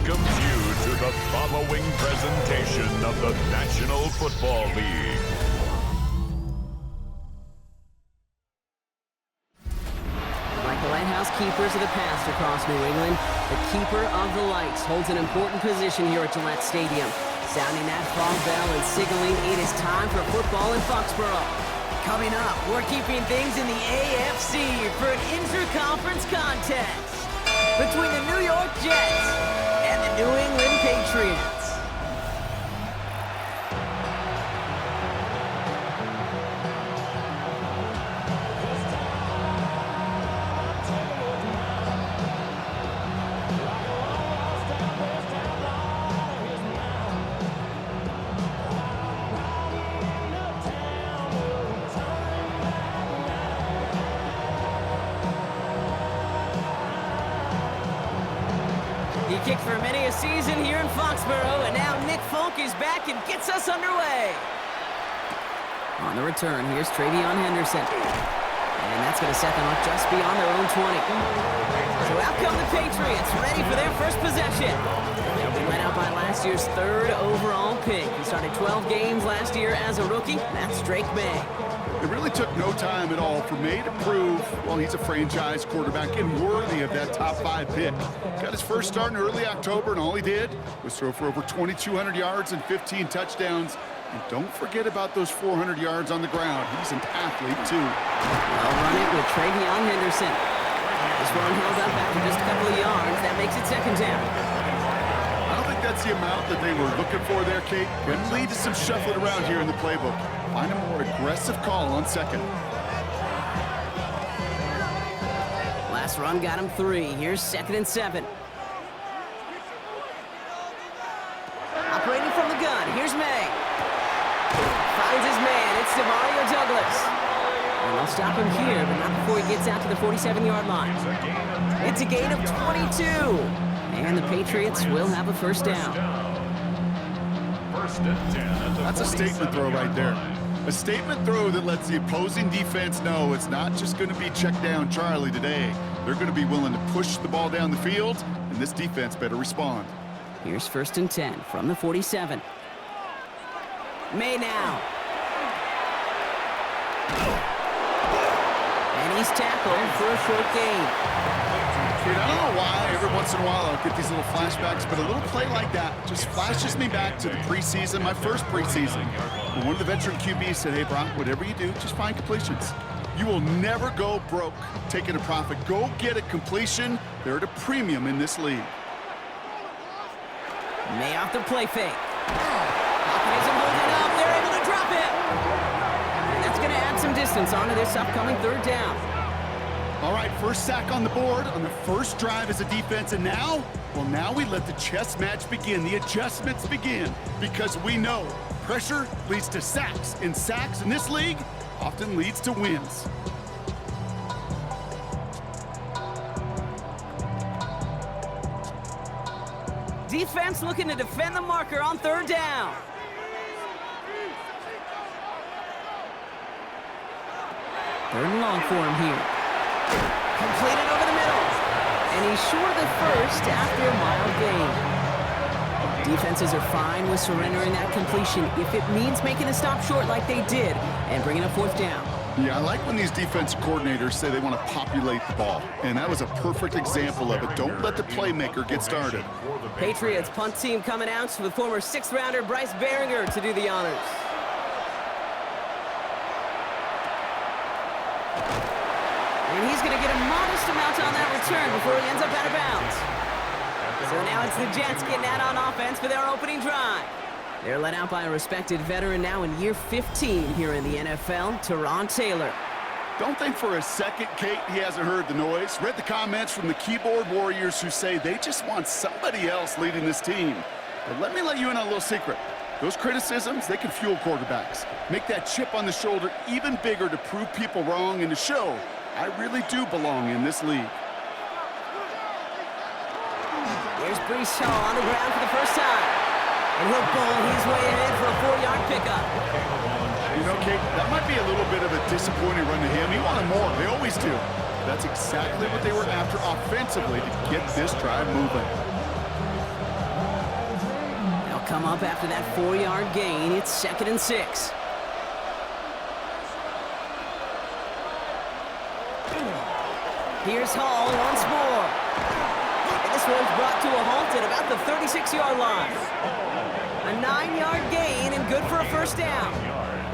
welcomes you to the following presentation of the National Football League. Like the lighthouse keepers of the past across New England, the keeper of the lights holds an important position here at Gillette Stadium, sounding that frog bell and signaling it is time for football in Foxborough. Coming up, we're keeping things in the AFC for an interconference contest between the New York Jets and the New England Patriots. He kicked for many a season here in Foxborough, and now Nick Folk is back and gets us underway. On the return, here's Travion Henderson. And that's going to set them up just beyond their own 20. So out come the Patriots, ready for their first possession. They'll be led out by last year's third overall pick. He started 12 games last year as a rookie. That's Drake May. It really took no time at all for May to prove, well, he's a franchise quarterback and worthy of that top 5 pick. Got his first start in early October, and all he did was throw for over 2,200 yards and 15 touchdowns. And don't forget about those 400 yards on the ground. He's an athlete, too. Well, run it with Travion Henderson. This one held up after just a couple of yards. That makes it second down. I don't think that's the amount that they were looking for there, Kate. Going to lead to some shuffling around here in the playbook. Find a more aggressive call on second. Last run got him 3. Here's 2nd and 7. Operating from the gun. Here's May. Finds his man. It's Demario Douglas. And they'll stop him here, but not before he gets out to the 47-yard line. It's a gain of 22. And the Patriots will have a first down. That's a statement throw right there. A statement throw that lets the opposing defense know it's not just going to be check down Charlie today. They're going to be willing to push the ball down the field, and this defense better respond. Here's 1st and 10 from the 47. May now. And he's tackled for a short gain. Dude, I don't know why every once in a while I'll get these little flashbacks, but a little play like that just flashes me back to the preseason, my first preseason. When one of the veteran QBs said, hey, Brock, whatever you do, just find completions. You will never go broke taking a profit. Go get a completion. They're at a premium in this league. May off the play fake. Hawkins isn't holding up. They're able to drop it. And that's going to add some distance onto this upcoming third down. All right, first sack on the board on the first drive as a defense, and now, well, now we let the chess match begin, the adjustments begin, because we know pressure leads to sacks, and sacks in this league often leads to wins. Defense looking to defend the marker on third down. Third and long for him here. Completed over the middle. And he's short of the first after a mild gain. Defenses are fine with surrendering that completion if it means making a stop short like they did and bringing a 4th down. Yeah, I like when these defensive coordinators say they want to populate the ball. And that was a perfect example of it. Don't let the playmaker get started. Patriots punt team coming out with former 6th-rounder Bryce Behringer to do the honors. And he's going to get a modest amount on that return before he ends up out of bounds. So now it's the Jets getting out on offense for their opening drive. They're led out by a respected veteran now in year 15 here in the NFL, Teron Taylor. Don't think for a second, Kate, he hasn't heard the noise. Read the comments from the keyboard warriors who say they just want somebody else leading this team. But let me let you in on a little secret. Those criticisms, they can fuel quarterbacks. Make that chip on the shoulder even bigger to prove people wrong and to show I really do belong in this league. Here's Brees Hall on the ground for the first time. And he'll bowl his way ahead for a 4-yard pickup. You know, Kate, that might be a little bit of a disappointing run to him. He wanted more. They always do. That's exactly what they were after offensively to get this drive moving. come up after that 4-yard gain. It's 2nd and 6. Here's Hall once more. And this one's brought to a halt at about the 36-yard line. A 9-yard gain and good for a first down.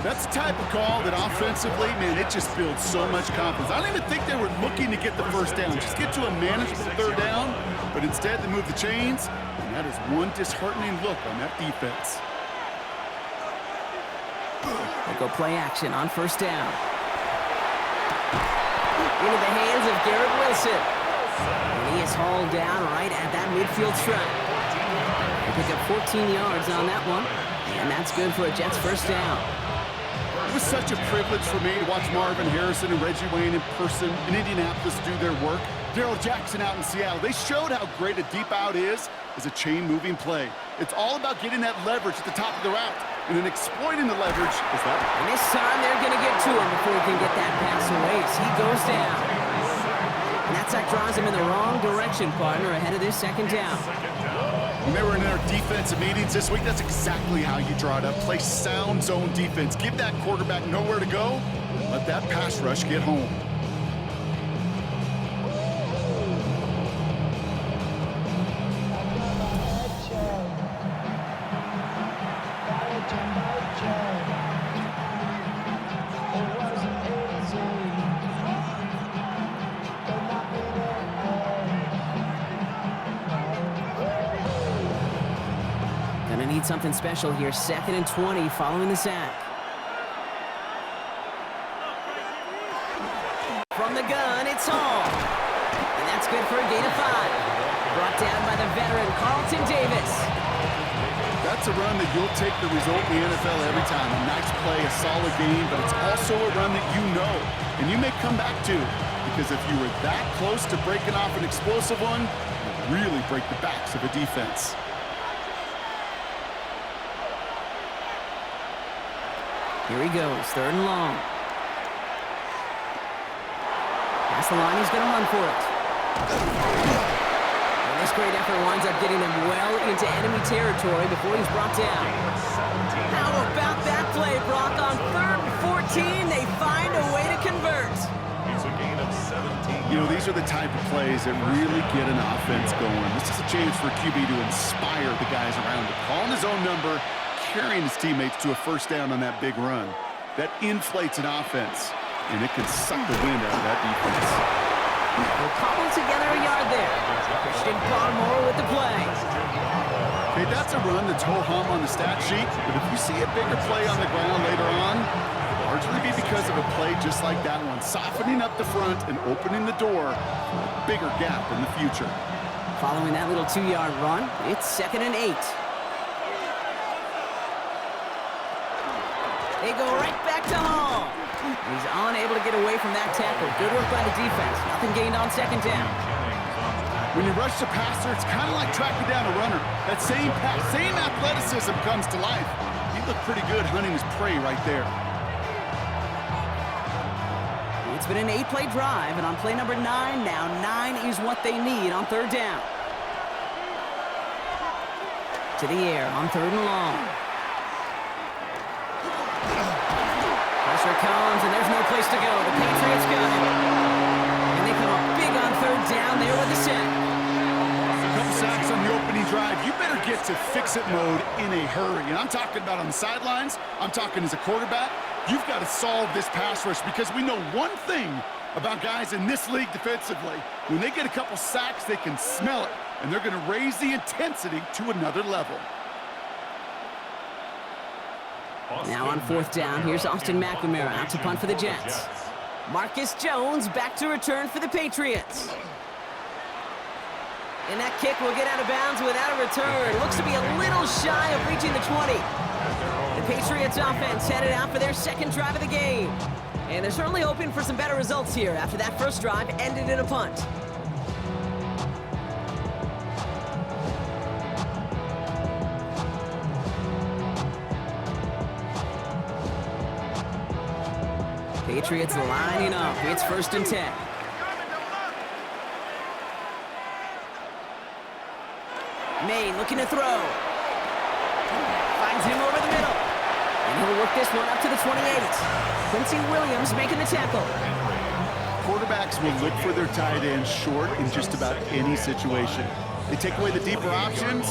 That's the type of call that offensively, man, it just builds so much confidence. I don't even think they were looking to get the first down. Just get to a manageable 3rd down, but instead they move the chains, and that is one disheartening look on that defense. They go play action on first down. Into the hands of Garrett Wilson. And he is hauled down right at that midfield stripe. They pick up 14 yards on that one, and that's good for a Jets first down. It was such a privilege for me to watch Marvin Harrison and Reggie Wayne in person in Indianapolis do their work. Darrell Jackson out in Seattle. They showed how great a deep out is as a chain-moving play. It's all about getting that leverage at the top of the route, and then exploiting the leverage is that. And this time they're going to get to him before he can get that pass away as he goes down. And that sack drives him in the wrong direction, partner, ahead of this 2nd down. When they were in their defensive meetings this week, that's exactly how you draw it up. Play sound zone defense. Give that quarterback nowhere to go. Let that pass rush get home. Something special here. 2nd and 20 following the sack. From the gun, it's Hall. And that's good for a gain of 5. Brought down by the veteran Carlton Davis. That's a run that you'll take the result in the NFL every time. A nice play, a solid game, but it's also a run that you know and you may come back to, because if you were that close to breaking off an explosive one, you really break the backs of a defense. Here he goes, 3rd and long. That's the line, he's going to run for it. And this great effort winds up getting them well into enemy territory before he's brought down. How about that play, Brock? On 3rd and 14, they find a way to convert. It's a gain of 17. You know, these are the type of plays that really get an offense going. This is a chance for QB to inspire the guys around him. Calling his own number, carrying his teammates to a first down on that big run. That inflates an offense, and it can suck the wind out of that defense. They'll cobble together a yard there. Christian Barmore with the play. Okay, that's a run that's ho-hum on the stat sheet, but if you see a bigger play on the ground later on, it'll largely be because of a play just like that one, softening up the front and opening the door for a bigger gap in the future. Following that little 2-yard run, it's 2nd and 8. They go right back to Hall. He's unable to get away from that tackle. Good work by the defense. Nothing gained on 2nd down. When you rush the passer, it's kind of like tracking down a runner. That same pass, same athleticism comes to life. He looked pretty good hunting his prey right there. It's been an 8-play drive, and on play number 9 now, 9 is what they need on 3rd down. To the air on 3rd and long. Pressure comes, and there's no place to go. The Patriots got it. And they come up big on 3rd down there with the sack. A couple sacks on the opening drive. You better get to fix-it mode in a hurry. And I'm talking about on the sidelines. I'm talking as a quarterback. You've got to solve this pass rush, because we know one thing about guys in this league defensively. When they get a couple sacks, they can smell it, and they're going to raise the intensity to another level. Now on 4th down, here's Austin McNamara out to punt for the Jets. Marcus Jones back to return for the Patriots. And that kick will get out of bounds without a return. Looks to be a little shy of reaching the 20. The Patriots offense headed out for their 2nd drive of the game. And they're certainly hoping for some better results here after that first drive ended in a punt. Patriots lining up. It's 1st and 10. Maine looking to throw. work this one up to the 28. Quincy Williams making the tackle. Quarterbacks will look for their tight end short in just about any situation. They take away the deeper options.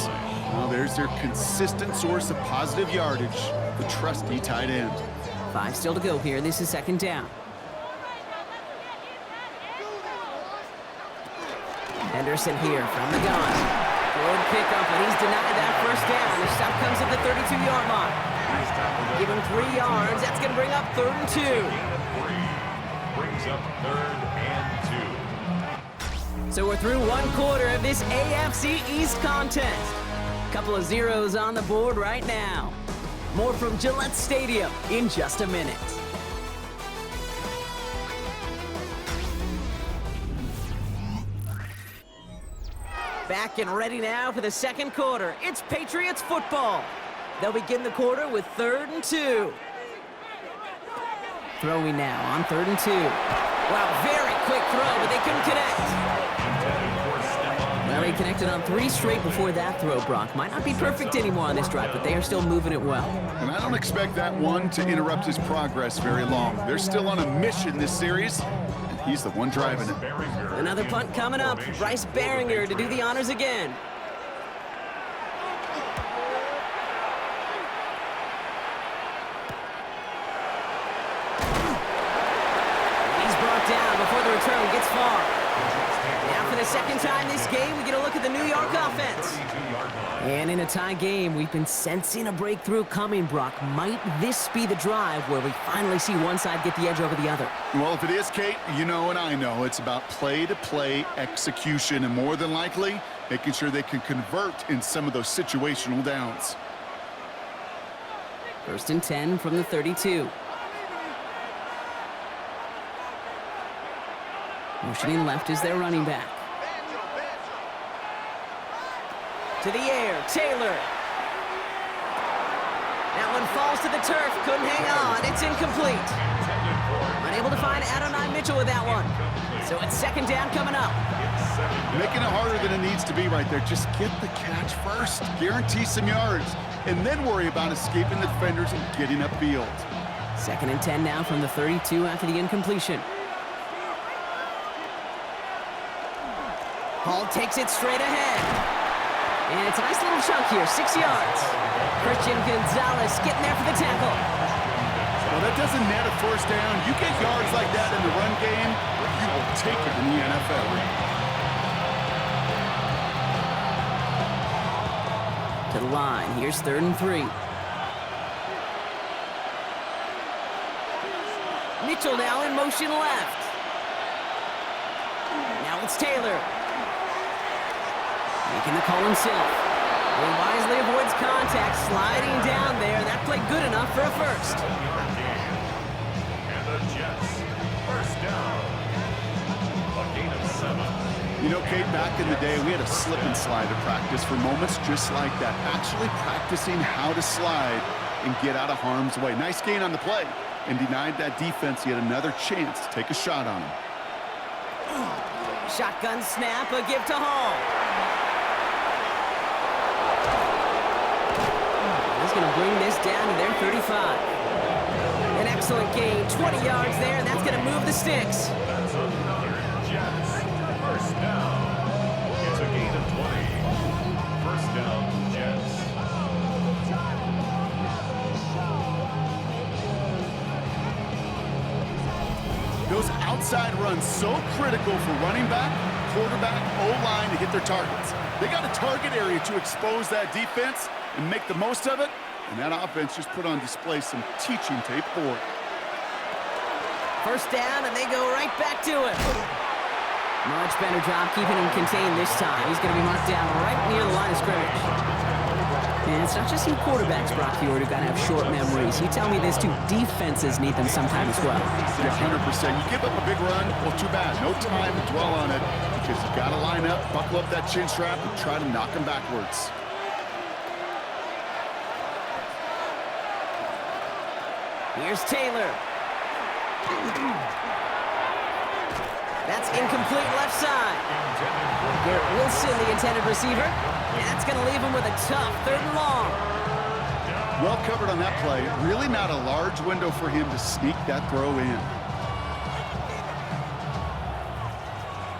Well, there's their consistent source of positive yardage, the trusty tight end. 5 still to go here. This is second down. Henderson here from the gun. Good pickup, but he's denied that first down. The stop comes at the 32-yard line. Give him 3 yards. That's going to bring up 3rd and 2. Brings up 3rd and 2. So we're through one quarter of this AFC East contest. Couple of zeros on the board right now. More from Gillette Stadium in just a minute. Back and ready now for the second quarter. It's Patriots football. They'll begin the quarter with 3rd and 2. Throwing now on 3rd and 2. Wow, very quick throw, but they couldn't connect. Well, he connected on 3 straight before that throw, Brock. Might not be perfect anymore on this drive, but they are still moving it well. And I don't expect that one to interrupt his progress very long. They're still on a mission this series, and he's the one driving it. Another punt coming up. Bryce Behringer to do the honors again. He's brought down before the return gets far. Now for the second time this game, we get a look at the New York offense. And in a tie game, we've been sensing a breakthrough coming, Brock. Might this be the drive where we finally see one side get the edge over the other? Well, if it is, Kate, you know and I know it's about play-to-play execution, and more than likely, making sure they can convert in some of those situational downs. 1st and 10 from the 32. Motioning left is their running back. To the air, Taylor. That one falls to the turf, couldn't hang on, it's incomplete. Unable to find Adonai Mitchell with that one. So it's second down coming up. Making it harder than it needs to be right there. Just get the catch first, guarantee some yards, and then worry about escaping the defenders and getting upfield. 2nd and 10 now from the 32 after the incompletion. Hall takes it straight ahead. And it's a nice little chunk here, 6 yards. Christian Gonzalez getting there for the tackle. Well, that doesn't net a first down. You get yards like that in the run game, you will take it in the NFL. To the line, here's 3rd and 3. Mitchell now in motion left. Now it's Taylor. Making the call himself. He wisely avoids contact, sliding down there. That played good enough for a first. And the Jets, first down. A gain of 7. You know, Kate, back in the day, we had a slip and slide at practice for moments just like that. Actually practicing how to slide and get out of harm's way. Nice gain on the play, and denied that defense yet another chance to take a shot on him. Shotgun snap, a give to Hall. He's going to bring this down to their 35. An excellent gain, 20 yards there, and that's going to move the sticks. That's another Jets, first down. It's a gain of 20. First down, Jets. Those outside runs so critical for running back, quarterback, O-line to hit their targets. They got a target area to expose that defense and make the most of it, and that offense just put on display some teaching tape for it. First down, and they go right back to it. Much better job keeping him contained this time. He's going to be marked down right near the line of scrimmage. And it's not just you quarterbacks, Brock Huard, who've got to have short memories. You tell me this too, defenses need them sometime as well. Yeah, 100%. You give up a big run, well, too bad. No time to dwell on it because you got to line up, buckle up that chin strap, and try to knock him backwards. Here's Taylor. That's incomplete left side. Garrett Wilson, the intended receiver. And that's going to leave him with a tough 3rd and long. Well covered on that play. Really not a large window for him to sneak that throw in.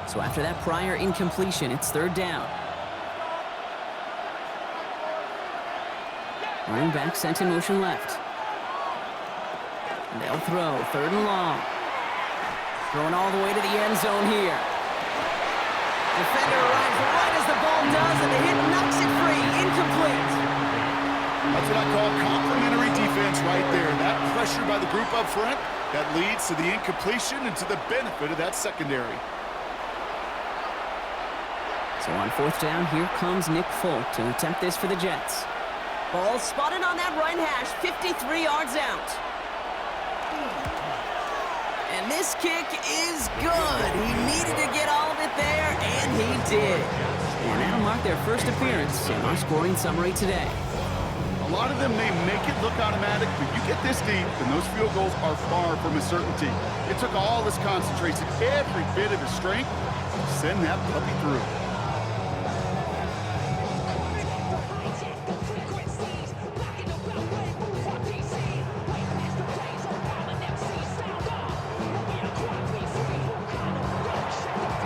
So after that prior incompletion, it's third down. Running back sent in motion left. And they'll throw, third and long. Throwing all the way to the end zone here. Defender arrives right as the ball does, and the hit knocks it free. Incomplete. That's what I call complimentary defense right there. That pressure by the group up front, that leads to the incompletion and to the benefit of that secondary. So on fourth down, here comes Nick Folk to attempt this for the Jets. Ball spotted on that right hash, 53 yards out. And this kick is good. He needed to get all of it there, and he did. And that'll mark their first appearance in our scoring summary today. A lot of them may make it look automatic, but you get this deep, and those field goals are far from a certainty. It took all his concentration, every bit of his strength, to send that puppy through.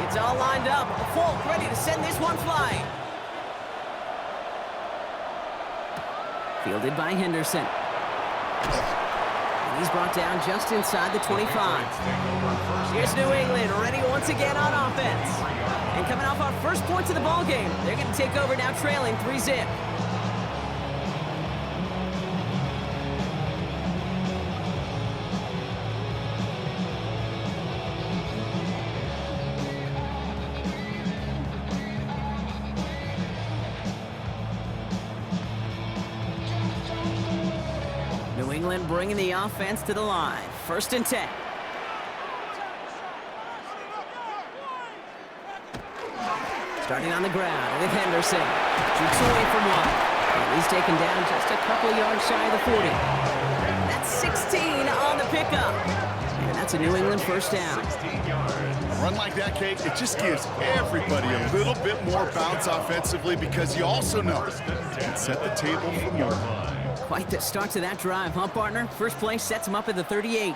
It's all lined up. Folk ready to send this one flying. Fielded by Henderson. And he's brought down just inside the 25. Here's New England ready once again on offense. And coming off our first points of the ball game, they're going to take over now trailing 3-zip. New England bringing the offense to the line. First and 10. Starting on the ground with Henderson. Shoots away from one. And he's taken down just a couple of yards shy of the 40. That's 16 on the pickup. And that's a New England first down. A run like that, Kate, it just gives everybody a little bit more bounce offensively because you also know it can set the table for more. Quite the start to that drive, huh, partner? First play sets him up at the 38.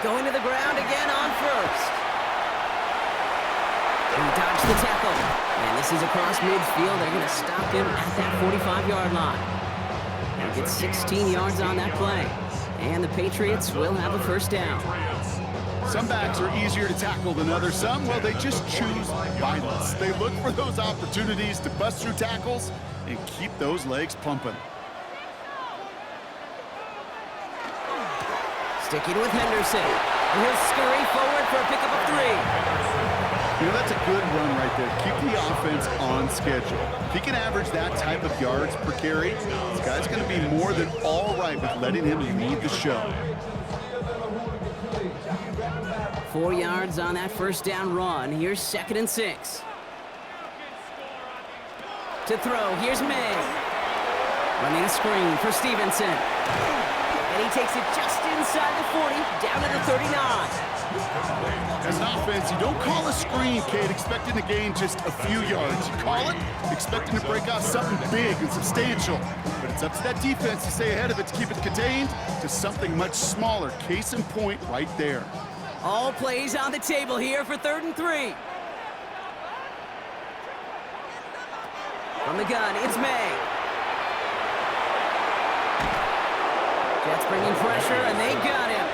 Going to the ground again on first. He dodged the tackle. And this is across midfield. They're going to stop him at that 45-yard line. And get 16 yards on that play. And the Patriots will have a first down. Some backs are easier to tackle than others. Some, well, they just choose violence. They look for those opportunities to bust through tackles and keep those legs pumping. Sticking with Henderson. And he'll scurry forward for a pickup of 3. You know, that's a good run right there. Keep the offense on schedule. If he can average that type of yards per carry, this guy's going to be more than all right with letting him lead the show. 4 yards on that first down run. Here's 2nd and 6. To throw, here's May. Running a screen for Stevenson. And he takes it just inside the 40, down to the 39. As an offense, you don't call a screen, Kate, expecting to gain just a few yards. You call it expecting to break out something big and substantial. But it's up to that defense to stay ahead of it, to keep it contained to something much smaller. Case in point right there. All plays on the table here for 3rd and 3. From the gun, it's May. Jets bringing pressure, and they got him.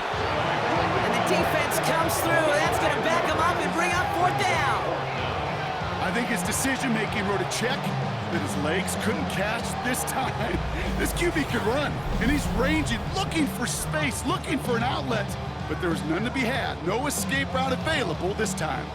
And the defense comes through. That's going to back him up and bring up 4th down. I think his decision-making wrote a check that his legs couldn't catch this time. This QB could run, and he's ranging, looking for space, looking for an outlet. But there was none to be had. No escape route available this time.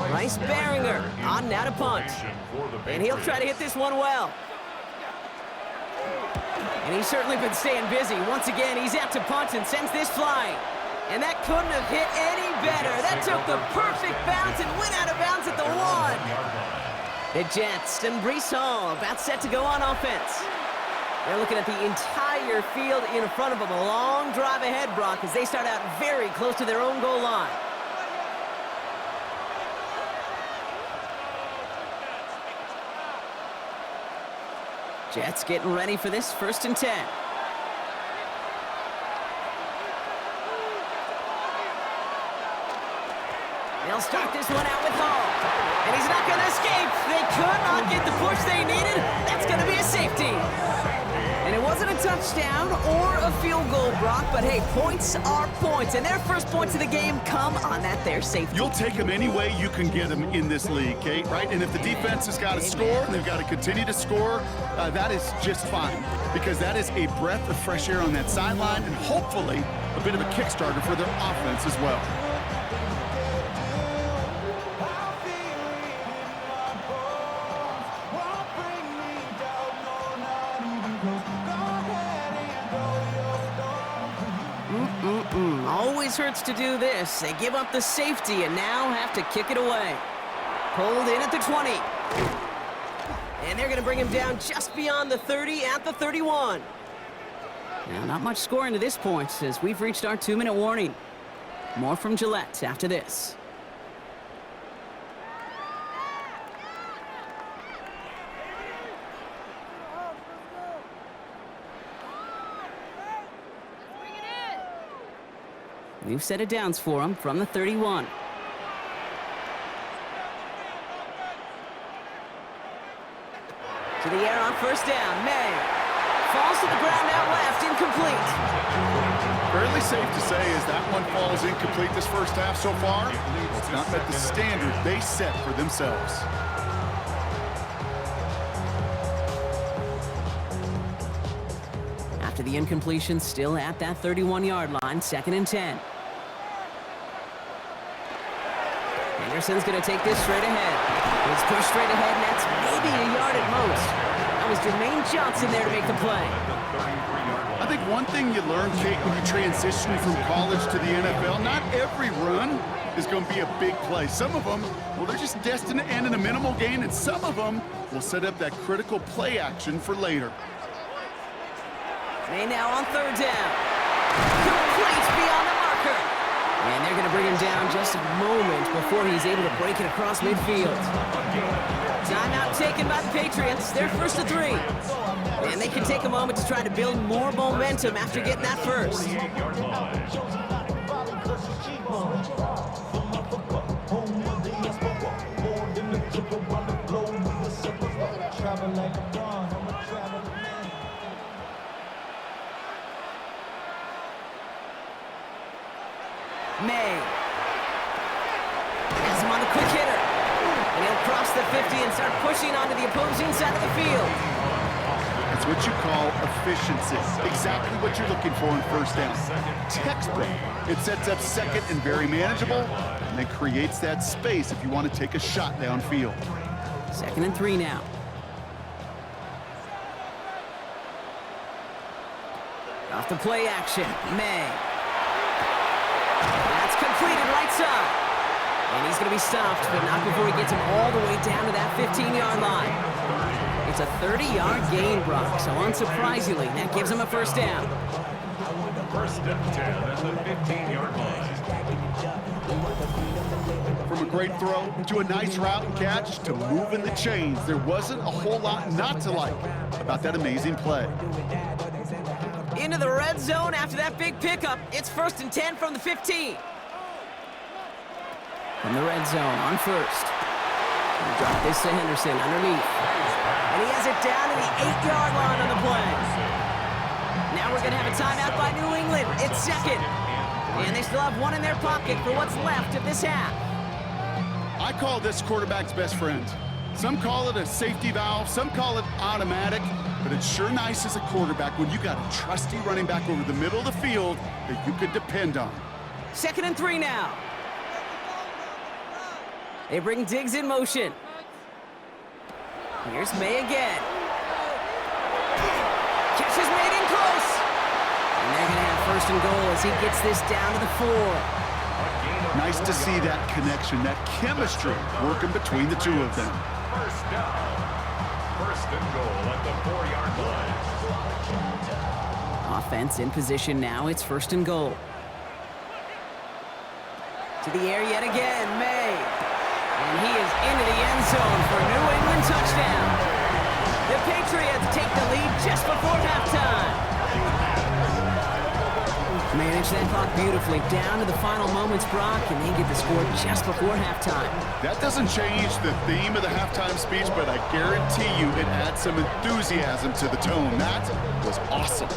Bryce Baringer on now to punt. And he'll try to hit this one well. And he's certainly been staying busy. Once again, he's out to punt and sends this flying. And that couldn't have hit any better. That took the perfect bounce and went out of bounds at the 1. The Jets and Breece Hall about set to go on offense. They're looking at the entire field in front of them. A long drive ahead, Brock, as they start out very close to their own goal line. Jets getting ready for this 1st and 10. They'll start this one out with Hall. And he's not going to escape. They could not get the push they needed. That's going to be a safety. And it wasn't a touchdown or a field goal, Brock, but hey, points are points. And their first points of the game come on that there safety. You'll take them any way you can get them in this league, Kate, right? And if the defense has got to score and they've got to continue to score, that is just fine. Because that is a breath of fresh air on that sideline and hopefully a bit of a kickstarter for their offense as well. Always hurts to do this. They give up the safety and now have to kick it away. Pulled in at the 20. And they're going to bring him down just beyond the 30 at the 31. Now, not much scoring to this point as we've reached our 2-minute warning. More from Gillette after this. We've set it downs for him from the 31. To the air on 1st down. May falls to the ground out left, incomplete. Fairly safe to say as that one falls incomplete this first half so far. It's not met the standard they set for themselves. After the incompletion, still at that 31-yard line, 2nd and 10. Anderson's going to take this straight ahead. It's pushed straight ahead, and that's maybe a yard at most. That was Jermaine Johnson there to make the play. I think one thing you learn, Kate, when you transition from college to the NFL, not every run is going to be a big play. Some of them, well, they're just destined to end in a minimal gain, and some of them will set up that critical play action for later. May now on 3rd down. Complete beyond the marker. And they're going to bring him down just a moment before he's able to break it across midfield. Timeout taken by the Patriots. They're 1st and 3. And they can take a moment to try to build more momentum after getting that first. May has him on the quick hitter. And he'll cross the 50 and start pushing onto the opposing side of the field. It's what you call efficiency. Exactly what you're looking for in 1st down. Textbook. It sets up 2nd and very manageable, and then creates that space if you want to take a shot downfield. 2nd and 3 now. Off the play action, May. That's completed right side. And he's going to be stopped, but not before he gets him all the way down to that 15-yard line. It's a 30-yard gain, Brock, so unsurprisingly, that gives him a 1st down. 1st and 10 at the 15-yard line. From a great throw to a nice route and catch to moving the chains, there wasn't a whole lot not to like about that amazing play. Into the red zone after that big pickup. It's 1st and 10 from the 15. From the red zone on 1st. Drop this to Henderson underneath. And he has it down to the 8-yard line on the play. Now we're going to have a timeout by New England. It's 2nd. And they still have one in their pocket for what's left of this half. I call this quarterback's best friend. Some call it a safety valve, some call it automatic, but it's sure nice as a quarterback when you got a trusty running back over the middle of the field that you could depend on. 2nd and 3 now. They bring Diggs in motion. Here's May again. Catch is made in close. And they're going to have first and goal as he gets this down to the 4. Nice to see that connection, that chemistry working between the two of them. First down. First and goal at the 4-yard line. Offense in position now. It's first and goal. To the air yet again, May. And he is into the end zone for a New England touchdown. The Patriots take the lead just before halftime. Manage that clock beautifully down to the final moments, Brock, and they get the score just before halftime. That doesn't change the theme of the halftime speech, but I guarantee you it adds some enthusiasm to the tone. That was awesome.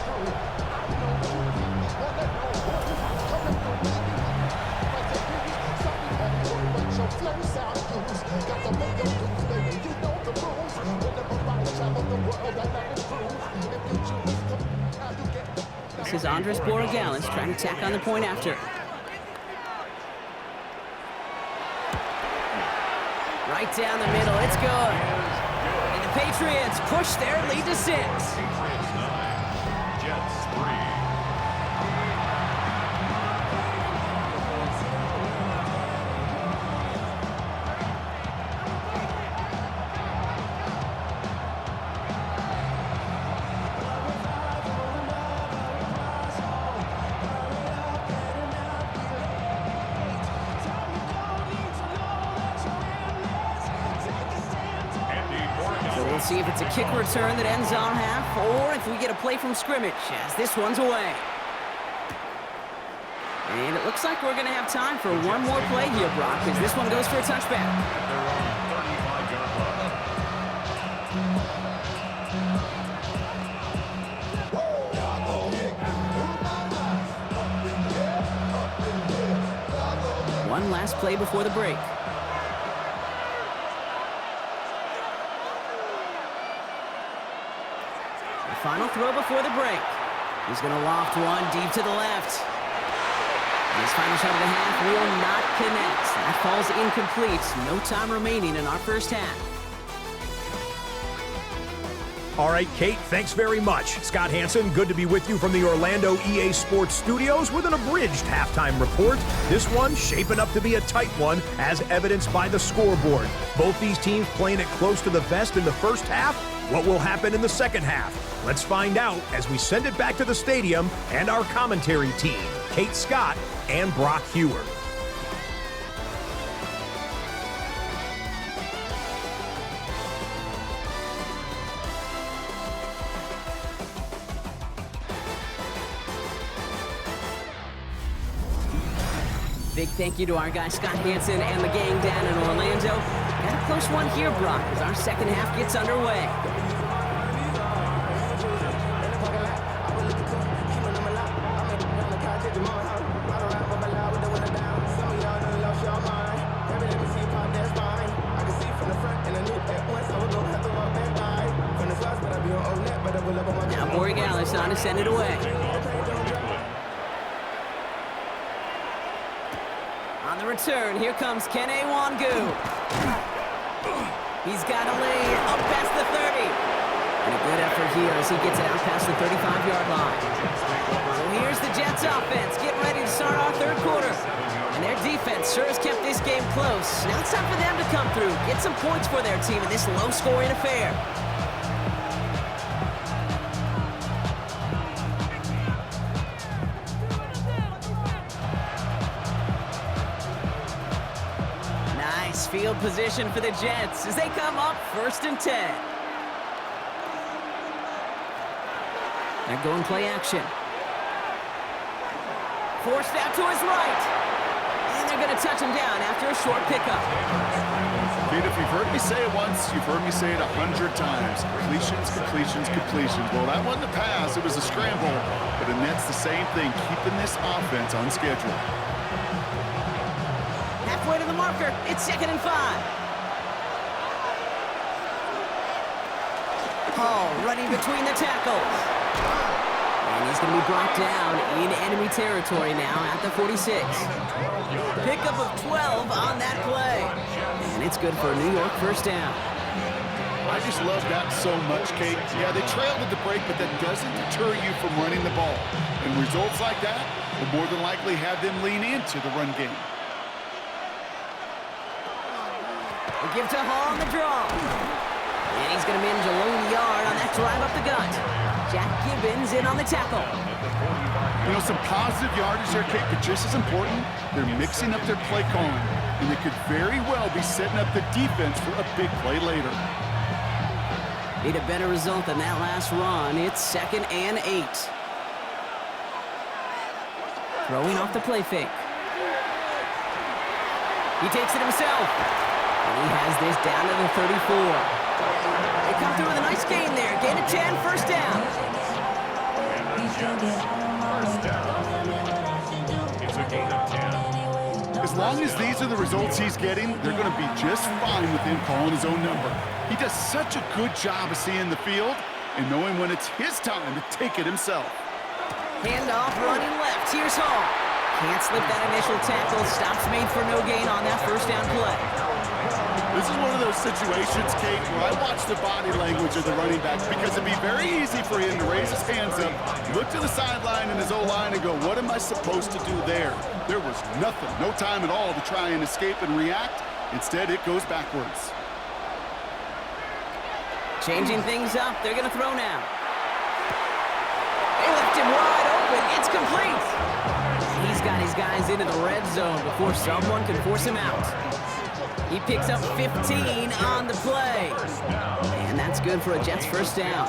This is Andres Borregales trying to tack on the point after. Right down the middle, it's good. And the Patriots push their lead to 6. Patriots 9, Jets 3. We'll see if it's a kick return that ends on half, or if we get a play from scrimmage, as this one's away. And it looks like we're going to have time for one more play here, Brock, as this one goes for a touchback. They're on 35-yard line. One last play before the break. Final throw before the break. He's going to loft one deep to the left. His final shot of the half will not connect. That falls incomplete. No time remaining in our first half. All right, Kate, thanks very much. Scott Hansen, good to be with you from the Orlando EA Sports Studios with an abridged halftime report. This one shaping up to be a tight one, as evidenced by the scoreboard. Both these teams playing it close to the vest in the first half. What will happen in the second half? Let's find out as we send it back to the stadium and our commentary team, Kate Scott and Brock Hewer. Big thank you to our guy Scott Hansen and the gang down in Orlando. Got a close one here, Brock, as our second half gets underway. Now Borregales on to send it away. On the return, here comes Kene Wangu. He's got a lead up past the 30. And a good effort here as he gets it out past the 35-yard line. So here's the Jets offense getting ready to start our third quarter. And their defense sure has kept this game close. Now it's time for them to come through, get some points for their team in this low-scoring affair. Nice field position for the Jets as they come up 1st and 10. They're going play action. Forced out to his right. And they're going to touch him down after a short pickup. Dude, if you've heard me say it once, you've heard me say it 100 times. Completions, completions, completions. Well, that wasn't a pass. It was a scramble. But the Nets, the same thing, keeping this offense on schedule. Halfway to the marker. It's 2nd and 5. Hall running between the tackles. And he's going to be brought down in enemy territory now at the 46. Pickup of 12 on that play. And it's good for a New York first down. I just love that so much, Kate. Yeah, they trailed at the break, but that doesn't deter you from running the ball. And results like that will more than likely have them lean into the run game. They give to Hall on the draw. And he's going to manage a lone yard on that drive up the gut. Jack Gibbons in on the tackle. You know, some positive yardage there, Kate, but just as important, they're mixing up their play calling. And they could very well be setting up the defense for a big play later. Need a better result than that last run. It's 2nd and 8. Throwing off the play fake. He takes it himself. And he has this down to the 34. They come through with a nice gain there. Gain of 10, first down. First down. It's a gain of 10. As long as these are the results he's getting, they're going to be just fine with him calling his own number. He does such a good job of seeing the field and knowing when it's his time to take it himself. Handoff running left. Here's Hall. Can't slip that initial tackle. Stops made for no gain on that first down play. This is one of those situations, Kate, where I watch the body language of the running back because it'd be very easy for him to raise his hands up, look to the sideline in his O-line and go, what am I supposed to do there? There was nothing, no time at all to try and escape and react. Instead, it goes backwards. Changing things up. They're going to throw now. They left him wide open. It's complete. He's got his guys into the red zone before someone can force him out. He picks up 15 on the play. And that's good for a Jets first down.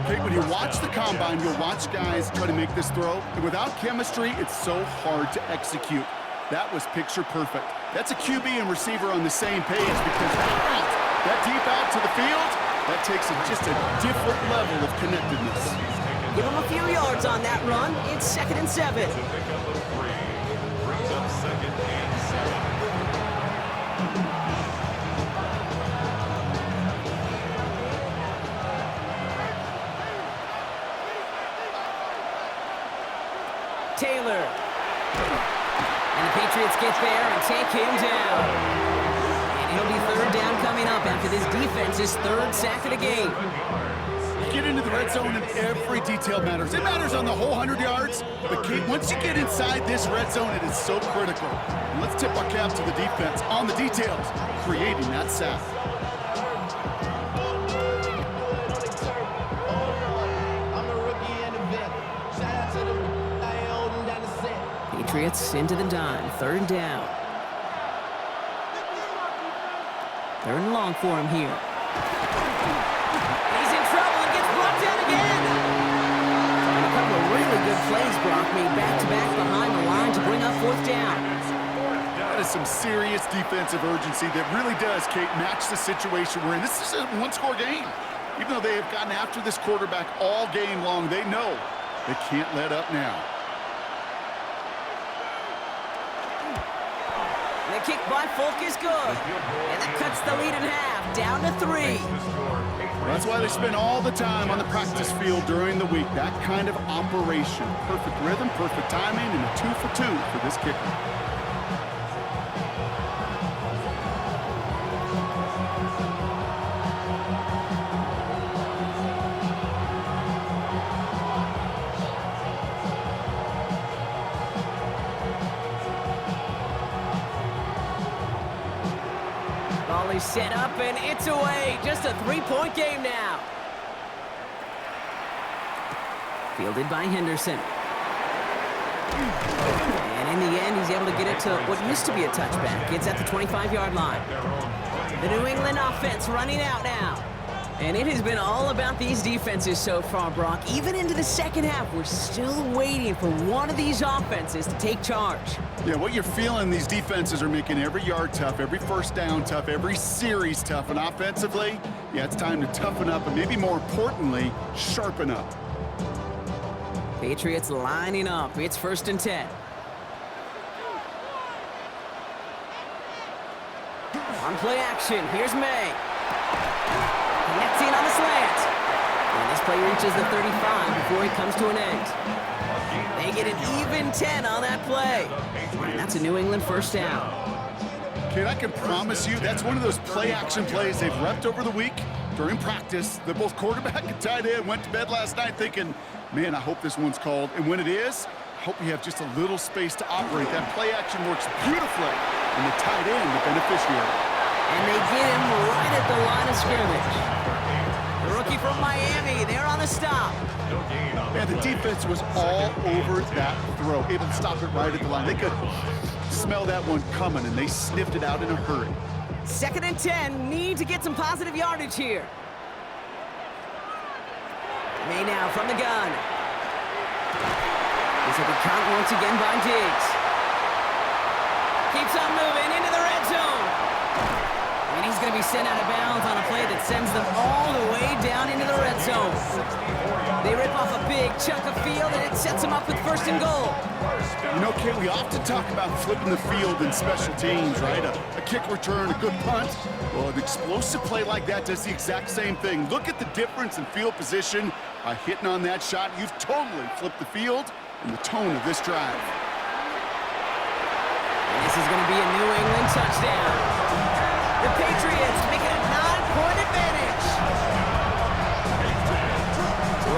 Kate, when you watch the combine, you'll watch guys try to make this throw. And without chemistry, it's so hard to execute. That was picture perfect. That's a QB and receiver on the same page because that deep out to the field, that takes just a different level of connectedness. Give him a few yards on that run. It's 2nd and 7. Pick up the 3. Brings up 2nd and 7. Taylor. And the Patriots get there and take him down. And it'll be 3rd down coming up after this defense's 3rd sack of the game. You get into the red zone and every detail matters. It matters on the whole 100 yards. But Kate, once you get inside this red zone, it is so critical. And let's tip our cap to the defense on the details, creating that sack. Patriots into the dime, 3rd down. 3rd and long for him here. He's in trouble and gets brought down again. And a couple of really good plays, Brock, made back-to-back behind the line to bring up 4th down. That is some serious defensive urgency that really does, Kate, match the situation we're in. This is a one-score game. Even though they have gotten after this quarterback all game long, they know they can't let up now. The kick by Folk is good. And that cuts the lead in half, down to 3. That's why they spend all the time on the practice field during the week. That kind of operation. Perfect rhythm, perfect timing, and a 2 for 2 for this kicker. Volley set up, and it's away. Just a 3-point game now. Fielded by Henderson. And in the end, he's able to get it to what used to be a touchback. It's at the 25-yard line. The New England offense running out now. And it has been all about these defenses so far, Brock. Even into the second half, we're still waiting for one of these offenses to take charge. Yeah, what you're feeling, these defenses are making every yard tough, every first down tough, every series tough. And offensively, yeah, it's time to toughen up and maybe more importantly, sharpen up. Patriots lining up. It's 1st and 10. On play action, here's May. Connecting on the slant. And this play reaches the 35 before he comes to an end. They get an even 10 on that play. And that's a New England first down. Kid, I can promise you that's one of those play-action plays they've repped over the week during practice. The both quarterback and tight end went to bed last night thinking, man, I hope this one's called. And when it is, I hope you have just a little space to operate. That play-action works beautifully, and the tight end, the beneficiary. And they get him right at the line of scrimmage. The rookie from Miami, they're on the stop. And the defense was all over that throw, able to stop it right at the line. They could smell that one coming, and they sniffed it out in a hurry. 2nd and 10, need to get some positive yardage here. May now from the gun. This will be caught once again by Diggs. Keeps on moving into the red zone. And he's going to be sent out of bounds on a play that sends them all the way down into the red zone. They rip off a big chunk of field, and it sets them up with 1st and goal. You know, Kid, we often talk about flipping the field in special teams, right? A kick return, a good punt. Well, an explosive play like that does the exact same thing. Look at the difference in field position by hitting on that shot. You've totally flipped the field and the tone of this drive. And this is going to be a New England touchdown. The Patriots make it a 9-point advantage.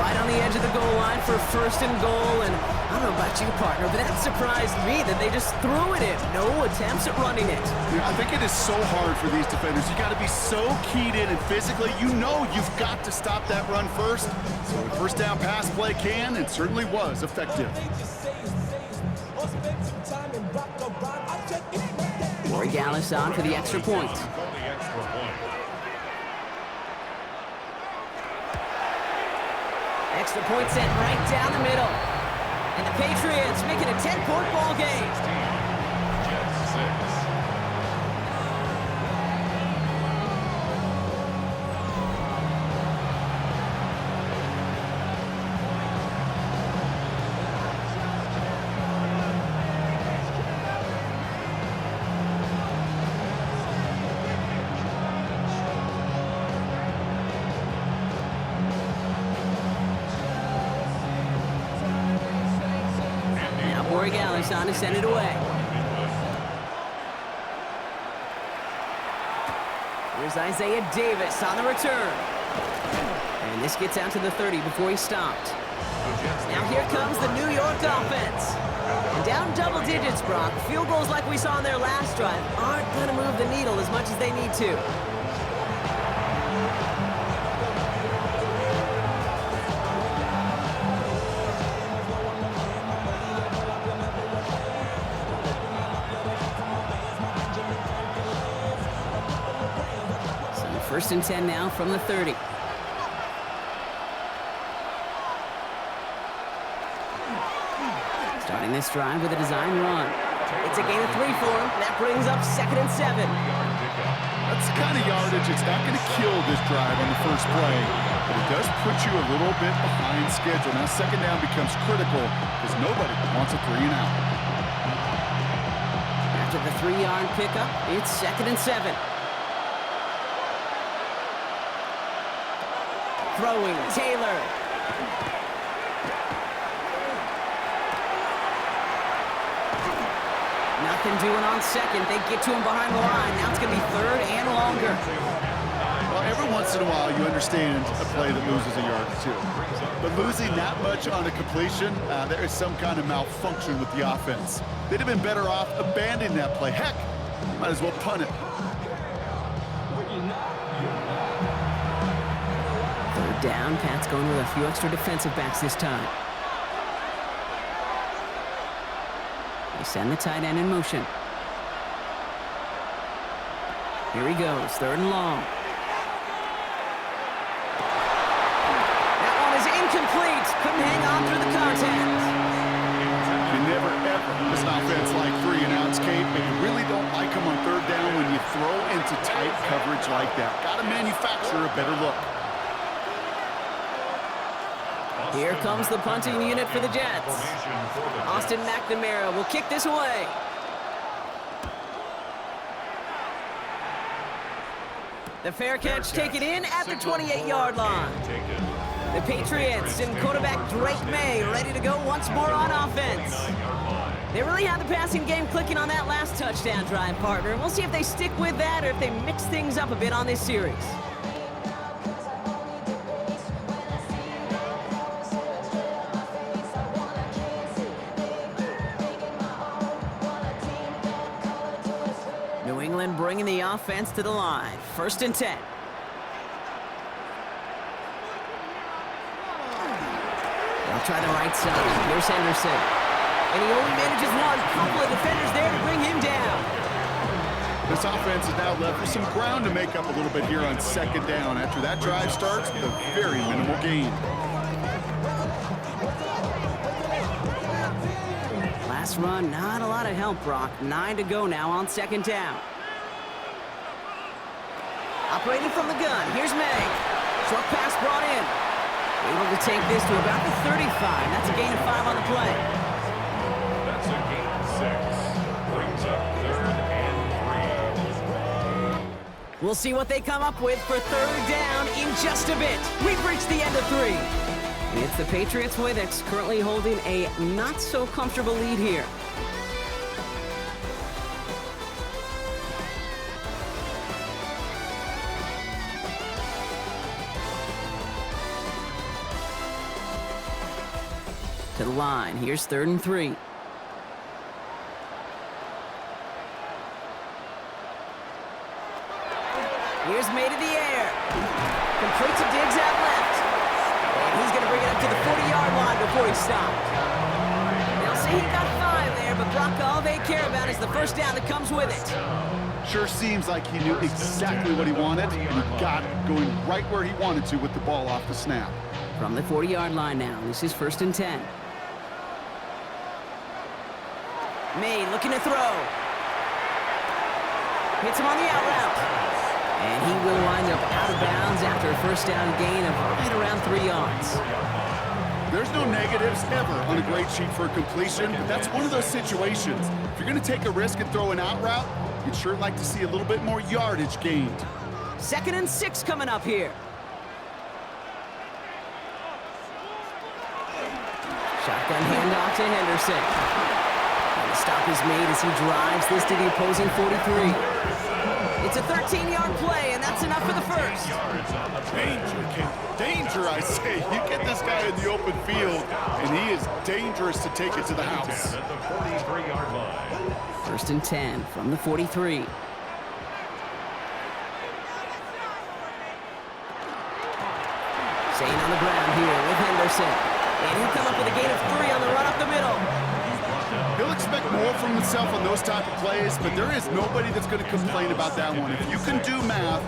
Right on the edge of the goal line for 1st and goal, and I don't know about you, partner, but that surprised me that they just threw it in. No attempts at running it. Yeah, I think it is so hard for these defenders. You got to be so keyed in, and physically, you know you've got to stop that run first. So a 1st down pass play can, and certainly was effective. Corey Gallis on for the extra point. Extra point sent right down the middle. And the Patriots make it a 10-point ball game. Jets 6. Corey Gallis on to send it away. Here's Isaiah Davis on the return. And this gets out to the 30 before he stopped. Now here comes the New York offense. And down double digits, Brock. Field goals like we saw on their last drive aren't going to move the needle as much as they need to. So 1st and 10 now from the 30. Starting this drive with a design run. It's a gain of 3 for him. That brings up 2nd and 7. That's the kind of yardage. It's not going to kill this drive on the first play, but it does put you a little bit behind schedule. Now 2nd down becomes critical because nobody wants a 3 and out. After the 3-yard pickup, it's 2nd and 7. Throwing, Taylor. Nothing doing on 2nd. They get to him behind the line. Now it's going to be 3rd and longer. Well, every once in a while you understand a play that loses a yard or two. But losing that much on a completion, there is some kind of malfunction with the offense. They'd have been better off abandoning that play. Heck, might as well punt it. 3rd down. Pat's going with a few extra defensive backs this time. They send the tight end in motion. Here he goes, 3rd and long. That one is incomplete. Couldn't hang on through the contact. You never, ever miss an offense like 3 and outs, Kate, but you really don't like them on 3rd down when you throw into tight coverage like that. Got to manufacture a better look. Here comes the punting unit for the Jets. Austin McNamara will kick this away. The fair catch taken in at the 28-yard line. The Patriots and quarterback Drake May ready to go once more on offense. They really had the passing game clicking on that last touchdown drive, partner. We'll see if they stick with that or if they mix things up a bit on this series. New England bringing the offense to the line. 1st and 10. They'll try the right side. Here's Henderson. And he only manages one. Couple of defenders there to bring him down. This offense is now left with some ground to make up a little bit here on 2nd down after that drive starts with a very minimal gain. Last run, not a lot of help, Brock. 9 to go now on 2nd down. Operating from the gun, here's May. Short pass brought in. Able to take this to about the 35. That's a gain of 5 on the play. That's a gain of 6. Brings up 3rd and 3. We'll see what they come up with for 3rd down in just a bit. We've reached the end of 3. It's the Patriots way that's currently holding a not-so-comfortable lead here. To the line. Here's 3rd and 3. Here's May to the air. Complete to Diggs out left. And he's going to bring it up to the 40-yard line before he stopped. They'll say he got 5 there, but Brock, all they care about is the 1st down that comes with it. Sure seems like he knew exactly what he wanted, and he got it, going right where he wanted to with the ball off the snap. From the 40-yard line now, this is 1st and 10. May looking to throw. Hits him on the out route. And he will wind up out of bounds after a 1st down gain of right around 3 yards. There's no negatives ever on a grade sheet for a completion, but that's one of those situations. If you're going to take a risk and throw an out route, you'd sure like to see a little bit more yardage gained. 2nd and 6 coming up here. Shotgun handoff to Henderson. And the stop is made as he drives this to the opposing 43. It's a 13-yard play, and that's enough for the 1st. Danger, King. Danger, I say. You get this guy in the open field, and he is dangerous to take it to the house. At the 43-yard line. 1st and 10 from the 43. Staying on the ground here with Henderson. And he'll come up with a gain of 3 on the run up the middle. He'll expect more from himself on those type of plays, but there is nobody that's going to complain about that one. If you can do math,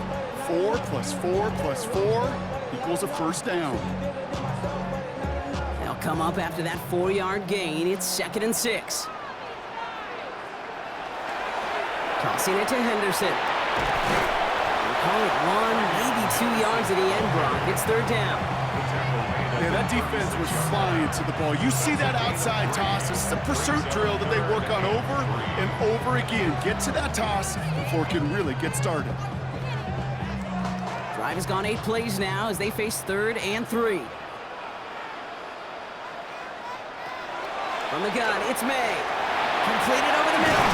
4 plus 4 plus 4 equals a 1st down. They'll come up after that 4-yard gain. It's 2nd and 6. Tossing it to Henderson. We'll call it 1, maybe 2 yards at the end, Brock. It's 3rd down. Yeah, that defense was flying to the ball. You see that outside toss. This is a pursuit drill that they work on over and over again. Get to that toss before it can really get started. Drive has gone 8 plays now as they face 3rd and 3. From the gun, it's May. Completed over the middle.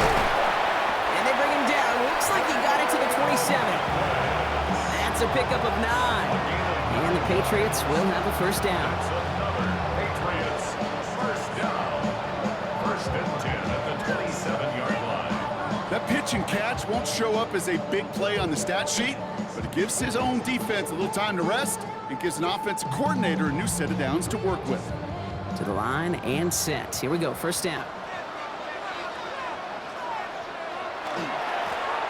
And they bring him down. Looks like he got it to the 27. That's a pickup of 9. And the Patriots will have a 1st down. Patriots, 1st down. 1st and 10 at the 27-yard line. That pitch and catch won't show up as a big play on the stat sheet, but it gives his own defense a little time to rest and gives an offensive coordinator a new set of downs to work with. To the line and set. Here we go, 1st down.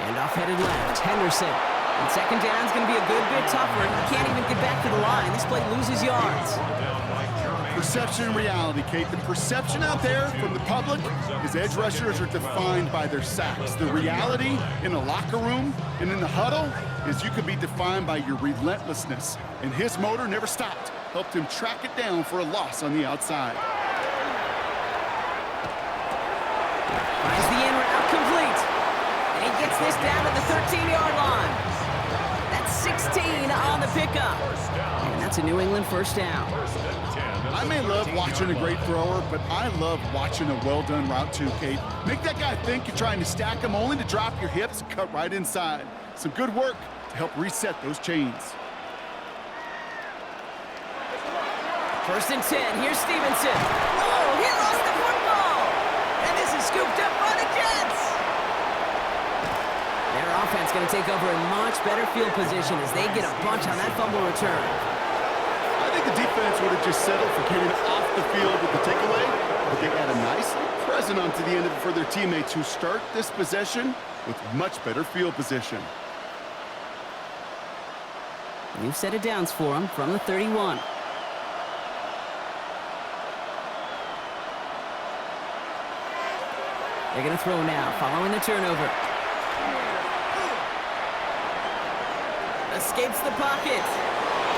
And off headed left, Henderson. And 2nd down's going to be a good bit tougher. He can't even get back to the line. This play loses yards. Perception and reality, Kate. The perception out there from the public is edge rushers are defined by their sacks. The reality in a locker room and in the huddle is you could be defined by your relentlessness. And his motor never stopped. Helped him track it down for a loss on the outside. Finds the in route complete. And he gets this down to the 13-yard line. 16 on the pickup. And that's a New England 1st down. 1st and 10 I may love watching a great thrower, but I love watching a well-done route too, Kate. Make that guy think you're trying to stack him only to drop your hips and cut right inside. Some good work to help reset those chains. 1st and 10. Here's Stevenson. Oh, he lost the football. And this is scooped up by the Jets. Their offense going to take over in much better field position as they get a bunch on that fumble return. I think the defense would have just settled for getting off the field with the takeaway, but they add a nice present onto the end of it for their teammates who start this possession with much better field position. New set of downs for them from the 31. They're going to throw now, following the turnover. Escapes the pocket.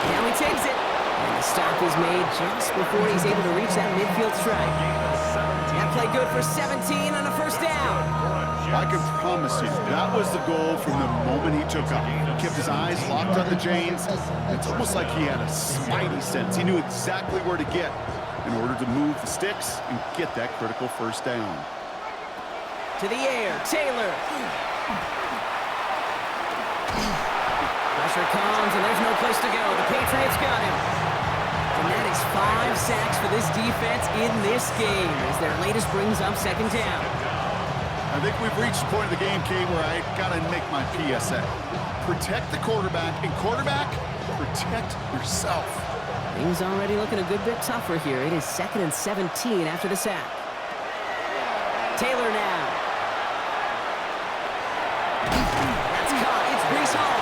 Now he takes it. And the stop is made just before he's able to reach that midfield strike. That play good for 17 on a 1st down. I can promise you, that was the goal from the moment he took off. He kept his eyes locked on the chains. It's almost like he had a spidey sense. He knew exactly where to get in order to move the sticks and get that critical 1st down. To the air, Taylor. Pressure comes, and there's no place to go. The Patriots got him. And that is 5 sacks for this defense in this game as their latest brings up 2nd down. I think we've reached the point of the game, Kate, where I got to make my PSA. Protect the quarterback, and quarterback, protect yourself. Things already looking a good bit tougher here. It is 2nd and 17 after the sack. Taylor now. That's caught. It's Breece Hall.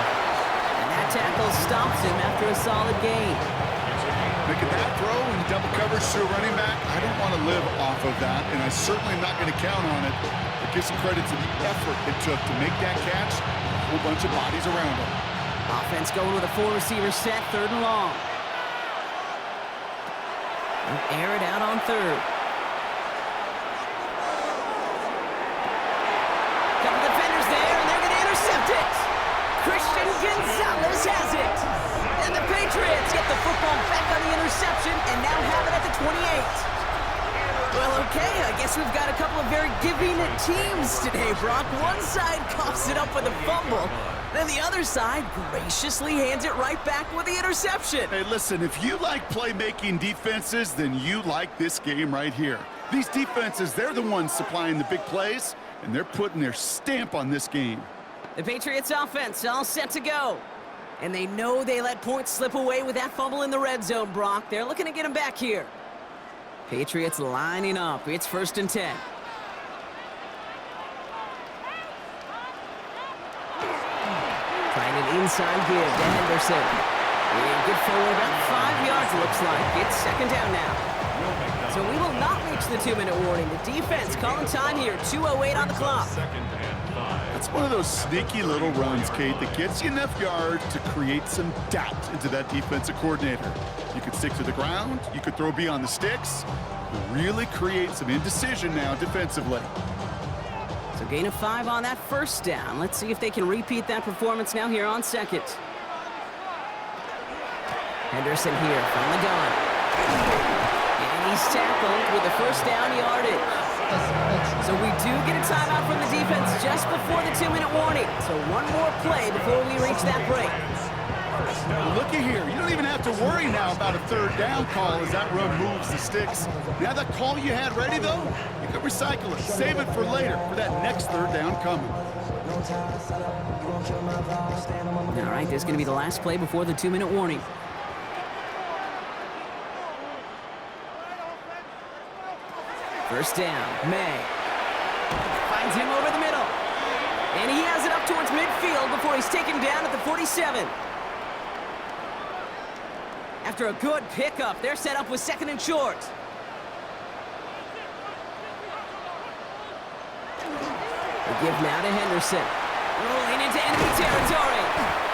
And that tackle stops him after a solid gain. Making that throw in double coverage to a running back, I don't want to live off of that, and I certainly am not going to count on it. But give some credit to the effort it took to make that catch. A whole bunch of bodies around him. Offense going with a 4-receiver set, 3rd and long. They'll air it out on 3rd. Couple defenders there, and they're going to intercept it. Christian Gonzalez has it. And the Patriots get the football back on the interception and now have it at the 28. Well, okay, I guess we've got a couple of very giving teams today, Brock. One side coughs it up with a fumble, then the other side graciously hands it right back with the interception. Hey, listen, if you like playmaking defenses, then you like this game right here. These defenses, they're the ones supplying the big plays, and they're putting their stamp on this game. The Patriots offense all set to go. And they know they let points slip away with that fumble in the red zone, Brock. They're looking to get him back here. Patriots lining up. It's 1st and 10. Trying an inside give to Henderson. And good forward about 5 yards, looks like. It's 2nd down now. So we will not reach the 2-minute warning. The defense calling time here. 2:08 on the clock. It's one of those sneaky little runs, Kate, that gets you enough yards to create some doubt into that defensive coordinator. You could stick to the ground, you could throw beyond the sticks, really create some indecision now defensively. So gain of 5 on that 1st down. Let's see if they can repeat that performance now here on 2nd. Henderson here from the gun. And he's tackled with the 1st down yardage. So we do get a timeout from the defense just before the 2-minute warning. So one more play before we reach that break. Looky here, you don't even have to worry now about a 3rd down call as that run moves the sticks. Now that call you had ready, though, you can recycle it, save it for later, for that next 3rd down coming. All right, this is going to be the last play before the 2-minute warning. First down, May. Finds him over the middle. And he has it up towards midfield before he's taken down at the 47. After a good pickup, they're set up with 2nd and short. The give now to Henderson. Rolling into enemy territory.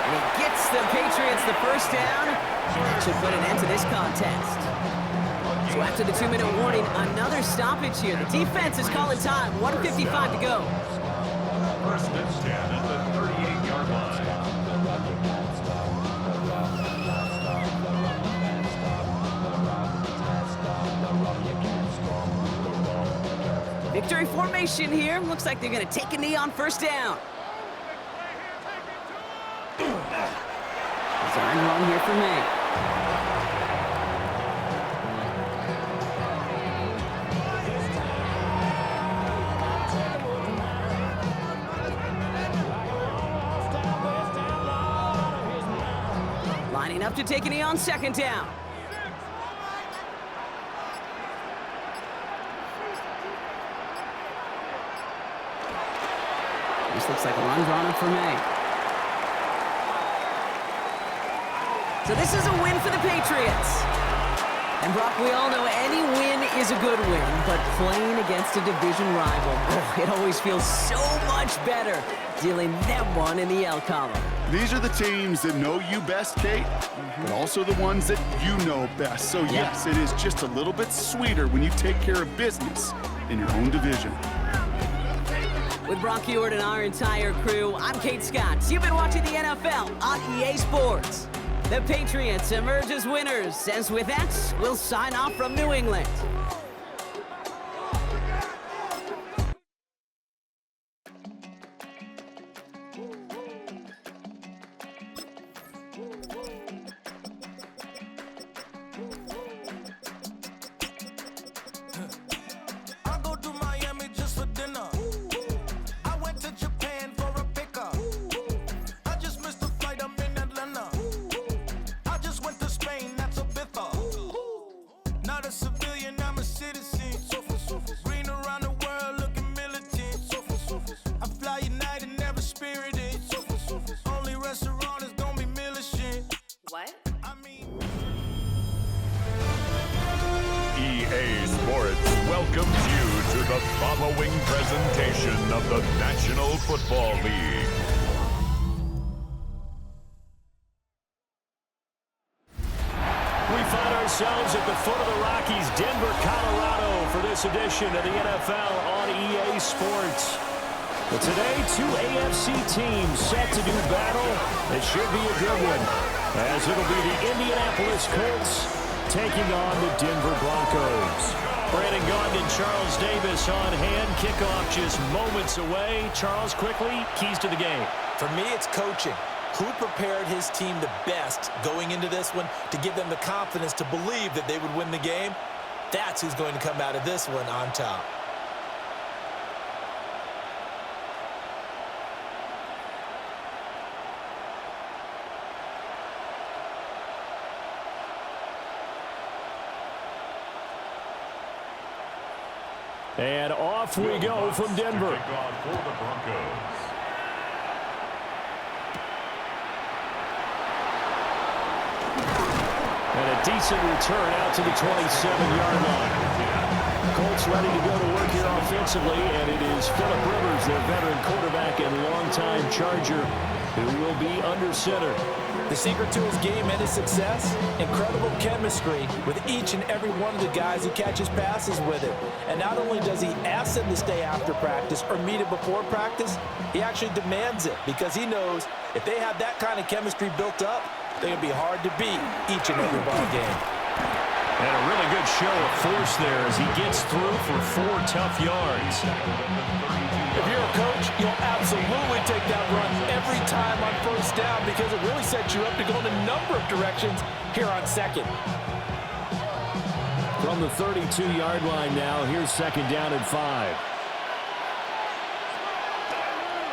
And he gets the Patriots the 1st down. That should put an end to this contest. So after the 2-minute warning, another stoppage here. The defense is calling time. 1:55 to go. 1st and 10 at the 38-yard line. victory formation here. Looks like they're going to take a knee on first down. Design run here for May. Lining up to take a knee on second down. This looks like a run drawn up for May. So this is a win for the Patriots. And Brock, we all know any win is a good win, but playing against a division rival, oh, it always feels so much better dealing them one in the L column. These are the teams that know you best, Kate, but also the ones that you know best. So yes, it is just a little bit sweeter when you take care of business in your own division. With Brock Heward and our entire crew, I'm Kate Scott. You've been watching the NFL on EA Sports. The Patriots emerge as winners, as with that, we'll sign off from New England. EA Sports welcomes you to the following presentation of the National Football League. We find ourselves at the foot of the Rockies, Denver, Colorado, for this edition of the NFL on EA Sports. But today, two AFC teams set to do battle. It should be a good one, as it'll be the Indianapolis Colts taking on the Denver Broncos. Brandon Gaughan and Charles Davis on hand. Kickoff just moments away. Charles, quickly, keys to the game. For me, it's coaching. Who prepared his team the best going into this one to give them the confidence to believe that they would win the game? That's who's going to come out of this one on top. And off we go from Denver. Kickoff for the Broncos. And a decent return out to the 27-yard line. Colts ready to go to work here offensively, and it is Phillip Rivers, their veteran quarterback and longtime Charger, who will be under center. The secret to his game and his success, incredible chemistry with each and every one of the guys he catches passes with it. And not only does he ask them to stay after practice or meet it before practice, he actually demands it because he knows if they have that kind of chemistry built up, they're going to be hard to beat each and every ball game. And a really good show of force there as he gets through for 4 tough yards. If you're a coach, you'll absolutely take that run every time on first down because it really sets you up to go in a number of directions here on second. From the 32-yard line now, here's second down and 5.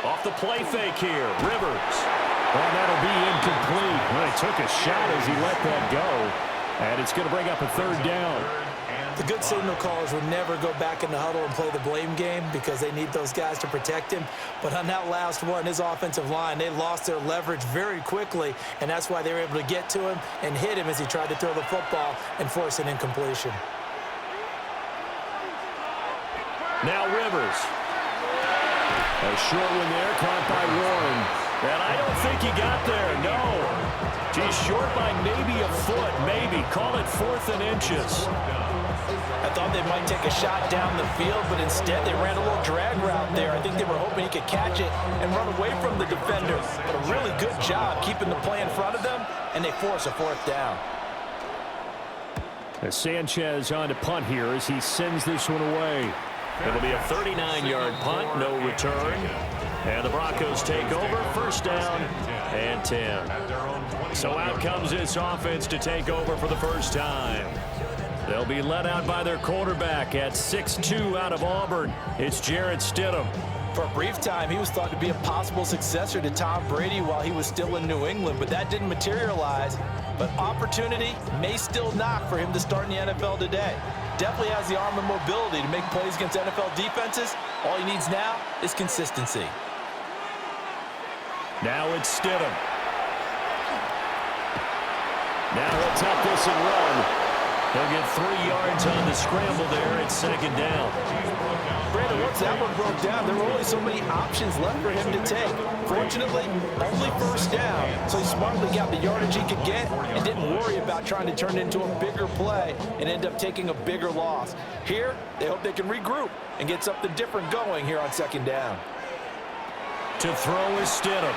Off the play fake here, Rivers. Well, that'll be incomplete. Well, he took a shot as he let that go. And it's going to bring up a third down. The good signal callers would never go back in the huddle and play the blame game because they need those guys to protect him. But on that last one, his offensive line, they lost their leverage very quickly, and that's why they were able to get to him and hit him as he tried to throw the football and force an incompletion. Now Rivers. A short one there, caught by Warren. And I don't think he got there, no. He's short by maybe a foot, maybe. Call it 4th and inches. I thought they might take a shot down the field, but instead they ran a little drag route there. I think they were hoping he could catch it and run away from the defender. But a really good job keeping the play in front of them, and they force a 4th down. Sanchez on to punt here as he sends this one away. It'll be a 39-yard punt, no return. And the Broncos take over, first down and 10. So out comes this offense to take over for the first time. They'll be led out by their quarterback at 6'2" out of Auburn. It's Jarrett Stidham. For a brief time, he was thought to be a possible successor to Tom Brady while he was still in New England, but that didn't materialize. But opportunity may still knock for him to start in the NFL today. Definitely has the arm and mobility to make plays against NFL defenses. All he needs now is consistency. Now it's Stidham. Now he'll tuck this and run. He'll get 3 yards on the scramble there at second down. Brandon, once that one broke down, there were only so many options left for him to take. Fortunately, only first down, so he smartly got the yardage he could get and didn't worry about trying to turn it into a bigger play and end up taking a bigger loss. Here, they hope they can regroup and get something different going here on second down. To throw is Stidham.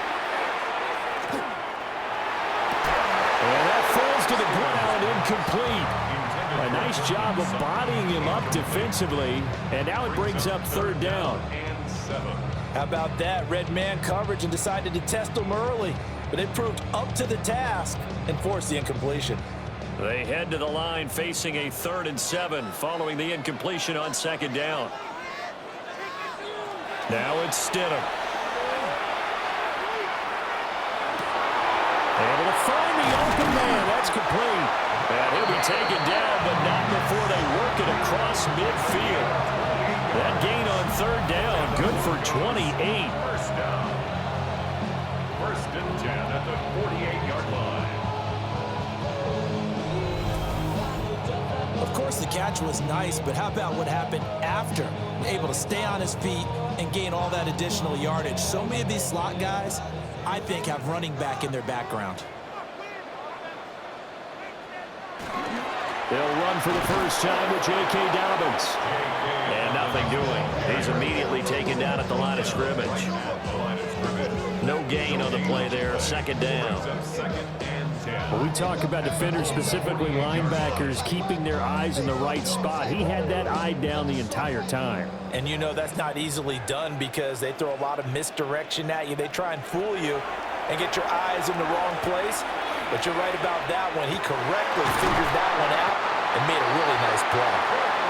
And that falls to the ground, incomplete. A nice job of bodying him up defensively, and now it brings up third down. How about that? Red man coverage and decided to test him early, but it proved up to the task and forced the incompletion. They head to the line facing a 3rd and 7 following the incompletion on second down. Now it's Stidham. Able to find the open man. That's complete. And he'll be taken down, but not before they work it across midfield. That gain on third down, good for 28. First down. 1st and 10 at the 48-yard line. Of course, the catch was nice, but how about what happened after? Able to stay on his feet and gain all that additional yardage. So many of these slot guys, I think, have running back in their background. They'll run for the first time with J.K. Dobbins. And nothing doing. He's immediately taken down at the line of scrimmage. No gain on the play there, second down. When we talk about defenders, specifically linebackers, keeping their eyes in the right spot, he had that eye down the entire time. And you know that's not easily done because they throw a lot of misdirection at you. They try and fool you and get your eyes in the wrong place. But you're right about that one. He correctly figured that one out and made a really nice play.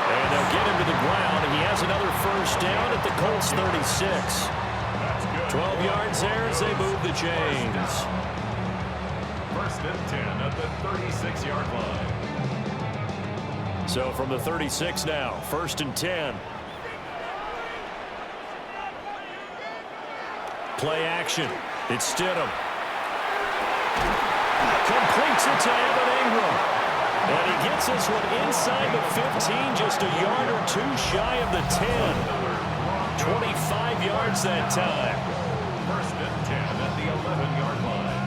And they'll get him to the ground, and he has another first down at the Colts 36. 12 yards there as they move the chains. 1st and 10 at the 36-yard line. So from the 36 now, 1st and 10. Play action. It's Stidham. Completes it to Evan Ingram. And he gets this one inside the 15, just a yard or two shy of the 10. 25 yards that time. 1st and 10 at the 11-yard line.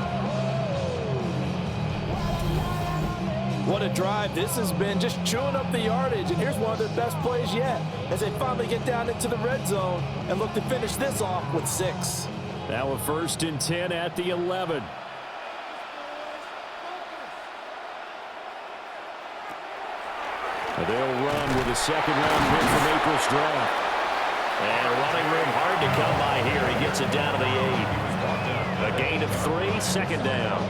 What a drive this has been, just chewing up the yardage. And here's one of their best plays yet as they finally get down into the red zone and look to finish this off with 6. Now a 1st and 10 at the 11. They'll run with a second-round pick from April's draft. And running room hard to come by here. He gets it down to the 8. A gain of 3, second down.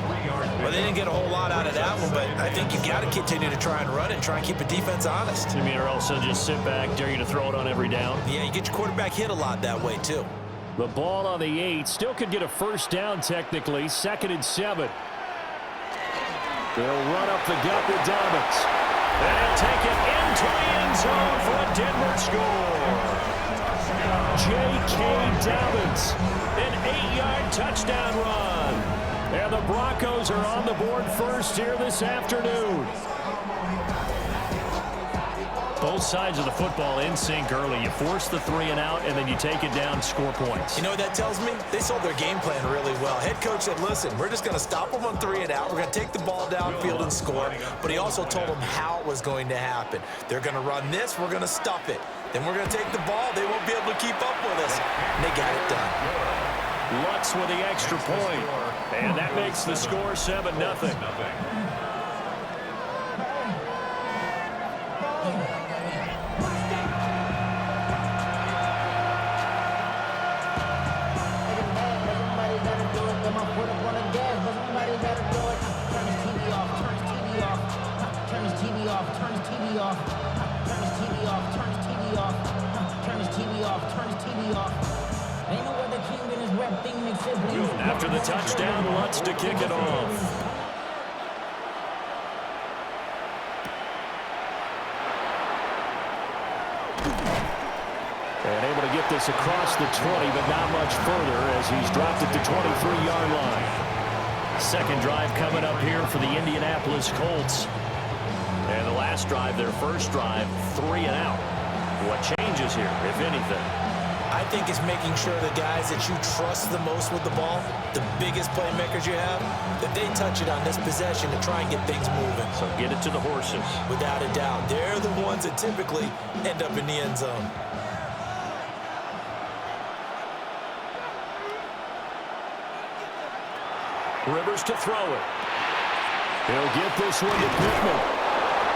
Well, they didn't get a whole lot out of that one, but I think you've got to continue to try and run and try and keep the defense honest. You mean, or else they'll just sit back, dare you to throw it on every down? Yeah, you get your quarterback hit a lot that way, too. The ball on the 8. Still could get a first down technically. 2nd and 7. They'll run up the gut with Dobbins. And take it into the end zone for a Denver score. J.K. Dobbins, an 8-yard touchdown run. And the Broncos are on the board first here this afternoon. Both sides of the football in sync early. You force the 3 and out, and then you take it down, score points. You know what that tells me? They sold their game plan really well. Head coach said, listen, we're just going to stop them on 3 and out. We're going to take the ball downfield and score. But he also told them how it was going to happen. They're going to run this. We're going to stuff it. Then we're going to take the ball. They won't be able to keep up with us. And they got it done. Lutz with the extra point. And that makes the score 7-0. off. Turn his TV off. Turn his TV off. Turn his TV off. Turn his TV off. Ain't no other king than his rep thing makes siblings. After the touchdown, Lutz to kick it off. And able to get this across the 20, but not much further as he's dropped it to 23-yard line. Second drive coming up here for the Indianapolis Colts. And the last drive, their first drive, 3 and out. What changes here, if anything? I think it's making sure the guys that you trust the most with the ball, the biggest playmakers you have, that they touch it on this possession to try and get things moving. So get it to the horses. Without a doubt. They're the ones that typically end up in the end zone. Rivers to throw it. He'll get this one to Pittman.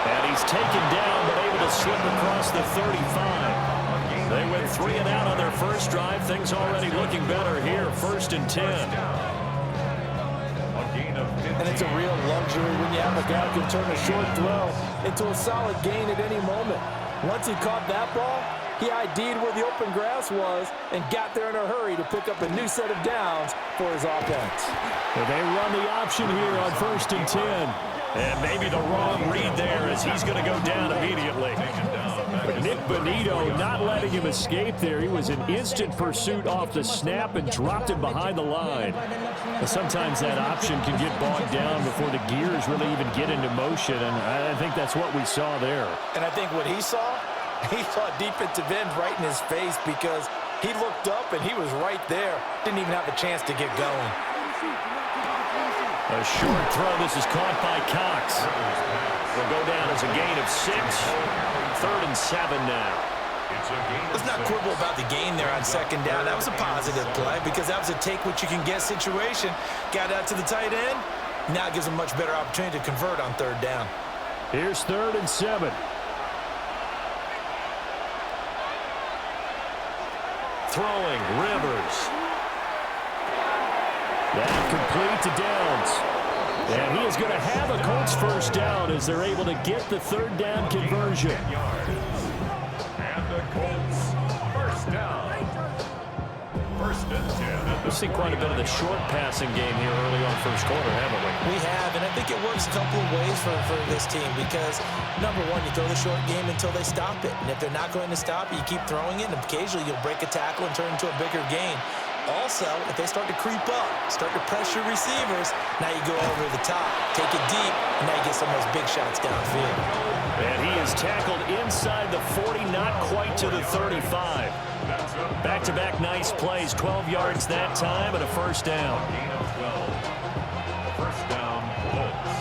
And he's taken down, but able to slip across the 35. They went 3 and out on their first drive. Things already looking better here. 1st and 10. And it's a real luxury when you have a guy who can turn a short throw into a solid gain at any moment. Once he caught that ball, he ID'd where the open grass was and got there in a hurry to pick up a new set of downs for his offense. Well, they run the option here on 1st and 10. And maybe the wrong read there as he's going to go down immediately. Nick Bonito not letting him escape there. He was in instant pursuit off the snap and dropped him behind the line. But sometimes that option can get bogged down before the gears really even get into motion, and I think that's what we saw there. And I think what he saw defensive end right in his face because he looked up and he was right there. Didn't even have a chance to get going. A short throw. This is caught by Cox. Will go down as a gain of 6. 3rd and 7 now. Let's not quibble about the gain there on 2nd down. That was a positive play because that was a take-what-you-can-get situation. Got out to the tight end. Now gives him a much better opportunity to convert on 3rd down. Here's 3rd and 7. Throwing, Rivers. That complete to Downs. And he is going to have a Colts first down as they're able to get the 3rd down conversion. And the Colts first down. 1st and 10. We've seen quite a bit of the short passing game here early on first quarter, haven't we? We have, and I think it works a couple of ways for this team because, number one, you throw the short game until they stop it. And if they're not going to stop it, you keep throwing it, and occasionally you'll break a tackle and turn it into a bigger gain. Also, if they start to creep up, start to pressure receivers, now you go over the top, take it deep, and now you get some of those big shots downfield. And he is tackled inside the 40, not quite to the 35. Back-to-back nice plays, 12 yards that time, and a first down. Gain of 12. First down, Colts.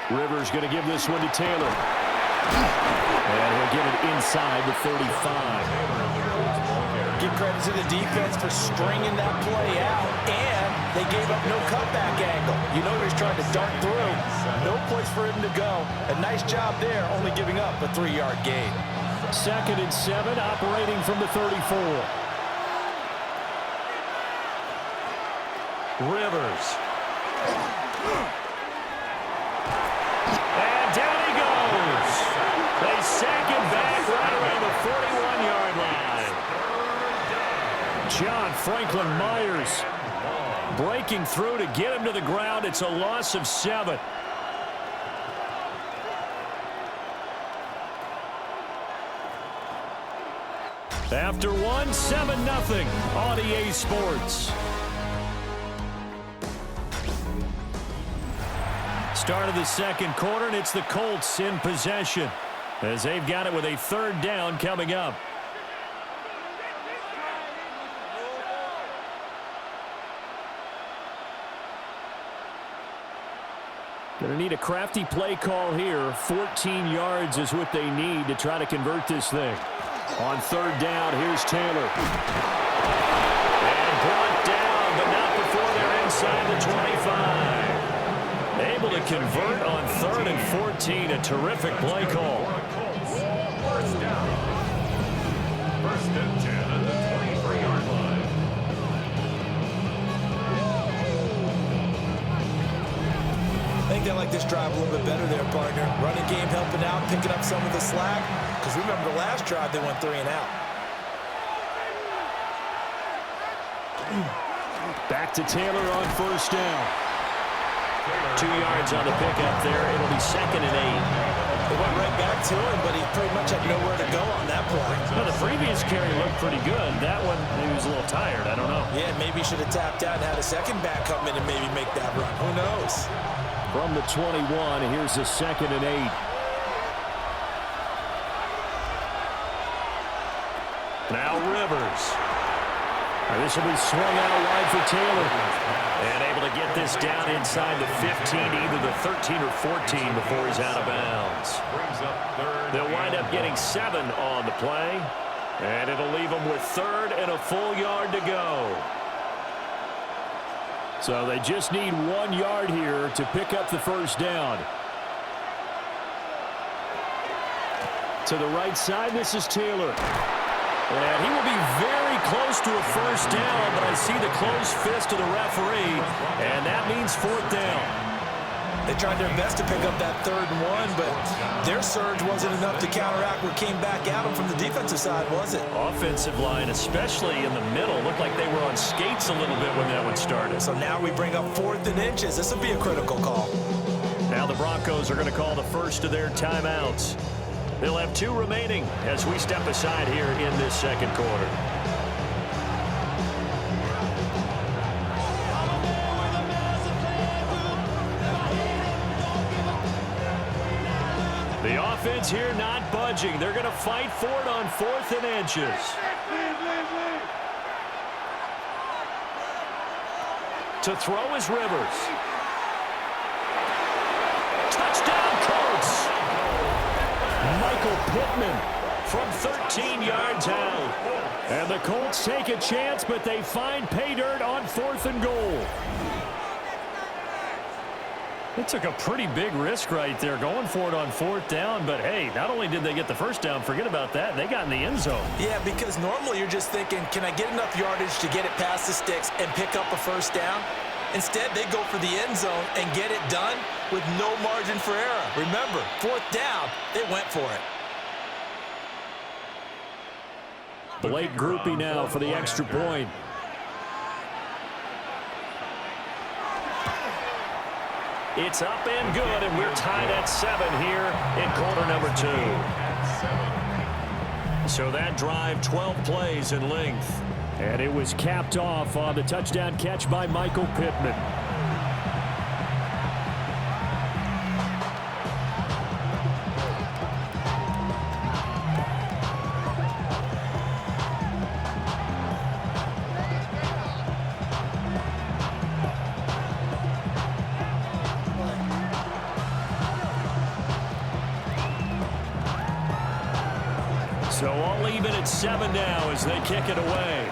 Rivers going to give this one to Taylor. And he'll get it inside the 35. Give credit to the defense for stringing that play out, and they gave up no cutback angle. You know he's trying to dart through. No place for him to go. A nice job there, only giving up a 3-yard gain. 2nd and 7, operating from the 34. Rivers. And down he goes. They sack him back right around the 41-yard line. John Franklin Myers breaking through to get him to the ground. It's a loss of 7. After one, 7-0 on EA Sports. Start of the second quarter, and it's the Colts in possession as they've got it with a 3rd down coming up. Going to need a crafty play call here. 14 yards is what they need to try to convert this thing. On 3rd down, here's Taylor. And brought down, but not before they're inside the 25. Able to convert on 3rd and 14. A terrific play call. First down. 1st and 10 at the 23-yard line. like this drive a little bit better there, partner. Running game helping out, picking up some of the slack. Because remember the last drive, they went 3 and out. Back to Taylor on first down. 2 yards on the pickup there. It'll be 2nd and 8. It went right back to him, but he pretty much had nowhere to go on that play. Well, the previous carry looked pretty good. That one, he was a little tired. I don't know. Yeah, maybe he should have tapped out and had a second back come in and maybe make that run. Who knows? From the 21, here's a 2nd and 8. Now Rivers. Now this will be swung out wide for Taylor. And able to get this down inside the 15, either the 13 or 14 before he's out of bounds. They'll wind up getting 7 on the play. And it'll leave them with 3rd and a full yard to go. So they just need 1 yard here to pick up the first down. To the right side, this is Taylor. And he will be very close to a first down, but I see the closed fist of the referee, and that means 4th down. They tried their best to pick up that 3rd and 1, but their surge wasn't enough to counteract what came back at them from the defensive side, was it? Offensive line, especially in the middle, looked like they were on skates a little bit when that one started. So now we bring up 4th and inches. This will be a critical call. Now the Broncos are going to call the first of their timeouts. They'll have 2 remaining as we step aside here in this second quarter. The offense here not budging. They're going to fight for it on 4th and inches. To throw is Rivers. Touchdown, Colts! Michael Pittman from 13 yards out. And the Colts take a chance, but they find pay dirt on 4th and goal. They took a pretty big risk right there going for it on 4th down, but hey, not only did they get the first down, forget about that, they got in the end zone. Yeah, because normally you're just thinking, can I get enough yardage to get it past the sticks and pick up a first down? Instead, they go for the end zone and get it done with no margin for error. Remember, 4th down, they went for it. Blake Groupie now for the extra point. It's up and good, and we're tied at 7 here in quarter number 2. So that drive, 12 plays in length. And it was capped off on the touchdown catch by Michael Pittman. So all even at 7 now as they kick it away.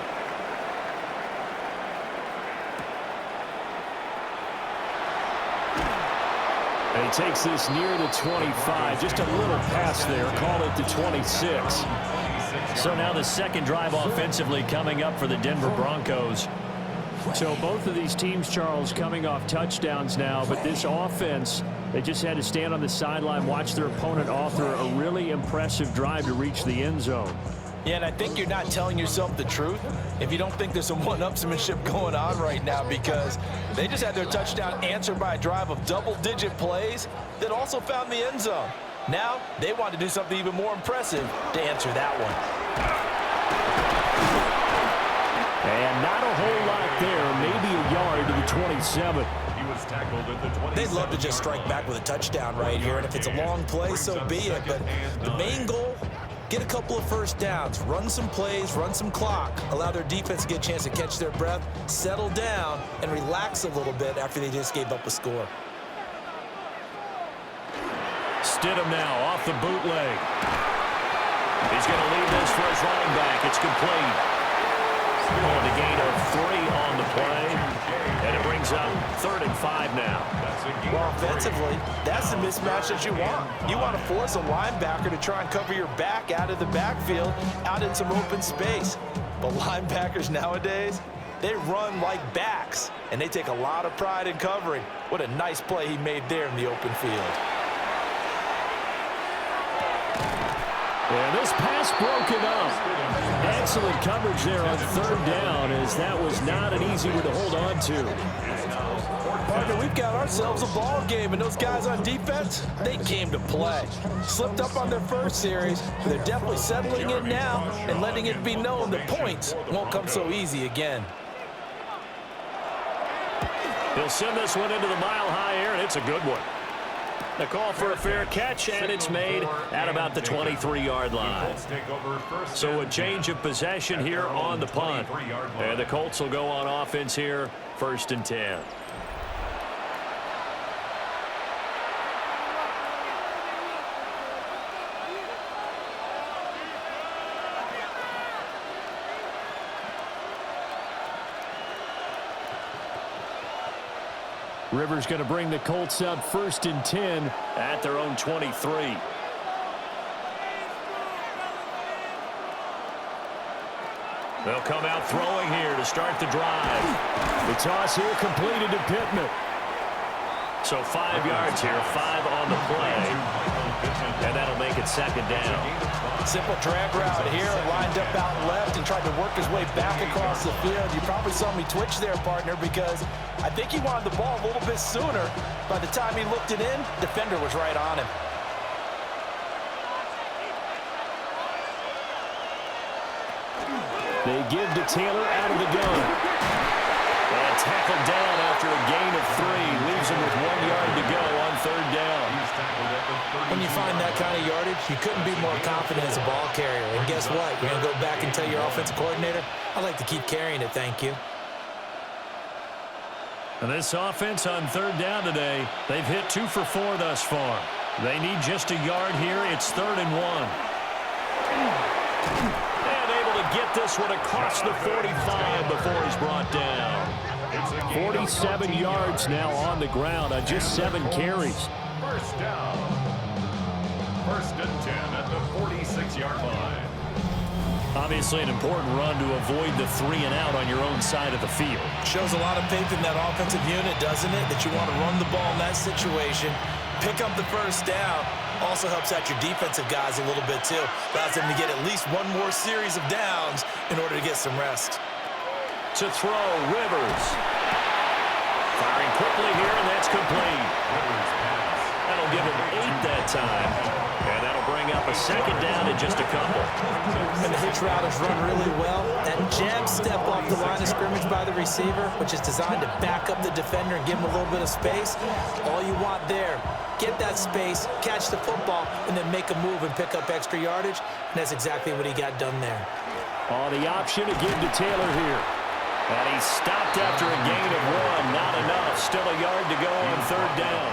And he takes this near the 25. Just a little pass there. Call it the 26. So now the second drive offensively coming up for the Denver Broncos. So both of these teams, Charles, coming off touchdowns now, but this offense, they just had to stand on the sideline, watch their opponent author a really impressive drive to reach the end zone. Yeah, and I think you're not telling yourself the truth if you don't think there's some one-upsmanship going on right now, because they just had their touchdown answered by a drive of double-digit plays that also found the end zone. Now they want to do something even more impressive to answer that one. And not a whole lot there, maybe a yard to the 27. They'd love to just strike back with a touchdown right here, and if it's a long play, so be it. But the main goal, get a couple of first downs, run some plays, run some clock, allow their defense to get a chance to catch their breath, settle down, and relax a little bit after they just gave up a score. Stidham now off the bootleg. He's going to leave this for his running back. It's complete. On the gain of 3 on the play. And it brings up 3rd and 5 now. Well, offensively, that's the mismatch that you want. You want to force a linebacker to try and cover your back out of the backfield, out in some open space. But linebackers nowadays, They run like backs, and they take a lot of pride in covering. What a nice play he made there in the open field. And this pass broken up. Excellent coverage there on third down, as that was not an easy one to hold on to. Partner, we've got ourselves a ball game, and those guys on defense, they came to play. Slipped up on their first series, but they're definitely settling in now and letting it be known that points won't come so easy again. He'll send this one into the mile-high air, and it's a good one. The call for a fair catch, and it's made at about the 23-yard line. So a change of possession here on the punt. And the Colts will go on offense here, 1st and 10. Rivers going to bring the Colts up 1st and 10 at their own 23. They'll come out throwing here to start the drive. The toss here completed to Pittman. So 5 yards here, 5 on the play. And that'll make it 2nd down. Simple drag route here, lined up out left and tried to work his way back across the field. You probably saw me twitch there, partner, because I think he wanted the ball a little bit sooner. By the time he looked it in, defender was right on him. They give to Taylor out of the gun. And tackled down after a gain of 3. Leaves him with 1 yard to go on 3rd down. When you find that kind of yardage, you couldn't be more confident as a ball carrier. And guess what? You're going to go back and tell your offensive coordinator, I'd like to keep carrying it, thank you. And this offense on 3rd down today, they've hit 2 for 4 thus far. They need just a yard here. It's 3rd and 1. And able to get this one across the 45 before he's brought down. 47 yards now on the ground on just 7 carries. 1st down. 1st and 10 at the 46-yard line. Obviously an important run to avoid the 3 and out on your own side of the field. Shows a lot of faith in that offensive unit, doesn't it? That you want to run the ball in that situation. Pick up the 1st down. Also helps out your defensive guys a little bit too. Allows them to get at least 1 more series of downs in order to get some rest. To throw, Rivers. Firing quickly here, and that's complete. That'll give him 8 that time. And that'll bring up a 2nd down in just a couple. And the hitch route is run really well. That jab step off the line of scrimmage by the receiver, which is designed to back up the defender and give him a little bit of space. All you want there, get that space, catch the football, and then make a move and pick up extra yardage. And that's exactly what he got done there. Oh, the option to give to Taylor here. And he stopped after a gain of 1. Not enough. Still a yard to go on 3rd down.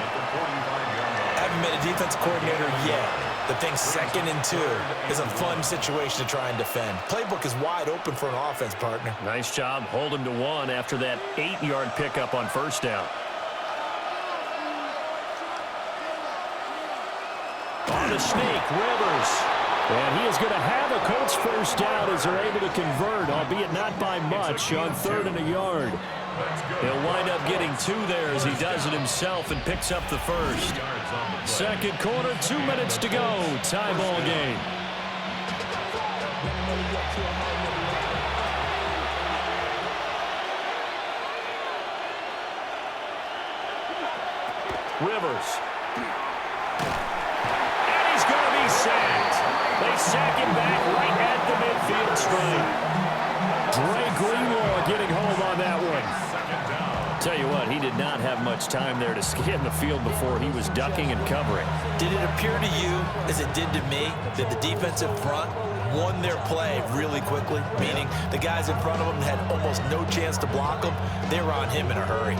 Haven't been a defensive coordinator yet. The thing 2nd and 2 is a fun situation to try and defend. Playbook is wide open for an offense, partner. Nice job holding to 1 after that 8-yard pickup on 1st down. On the sneak, Rivers. And he is going to have a Colts 1st down as they're able to convert, albeit not by much, on 3rd and a yard. He'll wind up getting 2 there as he does it himself and picks up the 1st. 2nd quarter, 2 minutes to go. Tie ball game. Rivers. And he's going to be sacked. They sack him back right at the midfield stripe. Dre Greenlaw getting home on that one. Tell you what, he did not have much time there to scan the field before he was ducking and covering. Did it appear to you, as it did to me, that the defensive front won their play really quickly? Meaning the guys in front of them had almost no chance to block him. They were on him in a hurry.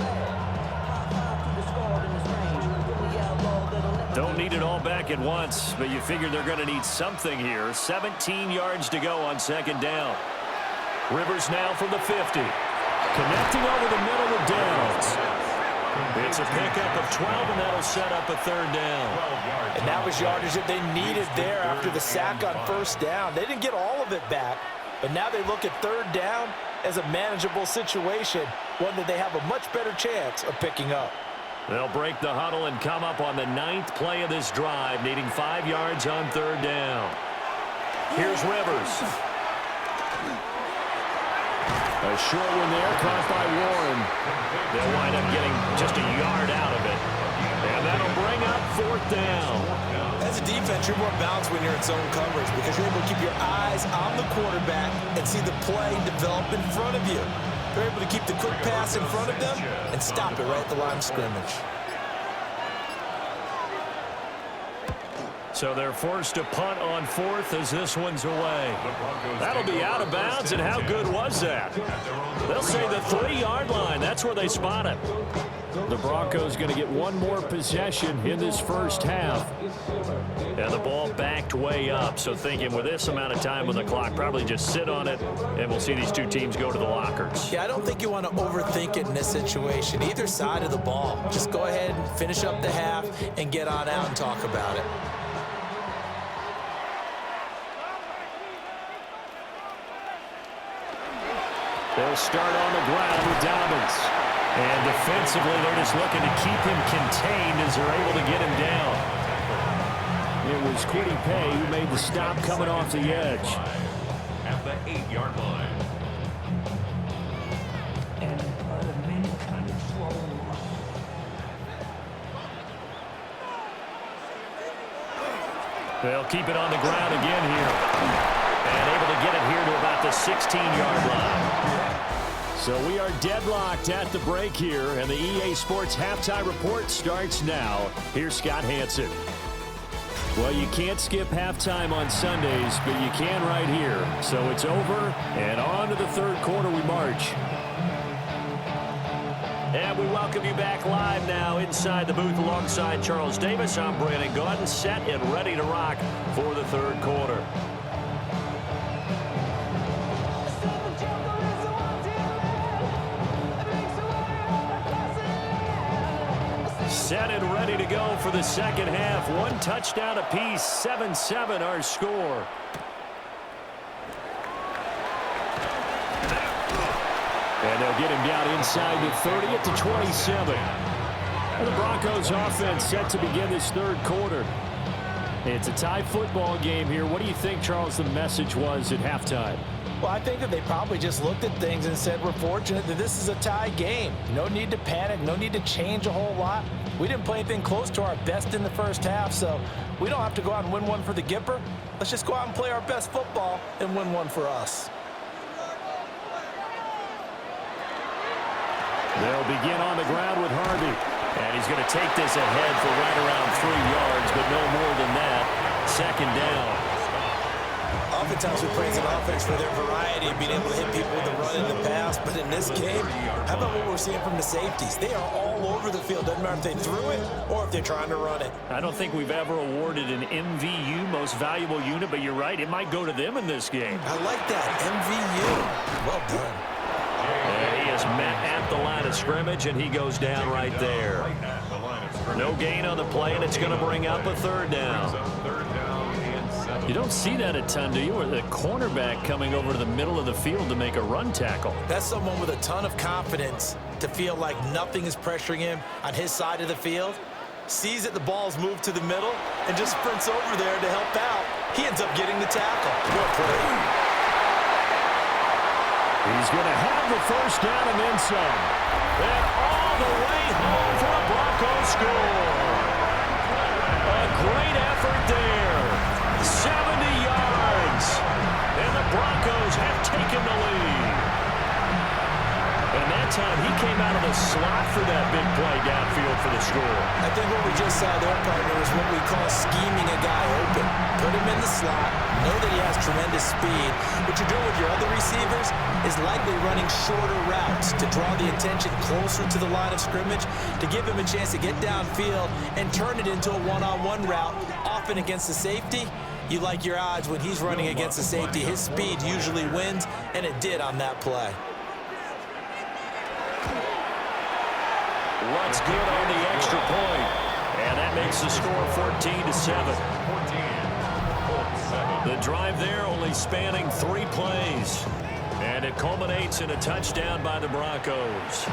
Don't need it all back at once, but you figure they're going to need something here. 17 yards to go on 2nd down. Rivers now from the 50. Connecting over the middle with Downs. It's a pickup of 12, and that'll set up a 3rd down. And that was yardage that they needed there after the sack on 1st down. They didn't get all of it back, but now they look at 3rd down, as a manageable situation, one that they have a much better chance of picking up. They'll break the huddle and come up on the 9th play of this drive, needing 5 yards on 3rd down. Here's Rivers. A short one there, caught by Warren. They'll wind up getting just a yard out of it. And that'll bring up 4th down. As a defense, you're more balanced when you're in zone coverage because you're able to keep your eyes on the quarterback and see the play develop in front of you. They're able to keep the quick pass in front of them and stop it right at the line of scrimmage. So they're forced to punt on 4th as this one's away. That'll be out of bounds, and how good was that? They'll say the 3-yard line. That's where they spot it. The Broncos going to get one more possession in this first half. And the ball backed way up. So thinking with this amount of time on the clock, probably just sit on it, and we'll see these two teams go to the lockers. Yeah, I don't think you want to overthink it in this situation. Either side of the ball. Just go ahead and finish up the half and get on out and talk about it. They'll start on the ground with Dobbins. And defensively, they're just looking to keep him contained as they're able to get him down. It was Quiddy Pay who made the stop coming off the edge. At the 8-yard line. They'll keep it on the ground again here. And able to get it here to about the 16-yard line. So we are deadlocked at the break here, and the EA Sports Halftime Report starts now. Here's Scott Hanson. Well, you can't skip halftime on Sundays, but you can right here. So it's over, and on to the 3rd quarter we march. And we welcome you back live now inside the booth alongside Charles Davis. I'm Brandon Gaudin, set and ready to rock for the 3rd quarter. Set and ready to go for the second half. 1 touchdown apiece, 7-7 our score. And they'll get him down inside the 30 at the 27. And the Broncos offense set to begin this 3rd quarter. It's a tie football game here. What do you think, Charles, the message was at halftime? Well, I think that they probably just looked at things and said, we're fortunate that this is a tie game. No need to panic, no need to change a whole lot. We didn't play anything close to our best in the first half, so we don't have to go out and win one for the Gipper. Let's just go out and play our best football and win one for us. They'll begin on the ground with Harvey. And he's going to take this ahead for right around 3 yards, but no more than that. 2nd down. Oftentimes we praise an offense for their variety of being able to hit people with the run and the pass, but in this game, how about what we're seeing from the safeties? They are all over the field. Doesn't matter if they threw it or if they're trying to run it. I don't think we've ever awarded an MVU, most valuable unit, but you're right, it might go to them in this game. I like that, MVU. Well done. And he is met at the line of scrimmage, and he goes down right there. No gain on the play, and it's going to bring up a 3rd down. You don't see that a ton, do you? Or the cornerback coming over to the middle of the field to make a run tackle. That's someone with a ton of confidence to feel like nothing is pressuring him on his side of the field. Sees that the ball's moved to the middle and just sprints over there to help out. He ends up getting the tackle. Good play. He's going to have the 1st down and then some. And all the way home for a Broncos score. A great effort there. 70 yards. And the Broncos have taken the lead. And that time he came out of the slot for that big play downfield for the score. I think what we just saw there, partner, is what we call scheming a guy open. Put him in the slot, know that he has tremendous speed. What you're doing with your other receivers is likely running shorter routes to draw the attention closer to the line of scrimmage, to give him a chance to get downfield and turn it into a one-on-one route, often against the safety. You like your odds when he's running against the safety. His speed usually wins, and it did on that play. What's good on the extra point? And that makes the score 14-7. The drive there only spanning 3 plays. And it culminates in a touchdown by the Broncos.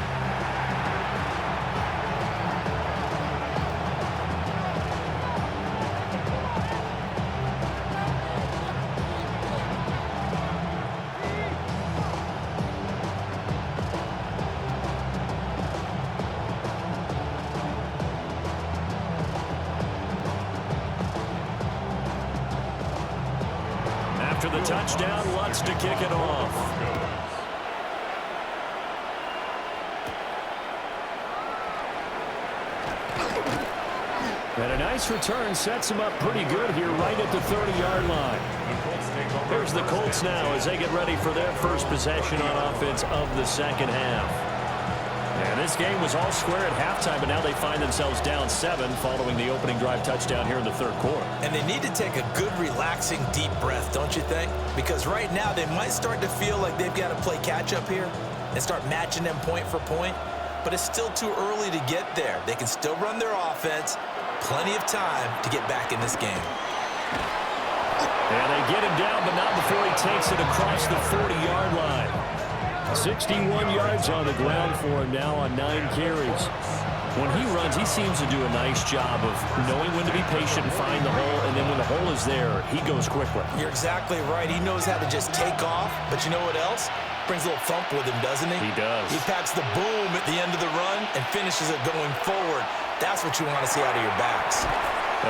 After the touchdown, Lutz to kick it off. And a nice return sets him up pretty good here right at the 30-yard line. Here's the Colts now as they get ready for their first possession on offense of the second half. And this game was all square at halftime, but now they find themselves down 7 following the opening drive touchdown here in the third quarter. And they need to take a good, relaxing, deep breath, don't you think? Because right now they might start to feel like they've got to play catch-up here and start matching them point for point. But it's still too early to get there. They can still run their offense. Plenty of time to get back in this game. And they get him down, but not before he takes it across the 40-yard line. 61 yards on the ground for him now on 9 carries. When he runs, he seems to do a nice job of knowing when to be patient and find the hole, and then when the hole is there, he goes quickly. You're exactly right. He knows how to just take off, but you know what else? Brings a little thump with him, doesn't he? He does. He packs the boom at the end of the run and finishes it going forward. That's what you want to see out of your backs.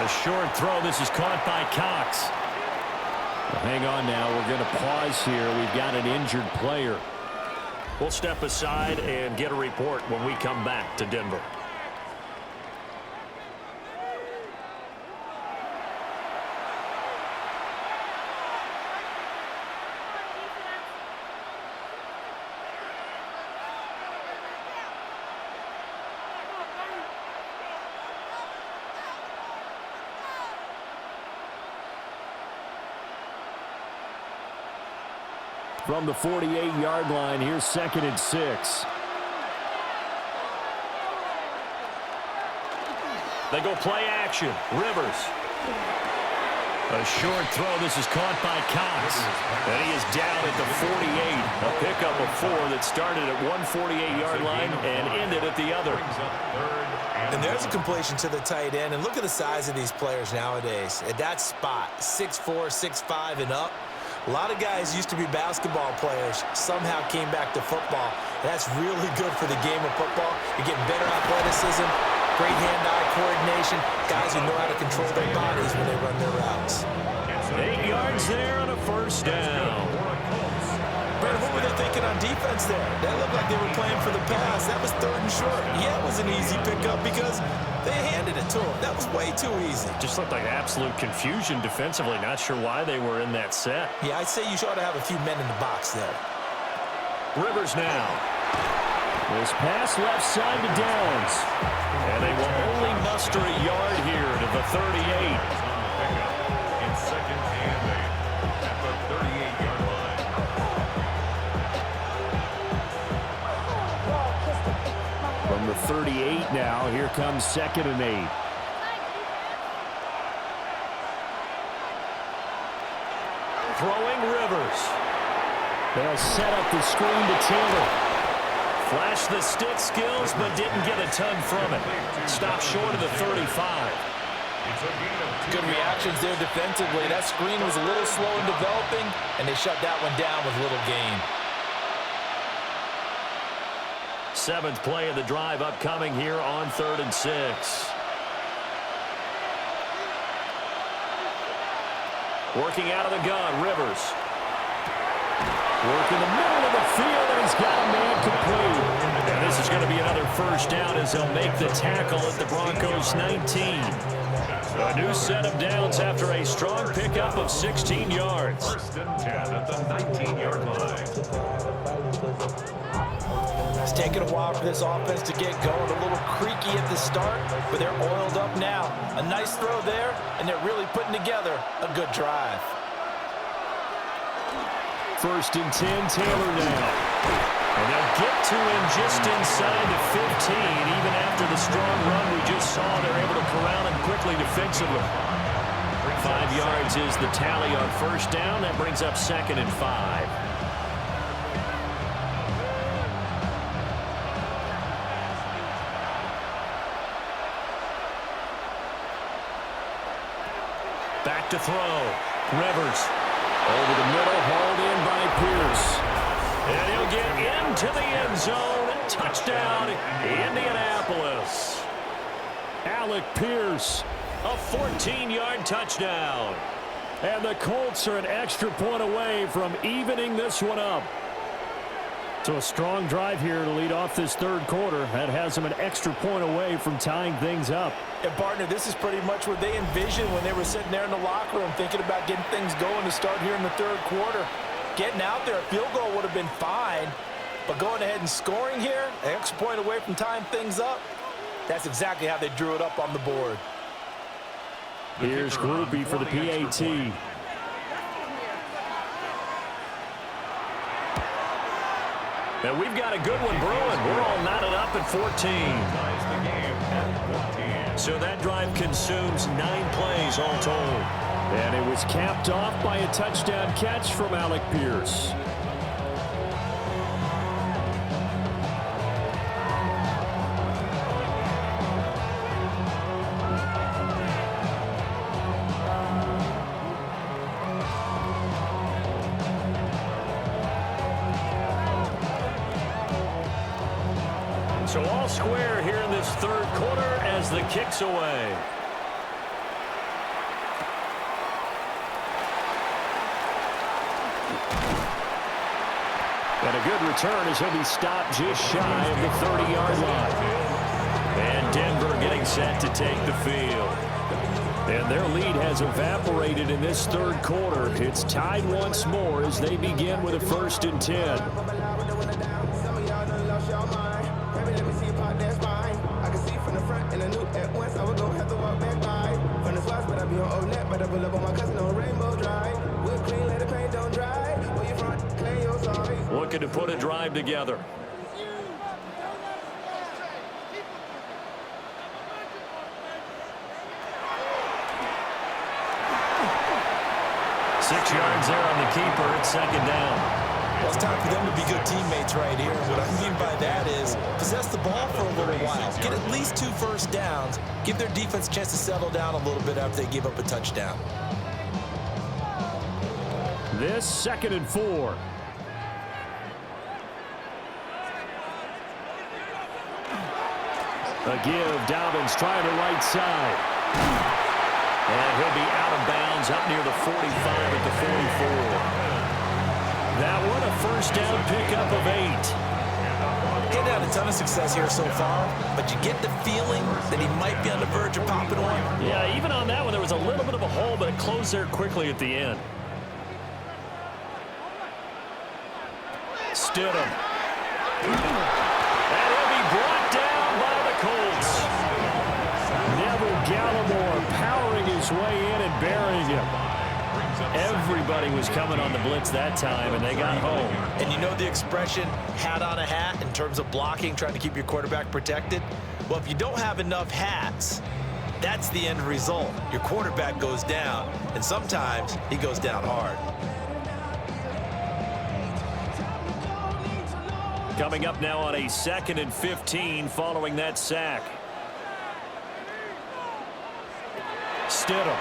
A short throw. This is caught by Cox. Well, hang on now. We're going to pause here. We've got an injured player. We'll step aside and get a report when we come back to Denver. From the 48-yard line, here's 2nd and 6. They go play action. Rivers. A short throw. This is caught by Cox. And he is down at the 48. A pickup of 4 that started at one 48-yard line and ended at the other. And there's a completion to the tight end. And look at the size of these players nowadays. At that spot, 6'4", 6'5", and up. A lot of guys used to be basketball players, somehow came back to football. And that's really good for the game of football. You're getting better athleticism, great hand-eye coordination, guys who know how to control their bodies when they run their routes. 8 yards there on a first down. Brad, what were they thinking on defense there? That looked like they were playing for the pass. That was 3rd and short. Yeah, it was an easy pickup because they handed it to him. That was way too easy. Just looked like absolute confusion defensively. Not sure why they were in that set. Yeah, I'd say you ought to have a few men in the box there. Rivers now. This pass left side to Downs. And they will only muster a yard here to the 38. In 2nd and 8 at the 38-yard line. From the 38 now, here comes 2nd and 8. Throwing Rivers. They'll set up the screen to Taylor. Flashed the stick skills, but didn't get a ton from it. Stopped short of the 35. Good reactions there defensively. That screen was a little slow in developing, and they shut that one down with little gain. 7th play of the drive upcoming here on 3rd and 6. Working out of the gun, Rivers. Work in the middle of the field, and he's got a man complete. And this is going to be another first down as they'll make the tackle at the Broncos' 19. A new set of downs after a strong pickup of 16 yards. 1st and 10 at the 19-yard line. It's taken a while for this offense to get going. A little creaky at the start, but they're oiled up now. A nice throw there, and they're really putting together a good drive. 1st and 10, Taylor now. And they'll get to him just inside the 15. Even after the strong run we just saw, they're able to corral him quickly defensively. 5 yards is the tally on 1st down. That brings up 2nd and 5. Back to throw. Rivers. Over the middle, hauled in by Pierce. And he'll get into the end zone. Touchdown, Indianapolis. Alec Pierce, a 14-yard touchdown. And the Colts are an extra point away from evening this one up. So a strong drive here to lead off this third quarter. That has them an extra point away from tying things up. And, partner, this is pretty much what they envisioned when they were sitting there in the locker room thinking about getting things going to start here in the third quarter. Getting out there, a field goal would have been fine. But going ahead and scoring here, an extra point away from tying things up, that's exactly how they drew it up on the board. Here's Groupie for the PAT. And we've got a good one brewing. We're all knotted up at 14. So that drive consumes 9 plays all told. And it was capped off by a touchdown catch from Alec Pierce. So all square here in this third quarter as the kick's away. And a good return as he'll be stopped just shy of the 30-yard line. And Denver getting set to take the field. And their lead has evaporated in this third quarter. It's tied once more as they begin with a 1st and 10. Looking to put a drive together. Six yards there on the keeper. It's 2nd down. Well, it's time for them to be good teammates right here. What I mean by that is possess the ball for a little while. Get at least 2 first downs. Give their defense a chance to settle down a little bit after they give up a touchdown. This 2nd and 4. A give. Dobbins trying the right side. And he'll be out of bounds up near the 45 at the 44. That one a 1st down pickup of 8. Getting had a ton of success here so far, but you get the feeling that he might be on the verge of popping one. Yeah, even on that one, there was a little bit of a hole, but it closed there quickly at the end. Stidham. And he'll be brought down by the Colts. Neville Gallimore powering his way in and burying him. Everybody was coming on the blitz that time, and they got home. And you know the expression, hat on a hat, in terms of blocking, trying to keep your quarterback protected? Well, if you don't have enough hats, that's the end result. Your quarterback goes down, and sometimes he goes down hard. Coming up now on a 2nd and 15 following that sack. Stidham.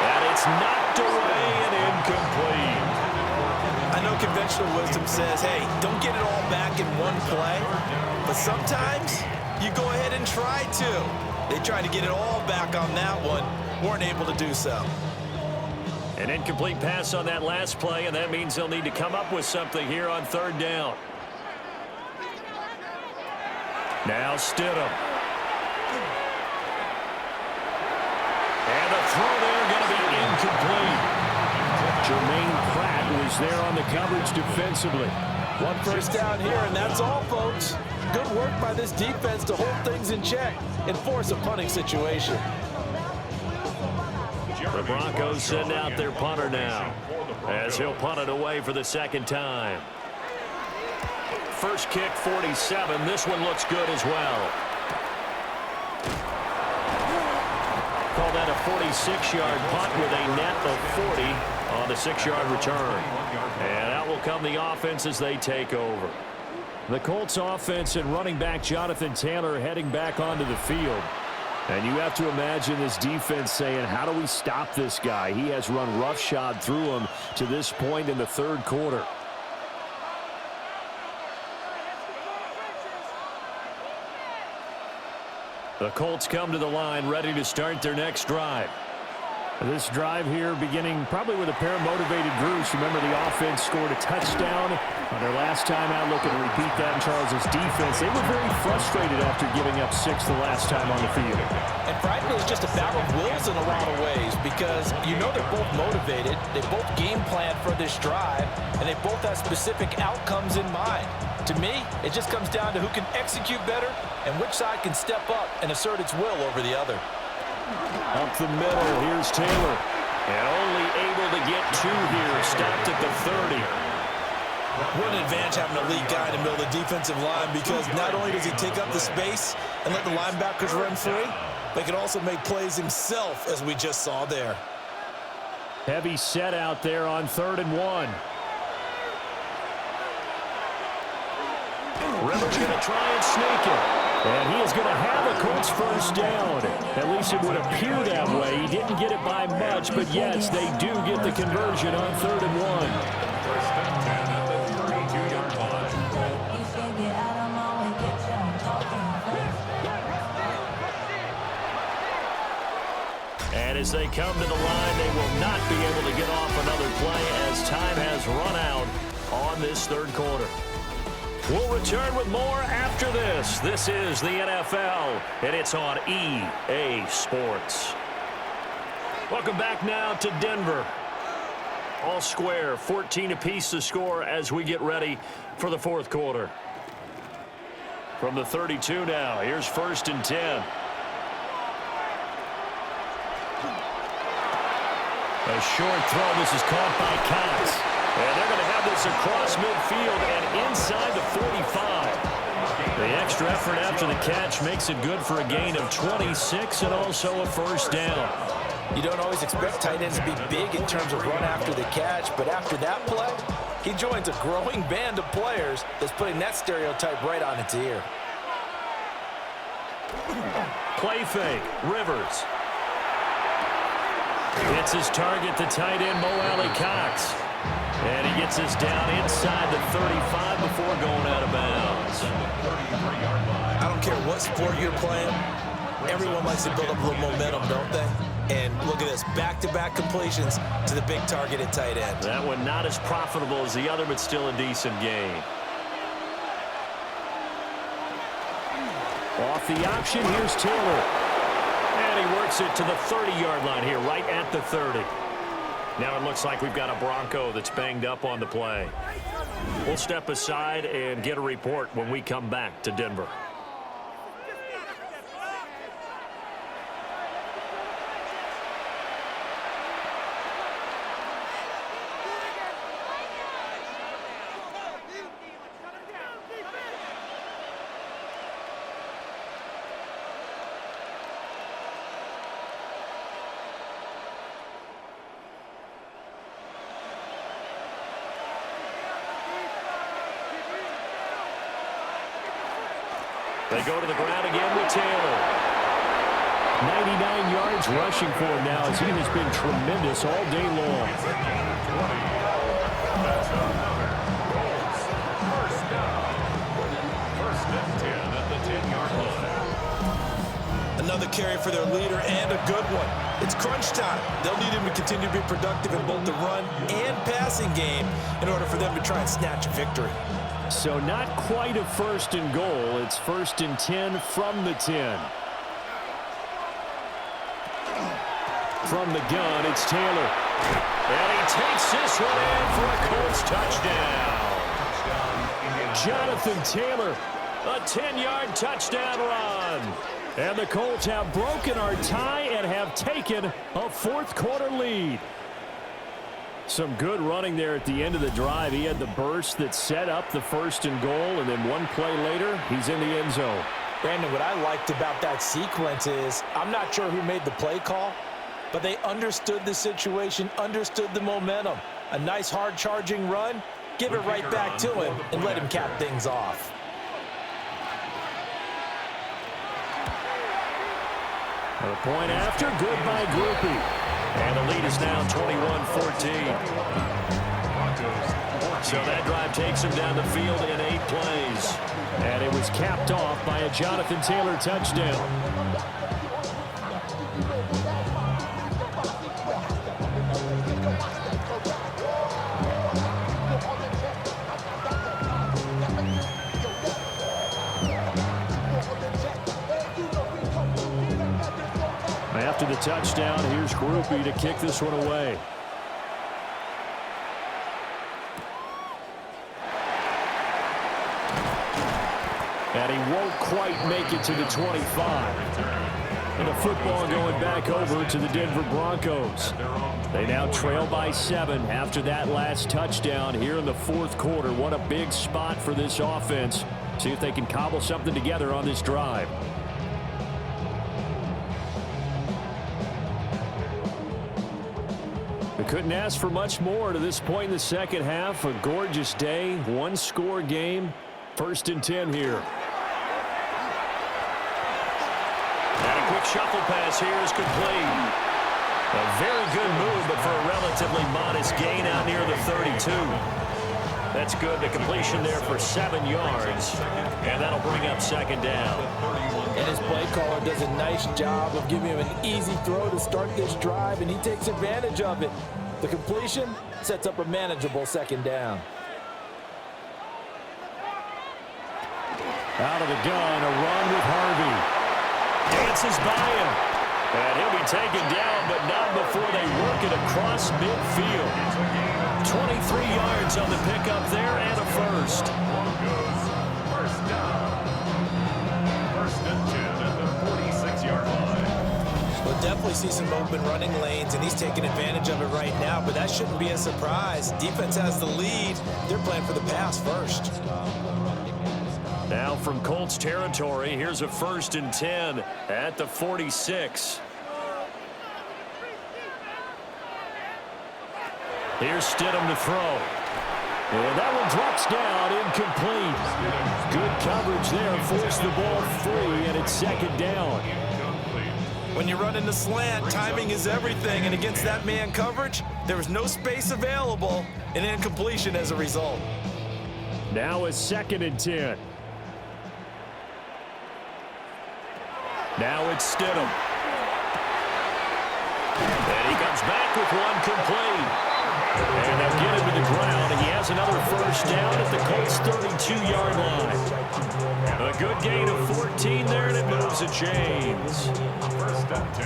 And it's knocked away and incomplete. I know conventional wisdom says, hey, don't get it all back in one play. But sometimes you go ahead and try to. They tried to get it all back on that one. Weren't able to do so. An incomplete pass on that last play, and that means they'll need to come up with something here on 3rd down. Now Stidham. And the throw there going to be incomplete. Jermaine Pratt was there on the coverage defensively. 1 first down here, and that's all, folks. Good work by this defense to hold things in check and force a punting situation. The Broncos send out their punter now as he'll punt it away for the 2nd time. First kick, 47. This one looks good as well. Call that a 46-yard punt with a net of 40 on the 6-yard return. And out will come the offense as they take over. The Colts offense and running back Jonathan Taylor heading back onto the field. And you have to imagine this defense saying, how do we stop this guy? He has run roughshod through him to this point in the third quarter. The Colts come to the line ready to start their next drive. This drive here beginning probably with a pair of motivated groups. Remember, the offense scored a touchdown on their last time out, looking to repeat that in Charles' defense. They were very frustrated after giving up 6 the last time on the field. And frankly, it's just a battle of wills in a lot of ways because you know they're both motivated, they both game plan for this drive, and they both have specific outcomes in mind. To me, it just comes down to who can execute better and which side can step up and assert its will over the other. Up the middle, here's Taylor. And only able to get 2 here, stopped at the 30. What an advantage having a lead guy in the middle of the defensive line because not only does he take up the space and let the linebackers run free, but he can also make plays himself, as we just saw there. Heavy set out there on 3rd and 1. Rivers going to try and sneak it. And he is going to have a Colts first down. At least it would appear that way. He didn't get it by much, but yes, they do get the conversion on 3rd and 1. First and 10 at the 32-yard line. And as they come to the line, they will not be able to get off another play as time has run out on this third quarter. We'll return with more after this. This is the NFL, and it's on EA Sports. Welcome back now to Denver. All square, 14 apiece to score as we get ready for the fourth quarter. From the 32 now, here's 1st and 10. A short throw. This is caught by Cox. And they're going to have this across midfield and inside the 45. The extra effort after the catch makes it good for a gain of 26 and also a first down. You don't always expect tight ends to be big in terms of run after the catch, but after that play, he joins a growing band of players that's putting that stereotype right on its ear. Play fake, Rivers. Hits his target, the tight end, Mo Alley Cox. And he gets us down inside the 35 before going out of bounds. I don't care what sport you're playing. Everyone likes to build up a little momentum, don't they? And look at this, back-to-back completions to the big targeted tight end. That one not as profitable as the other, but still a decent gain. Off the option, here's Taylor. And he works it to the 30-yard line here, right at the 30. Now it looks like we've got a Bronco that's banged up on the play. We'll step aside and get a report when we come back to Denver. They go to the ground again with Taylor. 99 yards rushing for him now as he has been tremendous all day long. That's another Colts first down. 1st and 10 at the 10-yard line. Another carry for their leader and a good one. It's crunch time. They'll need him to continue to be productive in both the run and passing game in order for them to try and snatch a victory. So not quite a 1st and goal. It's 1st and 10 from the 10. From the gun, it's Taylor. And he takes this one in for a Colts touchdown. Jonathan Taylor, a 10-yard touchdown run. And the Colts have broken our tie and have taken a fourth quarter lead. Some good running there at the end of the drive. He had the burst that set up the 1st and goal, and then one play later, he's in the end zone. Brandon, what I liked about that sequence is I'm not sure who made the play call, but they understood the situation, understood the momentum. A nice hard-charging run, give it right back to him, and let him cap things off. A point after, good by Groupie. And the lead is now 21-14. So that drive takes him down the field in 8 plays. And it was capped off by a Jonathan Taylor touchdown. After the touchdown, here's Groupie to kick this one away. And he won't quite make it to the 25. And the football going back over to the Denver Broncos. They now trail by 7 after that last touchdown here in the 4th quarter. What a big spot for this offense. See if they can cobble something together on this drive. They couldn't ask for much more to this point in the second half. A gorgeous day, 1-score game. 1st and 10 here. And a quick shuffle pass here is complete. A very good move, but for a relatively modest gain out near the 32. That's good. The completion there for 7 yards. And that'll bring up 2nd down. And his play caller does a nice job of giving him an easy throw to start this drive, and he takes advantage of it. The completion sets up a manageable 2nd down. Out of the gun, a run with Harvey. Dances by him. And he'll be taken down, but not before they work it across midfield. 23 yards on the pickup there and a first. First down. 1st and 10 at the 46-yard line. We'll definitely see some open running lanes, and he's taking advantage of it right now, but that shouldn't be a surprise. Defense has the lead. They're playing for the pass first. Now from Colts territory, here's a 1st and 10 at the 46. Here's Stidham to throw. And that one drops down, incomplete. Good coverage there, forced the ball free, and it's 2nd down. When you run in the slant, timing is everything, and against that man coverage, there was no space available, and incompletion as a result. Now a 2nd and 10. Now it's Stidham. And he comes back with one complete. And they'll get him to the ground, and he has another 1st down at the Colts' 32-yard line. A good gain of 14 there, and it moves the chains.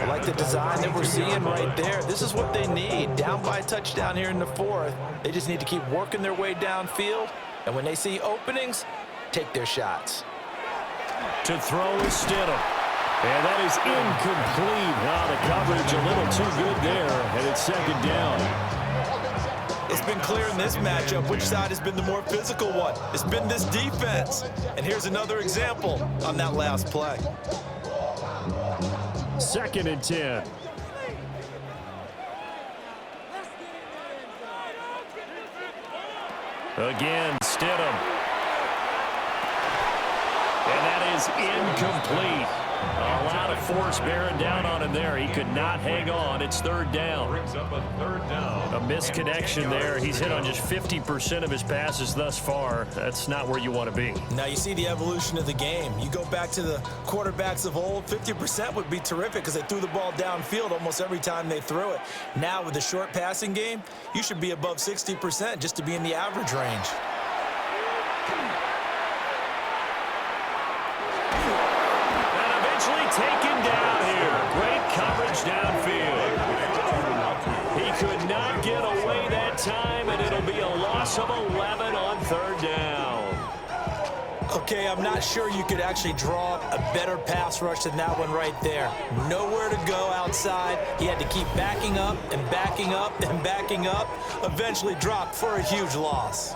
I like the design that we're seeing right there. This is what they need. Down by a touchdown here in the 4th. They just need to keep working their way downfield, and when they see openings, take their shots. To throw is Stidham. And that is incomplete. The coverage a little too good there, and it's 2nd down. It's been clear in this matchup which side has been the more physical one. It's been this defense. And here's another example on that last play. 2nd and 10. Again, Stidham. And that is incomplete. A lot of force bearing down on him there. He could not hang on. It's 3rd down. Brings up a 3rd down. A misconnection there. He's hit on just 50% of his passes thus far. That's not where you want to be. Now you see the evolution of the game. You go back to the quarterbacks of old, 50% would be terrific because they threw the ball downfield almost every time they threw it. Now with the short passing game, you should be above 60% just to be in the average range. Taken down here. Great coverage downfield. He could not get away that time, and it'll be a loss of 11 on 3rd down. Okay, I'm not sure you could actually draw up a better pass rush than that one right there. Nowhere to go outside. He had to keep backing up and backing up and backing up. Eventually dropped for a huge loss.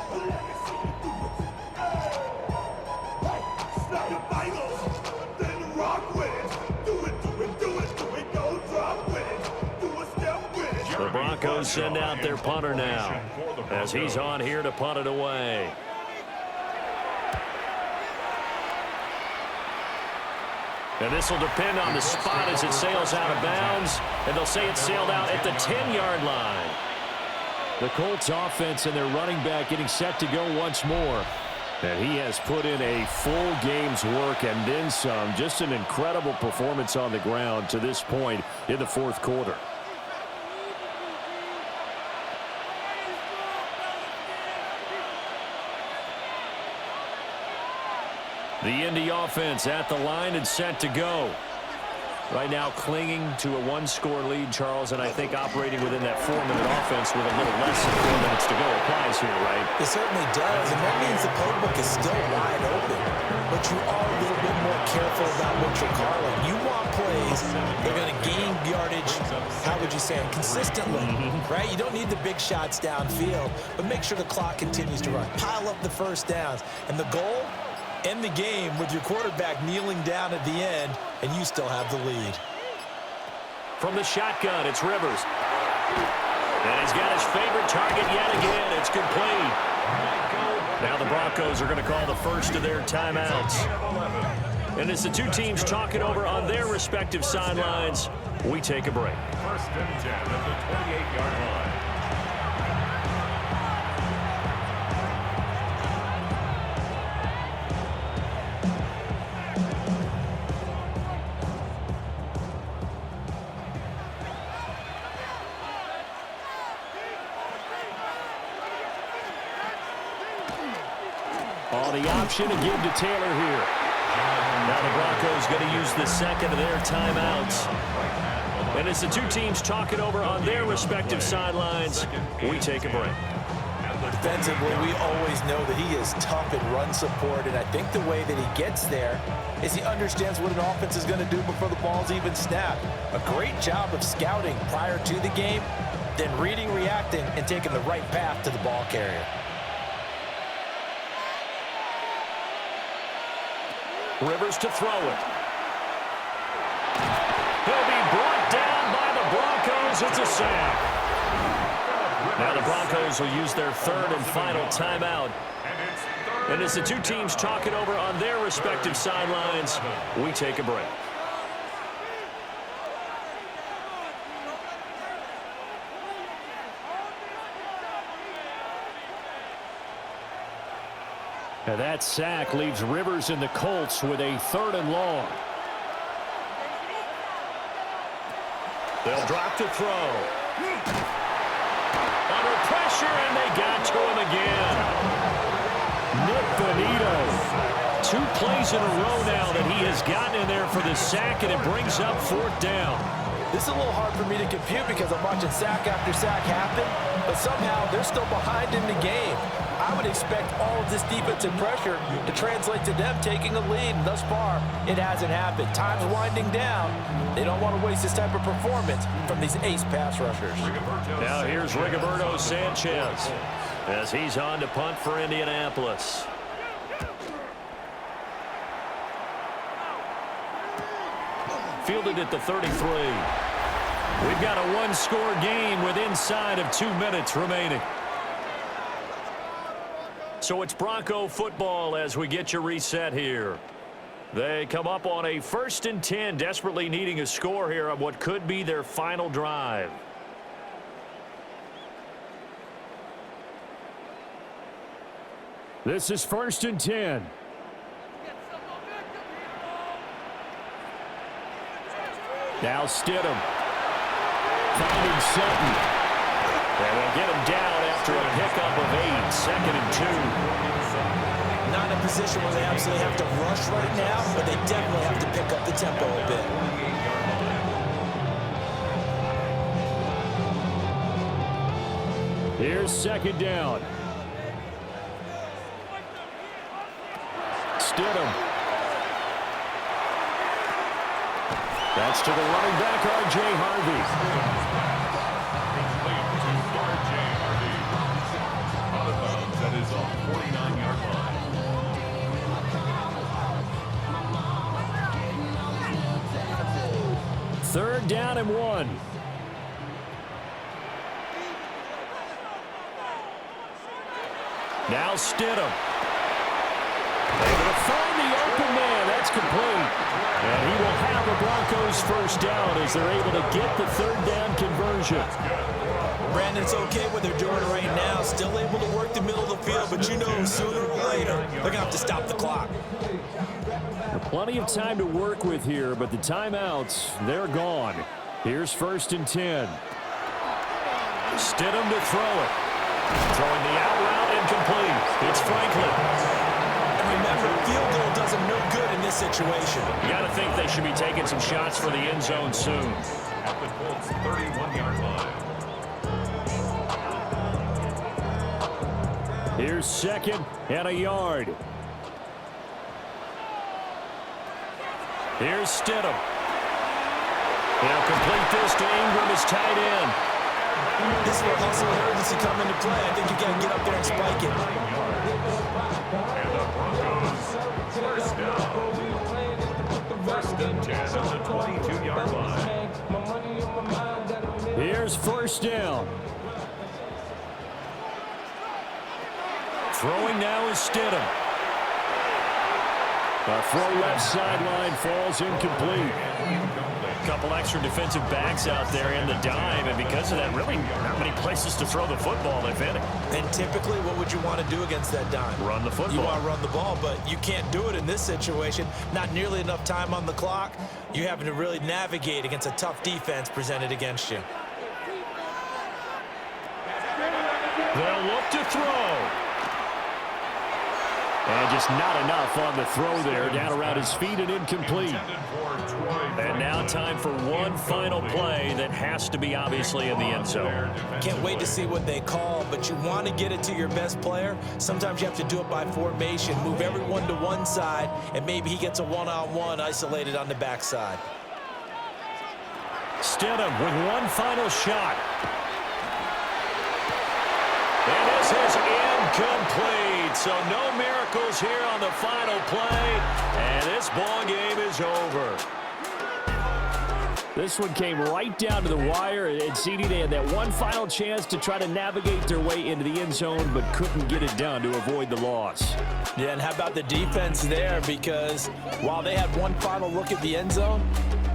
The Broncos send out their punter now as he's on here to punt it away. And this will depend on the spot as it sails out of bounds. And they'll say it sailed out at the 10-yard line. The Colts offense and their running back getting set to go once more. And he has put in a full game's work and then some. Just an incredible performance on the ground to this point in the fourth quarter. The Indy offense at the line and set to go. Right now clinging to a one-score lead, Charles, and I think operating within that 4-minute offense with a little less than 4 minutes to go applies here, right? It certainly does, and that means the playbook is still wide open. But you are a little bit more careful about what you're calling. You want plays that are going to gain yardage, how would you say, consistently, right? You don't need the big shots downfield, but make sure the clock continues to run. Pile up the first downs. And the goal? End the game with your quarterback kneeling down at the end, and you still have the lead. From the shotgun, it's Rivers. And he's got his favorite target yet again. It's complete. Now the Broncos are going to call the first of their timeouts. And as the two teams talk it over on their respective sidelines, we take a break. First and 10 at the 28-yard line. The option to give to Taylor here. Now the Broncos going to use the second of their timeouts. And as the two teams talk it over on their respective sidelines, we take a break. Defensively, we always know that he is tough in run support, and I think the way that he gets there is he understands what an offense is going to do before the ball's even snapped. A great job of scouting prior to the game, then reading, reacting, and taking the right path to the ball carrier. Rivers to throw it. He'll be brought down by the Broncos. It's a sack. Now the Broncos will use their third and final timeout. And as the two teams talk it over on their respective sidelines, we take a break. And that sack leaves Rivers and the Colts with a third and long. They'll drop to throw. Under pressure, and they got to him again. Nick Bonito. 2 plays in a row now that he has gotten in there for the sack, and it brings up fourth down. This is a little hard for me to compute because I'm watching sack after sack happen, but somehow they're still behind in the game. I would expect all of this defensive pressure to translate to them taking a lead. And thus far, it hasn't happened. Time's winding down. They don't want to waste this type of performance from these ace pass rushers. Now here's Rigoberto Sanchez as he's on to punt for Indianapolis. Fielded at the 33. We've got a one-score game with inside of 2 minutes remaining. So it's Bronco football as we get you reset here. They come up on a 1st and 10, desperately needing a score here on what could be their final drive. This is 1st and 10. Now Stidham. Finding Sutton. And we'll get him down after a pickup of 8. 2nd and 2. Not in a position where they absolutely have to rush right now, but they definitely have to pick up the tempo a bit. Here's 2nd down. Stidham. That's to the running back, R.J. Harvey. Out of bounds, that is on the 49-yard line. 3rd down and 1. Now Stidham. Able to find the open man. That's complete. And he will goes first down as they're able to get the third down conversion. Brandon, it's okay what they're doing right now. Still able to work the middle of the field, but you know sooner or later they're going to have to stop the clock. Plenty of time to work with here, but the timeouts, they're gone. Here's 1st and 10. Stidham to throw it. Throwing the out route incomplete. It's Franklin. And remember, field goal does them no good in this situation. You got to think they should be taking some shots for the end zone soon. At the Colts' 31-yard line. Here's 2nd and a yard. Here's Stidham. He'll complete this to Ingram as tight end. This is where hustle and urgency come into play. I think you got to get up there and spike it. And the Broncos, first down. 1st and 10 on the 22-yard line. Here's 1st down. Throwing now is Stidham. A throw left sideline falls incomplete. A couple extra defensive backs out there in the dime, and because of that, really not many places to throw the football, if any. And typically, what would you want to do against that dime? Run the football. You want to run the ball, but you can't do it in this situation. Not nearly enough time on the clock. You're having to really navigate against a tough defense presented against you. They'll look to throw. And just not enough on the throw there. Down around his feet and incomplete. And now time for one final play that has to be obviously in the end zone. Can't wait to see what they call, but you want to get it to your best player. Sometimes you have to do it by formation. Move everyone to one side, and maybe he gets a one-on-one isolated on the backside. Stidham with one final shot. And this is incomplete. So no miracles here on the final play. And this ball game is over. This one came right down to the wire. And CD, they had that one final chance to try to navigate their way into the end zone, but couldn't get it done to avoid the loss. Yeah, and how about the defense there? Because while they had one final look at the end zone,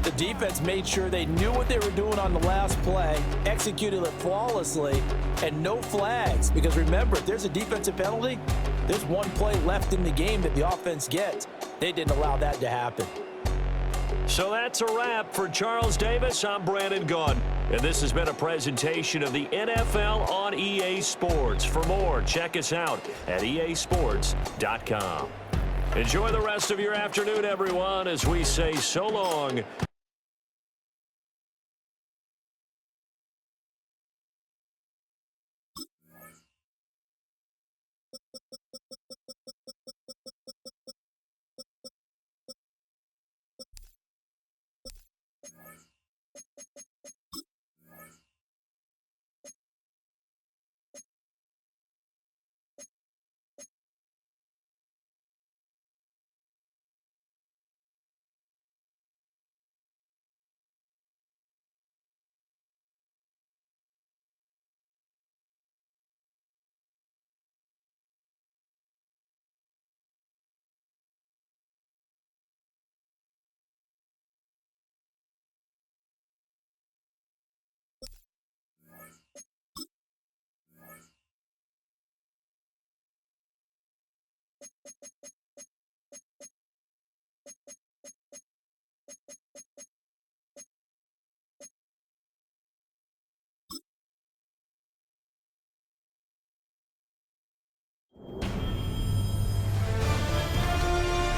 the defense made sure they knew what they were doing on the last play, executed it flawlessly, and no flags. Because remember, if there's a defensive penalty, there's one play left in the game that the offense gets. They didn't allow that to happen. So that's a wrap for Charles Davis. I'm Brandon Gunn, and this has been a presentation of the NFL on EA Sports. For more, check us out at easports.com. Enjoy the rest of your afternoon, everyone, as we say so long.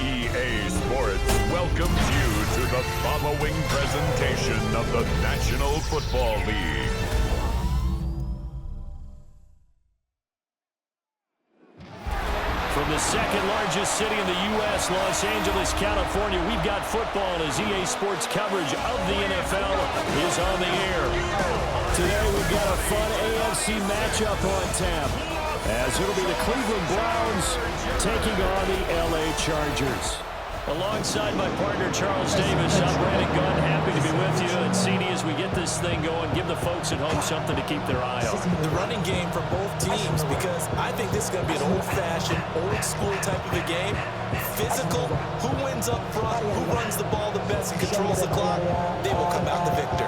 EA Sports welcomes you to the following presentation of the National Football League. From the second largest city in the U.S., Los Angeles, California, we've got football as EA Sports coverage of the NFL is on the air. Today we've got a fun AFC matchup on tap, as it'll be the Cleveland Browns taking on the L.A. Chargers. Alongside my partner, Charles Davis, I'm Brandon Gunn. Happy to be with you. And CD, as we get this thing going, give the folks at home something to keep their eye on. The running game for both teams, because I think this is going to be an old-fashioned, old-school type of a game. Physical, who wins up front, who runs the ball the best and controls the clock, they will come out the victor.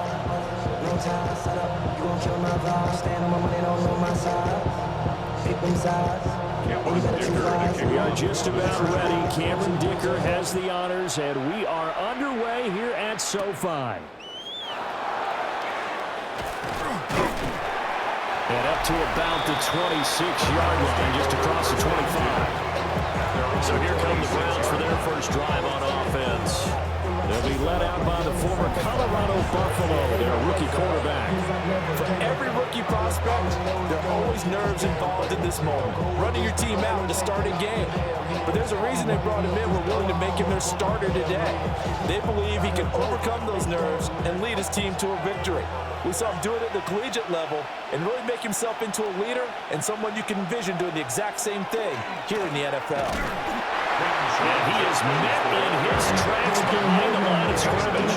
We are just about ready. Cameron Dicker has the honors, and we are underway here at SoFi. And up to about the 26-yard line, just across the 25. So here come the Browns for their first drive on offense. They'll be led out by the former Colorado Buffalo, their rookie quarterback. For every rookie prospect, there are always nerves involved in this moment. Running your team out to start a game. But there's a reason they brought him in. We're willing to make him their starter today. They believe he can overcome those nerves and lead his team to a victory. We saw him do it at the collegiate level and really make himself into a leader and someone you can envision doing the exact same thing here in the NFL. And he is met in his tracks behind the line of scrimmage.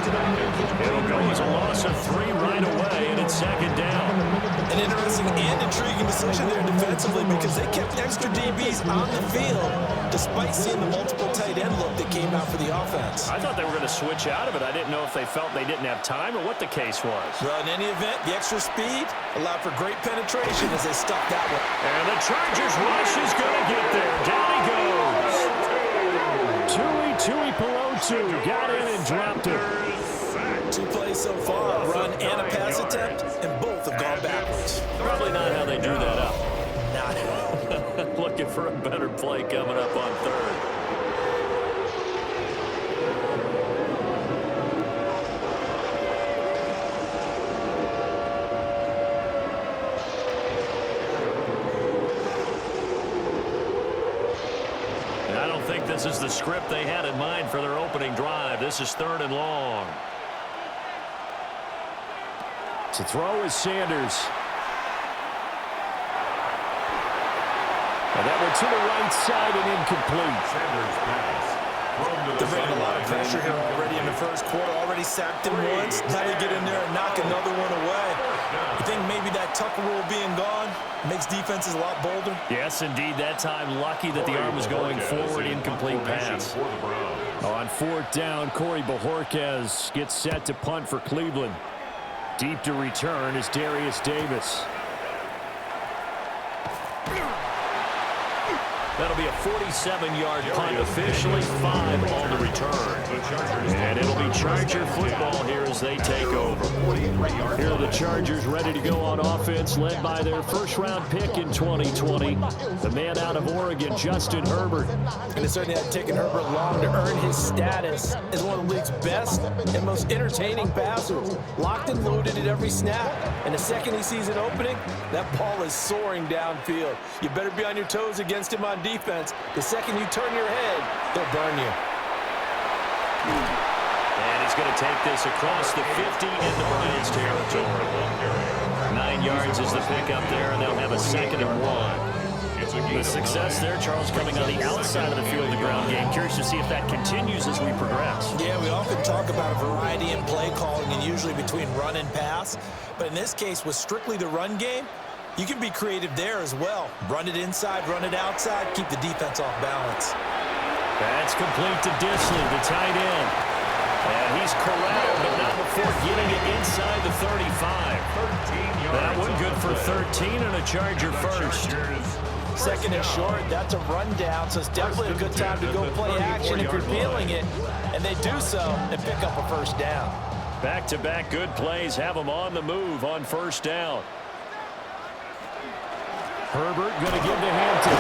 It'll go as a loss of 3 right away, and it's second down. An interesting and intriguing decision there defensively because they kept extra DBs on the field despite seeing the multiple tight end look that came out for the offense. I thought they were going to switch out of it. I didn't know if they felt they didn't have time or what the case was. Well, in any event, the extra speed allowed for great penetration as they stuck that one. And the Chargers rush is going to get there. Down he goes. Tui Pelotu got in and dropped it. 2 plays so far, a run and a pass attempt, and both have gone backwards. Probably not how they drew that up. Not at all. Looking for a better play coming up on third. This is the script they had in mind for their opening drive. This is 3rd and long. To throw is Sanders. And that one to the right side and incomplete. Sanders pass. They're bringing a lot of pressure here already in the first quarter. Already sacked him once. Now they get in there and knock another one away. You think maybe that Tucker rule being gone makes defenses a lot bolder? Yes, indeed. That time, lucky that the arm was going forward. Incomplete pass. On 4th down, Corey Bojorquez gets set to punt for Cleveland. Deep to return is Darius Davis. That'll be a 47-yard punt, officially 5 on the return. And it'll be Charger football here as they take over. Here are the Chargers ready to go on offense, led by their first-round pick in 2020, the man out of Oregon, Justin Herbert. And it certainly had taken Herbert long to earn his status as one of the league's best and most entertaining passers. Locked and loaded at every snap. And the second he sees an opening, that ball is soaring downfield. You better be on your toes against him on defense. The second you turn your head, they'll burn you. And he's going to take this across the 50 into Bryant's territory. 9 yards is the pickup there, and they'll have a 2nd and 1. The success there, Charles, coming on the outside of the field, the ground game. Curious to see if that continues as we progress. Yeah, we often talk about a variety in play calling and usually between run and pass. But in this case, with strictly the run game, you can be creative there as well. Run it inside, run it outside, keep the defense off balance. That's complete to Disley, the tight end. And he's corralled, but not before getting it inside the 35. That one good for 13 and a Charger first. 2nd and short, that's a rundown, so it's definitely a good time to go play action if you're feeling it. And they do so and pick up a first down. Back-to-back good plays have them on the move on 1st down. Herbert going to give to Hampton.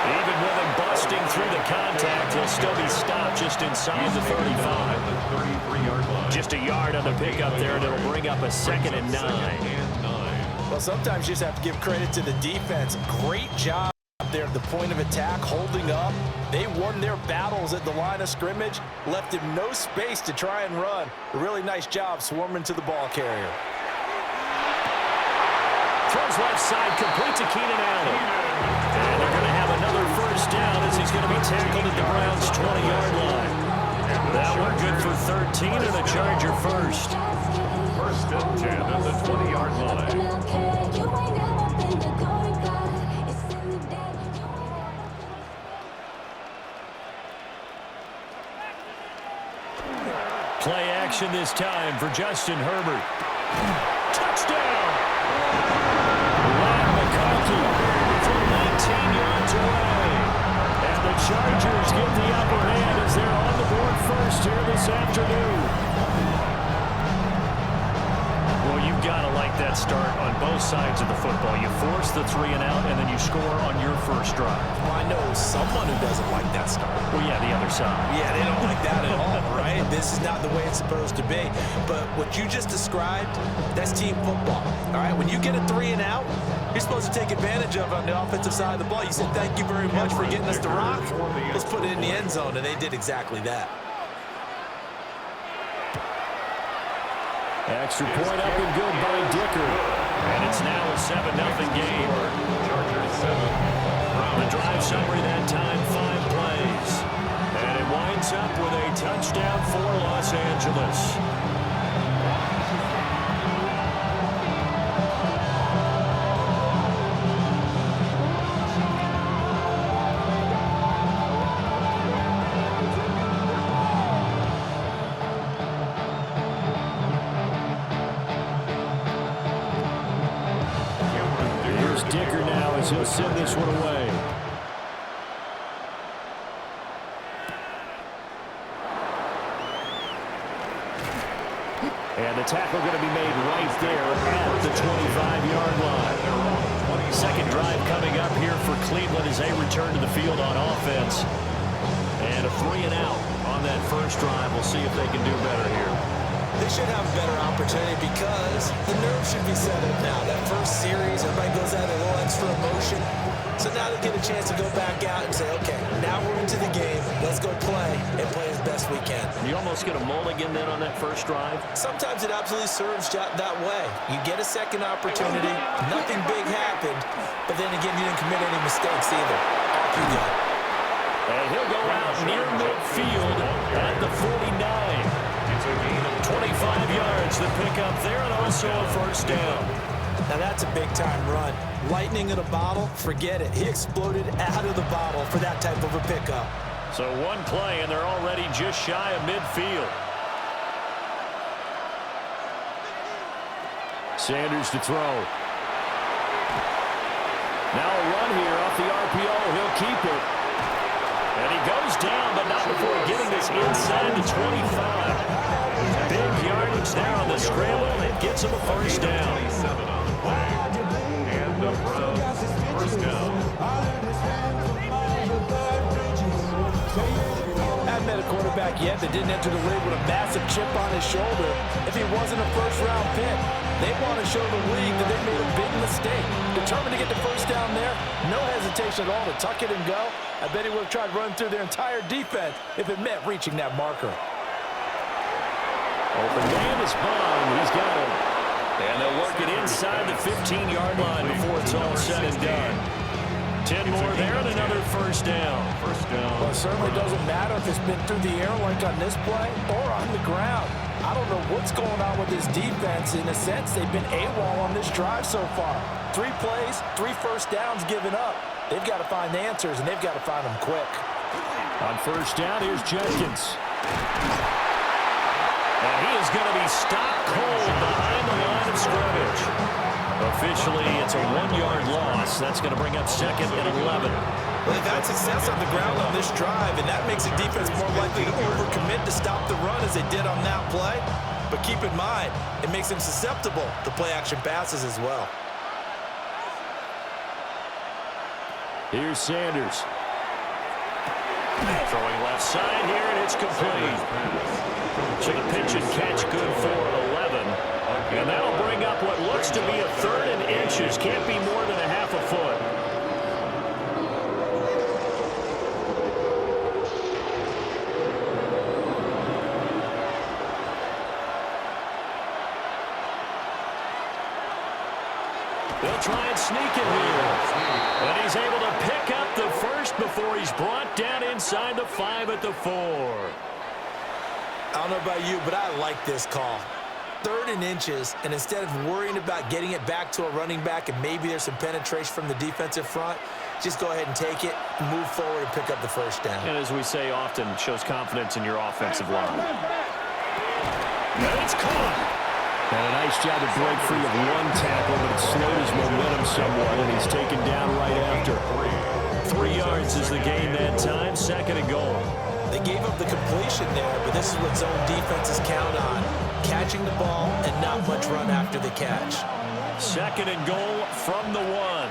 Even with him busting through the contact, he'll still be stopped just inside the 35. Just a yard on the pickup there, and it'll bring up a 2nd and 9. Well, sometimes you just have to give credit to the defense. Great job there at the point of attack, holding up. They won their battles at the line of scrimmage, left him no space to try and run. A really nice job swarming to the ball carrier. Throws left side, complete to Keenan Allen. And they're going to have another first down as he's going to be tackled at the Browns' 20-yard line. That one good for 13 and a Charger first. First and 10 at the 20-yard line. Play action this time for Justin Herbert. Touchdown! Ryan McConkey from 19 yards away. And the Chargers get the upper hand as they're on the board first here this afternoon. Well, you've got to like that start on both sides of the football. You force the 3 and out, and then you score on your first drive. Well, I know someone who doesn't like that start. Well, yeah, the other side. Yeah, they don't like that at all, right? This is not the way it's supposed to be. But what you just described, that's team football, all right? When you get a 3 and out, you're supposed to take advantage of it on the offensive side of the ball. You said, thank you very much for getting us to rock. Let's put it in the end zone, and they did exactly that. Extra point up and good by Dicker. And it's now a 7-0 game. Chargers 7. The drive summary that time, 5 plays. And it winds up with a touchdown for Los Angeles. Here's Dicker now as he'll send this one away. And the tackle going to be made right there at the 25-yard line. Second drive coming up here for Cleveland as they return to the field on offense. And a 3 and out on that first drive. We'll see if they can do better here. They should have a better opportunity because the nerves should be settled now. That first series, everybody goes out a little extra emotion. So now they get a chance to go back out and say, okay, now we're into the game. Let's go play and play as best we can. You almost get a mulligan then on that first drive? Sometimes it absolutely serves that way. You get a second opportunity. Nothing big happened. But then again, you didn't commit any mistakes either. Off you go. And he'll go out near midfield at the 49. 25 yards to pick up there and also a first down. Now that's a big-time run. Lightning in a bottle, forget it. He exploded out of the bottle for that type of a pickup. So one play, and they're already just shy of midfield. Sanders to throw. Now a run here off the RPO. He'll keep it. And he goes down, but not before getting this inside the 25. Big yardage there on the scramble, and it gets him a first down. 7 on the play. And the Browns first down. Haven't met a quarterback yet that didn't enter the league with a massive chip on his shoulder if he wasn't a first-round pick. They want to show the league that they made a big mistake. Determined to get the first down there, no hesitation at all to tuck it and go. I bet he would have tried running through their entire defense if it meant reaching that marker. Open man is Bond. He's got it. And they'll work it inside the 15-yard line before it's all said and done. 10 more there and another first down. Well, it certainly doesn't matter if it's been through the air like on this play or on the ground. I don't know what's going on with this defense. In a sense, they've been AWOL on this drive so far. 3 plays, 3 first downs given up. They've got to find the answers, and they've got to find them quick. On first down, here's Jenkins. And he is going to be stopped cold behind the line of scrimmage. Officially, it's a 1-yard loss. That's going to bring up 2nd and 11. Well, they've had success on the ground on this drive, and that makes the defense more likely to overcommit to stop the run as they did on that play. But keep in mind, it makes them susceptible to play-action passes as well. Here's Sanders. Throwing left side here, and it's complete. So the pitch and catch good for 11. And that'll bring up what looks to be a 3rd and inches. Can't be more than a half a foot. They'll try and sneak it here. And he's able to pick up the first before he's brought down inside the 5 at the 4. I don't know about you, but I like this call. 3rd and inches, and instead of worrying about getting it back to a running back and maybe there's some penetration from the defensive front, just go ahead and take it, move forward, and pick up the first down. And as we say often, shows confidence in your offensive line. And it's caught. And a nice job to break free of one tackle, but it slowed his momentum somewhat, and he's taken down right after. 3 yards is the gain that time, 2nd and goal. They gave up the completion there, but this is what zone defenses count on. Catching the ball and not much run after the catch. 2nd and goal from the 1.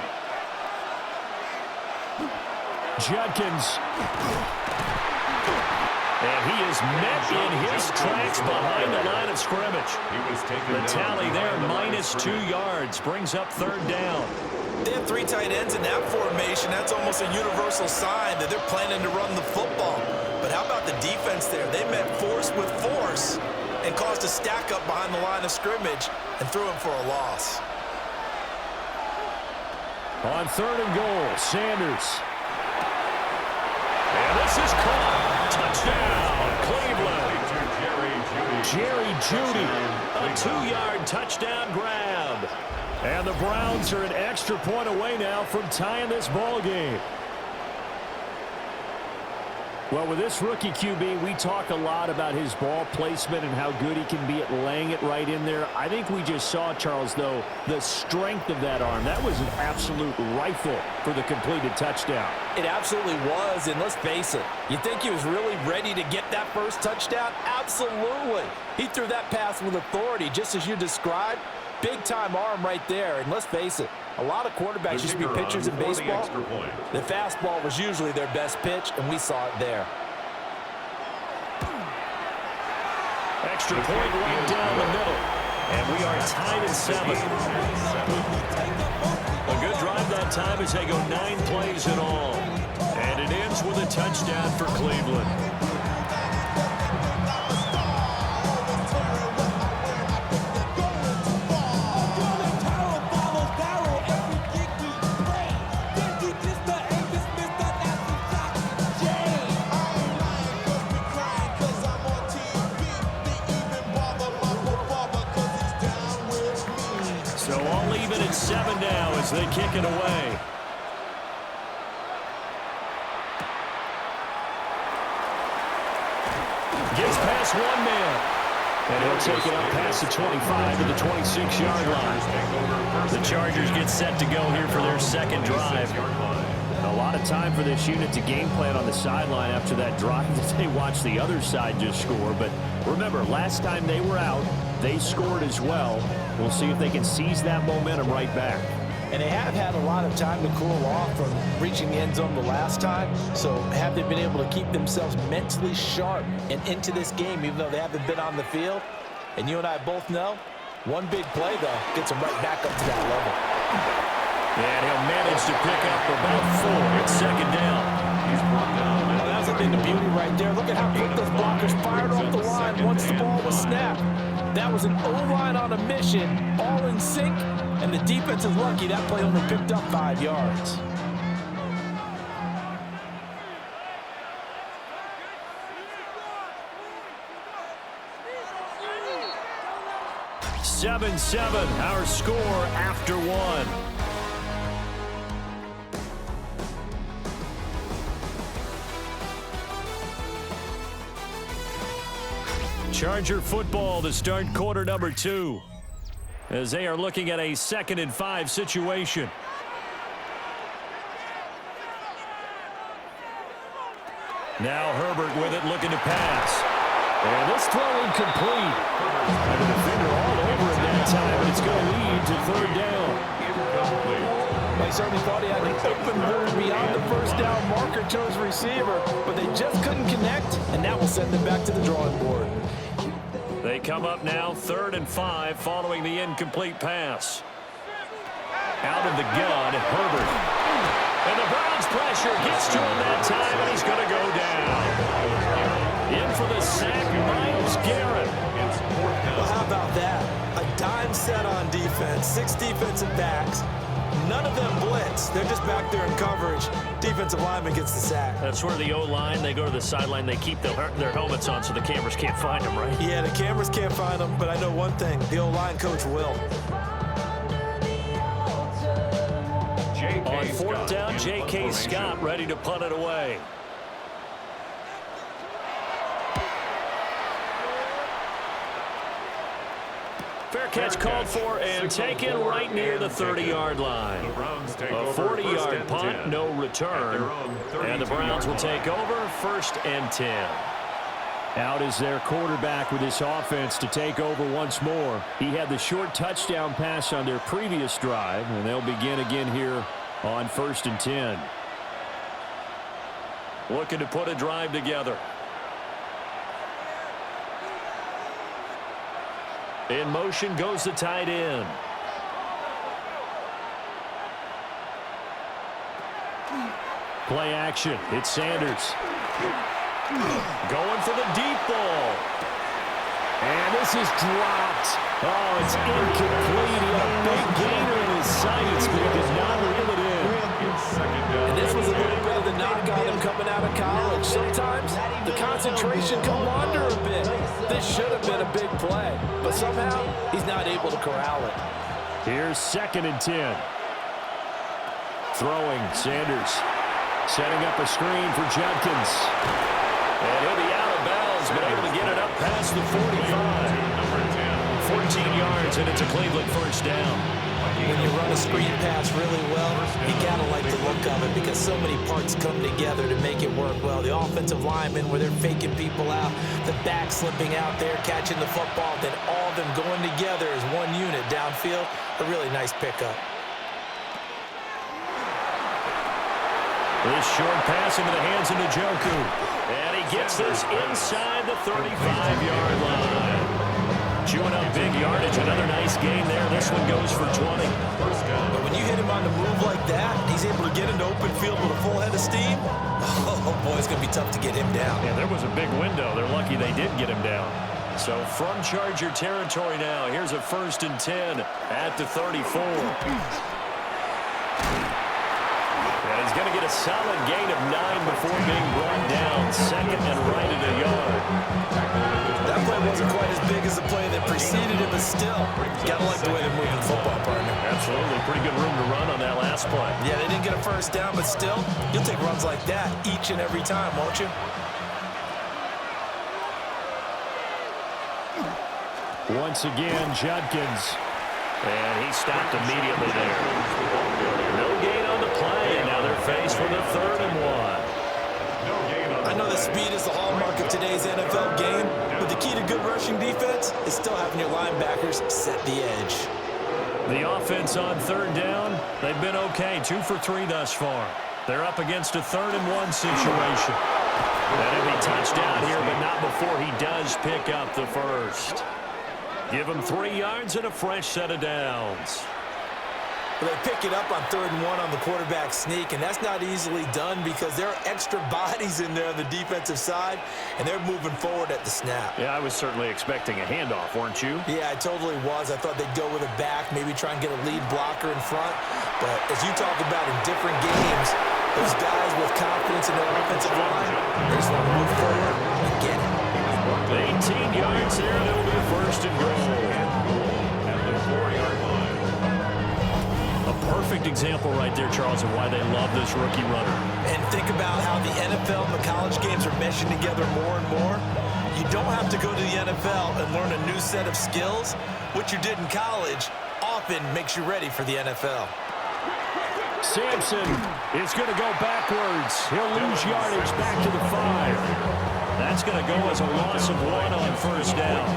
Judkins. And he is met in his tracks behind the line of scrimmage. The tally there, -2 yards, brings up 3rd down. They have 3 tight ends in that formation. That's almost a universal sign that they're planning to run the football. But how about the defense there? They met force with force and caused a stack up behind the line of scrimmage and threw him for a loss. On 3rd and goal, Sanders. And this is caught. Touchdown, Cleveland. Jerry Jeudy, a 2-yard touchdown grab. And the Browns are an extra point away now from tying this ball game. Well, with this rookie QB, we talk a lot about his ball placement and how good he can be at laying it right in there. I think we just saw, Charles, though, the strength of that arm. That was an absolute rifle for the completed touchdown. It absolutely was, and let's face it, you think he was really ready to get that first touchdown? Absolutely. He threw that pass with authority, just as you described. Big-time arm right there, and let's face it, a lot of quarterbacks used to be pitchers in baseball. The fastball was usually their best pitch, and we saw it there. Extra point right down the middle, and we are tied at 7. A good drive that time as they go 9 plays in all, and it ends with a touchdown for Cleveland. So all even at 7 now as they kick it away. Gets past one man. And he'll take it up past the 25 to the 26-yard line. The Chargers get set to go here for their 2nd drive. A lot of time for this unit to game plan on the sideline after that drive that they watched the other side just score. But remember, last time they were out, they scored as well. We'll see if they can seize that momentum right back. And they have had a lot of time to cool off from reaching the end zone the last time. So have they been able to keep themselves mentally sharp and into this game, even though they haven't been on the field? And you and I both know, one big play, though, gets them right back up to that level. And he'll manage to pick up about 4. It's 2nd down. Well, that's a thing of beauty right there. Look at how quick those blockers fired off the line once the ball was snapped. That was an O-line on a mission, all in sync, and the defense is lucky that play only picked up 5 yards. (7-7), our score after 1. Charger football to start quarter number 2 as they are looking at a 2nd and 5 situation. Now Herbert with it, looking to pass. And this throw incomplete. And the defender all over it that time, but it's going to lead to 3rd down. They certainly thought he had an open room beyond the first down marker to his receiver, but they just couldn't connect, and that will send them back to the drawing board. They come up now 3rd and 5 following the incomplete pass. Out of the gun, Herbert. And the Browns pressure gets to him that time, and he's going to go down. In for the sack, Myles Garrett. Well, how about that? A dime set on defense, 6 defensive backs, None of them blitz. They're just back there in coverage. Defensive lineman gets the sack. That's where the O-line, they go to the sideline, they keep their helmets on so the cameras can't find them, right? Yeah, the cameras can't find them, but I know one thing. The O-line coach will. On fourth down, J.K. Scott ready to punt it away. Fair catch called for and taken right near the 30-yard line. A 40-yard punt, no return. And the Browns will take over, 1st and 10. Out is their quarterback with his offense to take over once more. He had the short touchdown pass on their previous drive, and they'll begin again here on 1st and 10. Looking to put a drive together. In motion goes the tight end. Play action. It's Sanders. Going for the deep ball. And this is dropped. Oh, it's incomplete. He had a big gainer in his sights, but he did not reel it in. And this was a little bit of the knock on him coming out of college. Sometimes the concentration can wander a bit. This should have been a big play, but somehow he's not able to corral it. Here's 2nd and 10. Throwing, Sanders. Setting up a screen for Judkins. And he'll be out of bounds, but able to get it up past the 45. 14 yards, and it's a Cleveland 1st down. When you run a screen pass really well, you gotta like the look of it because so many parts come together to make it work well. The offensive linemen, where they're faking people out, the back slipping out there, catching the football, then all of them going together as one unit downfield. A really nice pickup. This short pass into the hands of Njoku. And he gets this inside the 35-yard line. Chewing up big yardage. Another nice gain there. This one goes for 20. But when you hit him on the move like that, he's able to get into open field with a full head of steam. Oh, boy, it's going to be tough to get him down. Yeah, there was a big window. They're lucky they did get him down. So from Charger territory now, here's a 1st and 10 at the 34. And he's going to get a solid gain of 9 before being brought down. 2nd and right at a yard. That play wasn't quite as big as the play that preceded it, but still, you got to like the way they're moving the football, partner. Absolutely. Pretty good room to run on that last play. Yeah, they didn't get a 1st down, but still, you'll take runs like that each and every time, won't you? Once again, Judkins. And he stopped immediately there. No gain on the play, and now they're faced with a 3rd and 1. I know that speed is the hallmark of today's NFL game, but the key to good rushing defense is still having your linebackers set the edge. The offense on 3rd down, they've been okay, 2 for 3 thus far. They're up against a 3rd and 1 situation. That'll be touchdown here, but not before he does pick up the 1st. Give him 3 yards and a fresh set of downs. Well, they pick it up on 3rd and 1 on the quarterback sneak, and that's not easily done because there are extra bodies in there on the defensive side, and they're moving forward at the snap. Yeah, I was certainly expecting a handoff, weren't you? Yeah, I totally was. I thought they'd go with a back, maybe try and get a lead blocker in front. But as you talk about in different games, those guys with confidence in their offensive line, they just want to move forward and get it. 18 yards there, and it'll be a 1st and goal. At the 4-yard line. A perfect example right there, Charles, of why they love this rookie runner. And think about how the NFL and the college games are meshing together more and more. You don't have to go to the NFL and learn a new set of skills. What you did in college often makes you ready for the NFL. Sampson is going to go backwards. He'll lose yardage back to the 5. That's going to go as a loss of 1 on 1st down.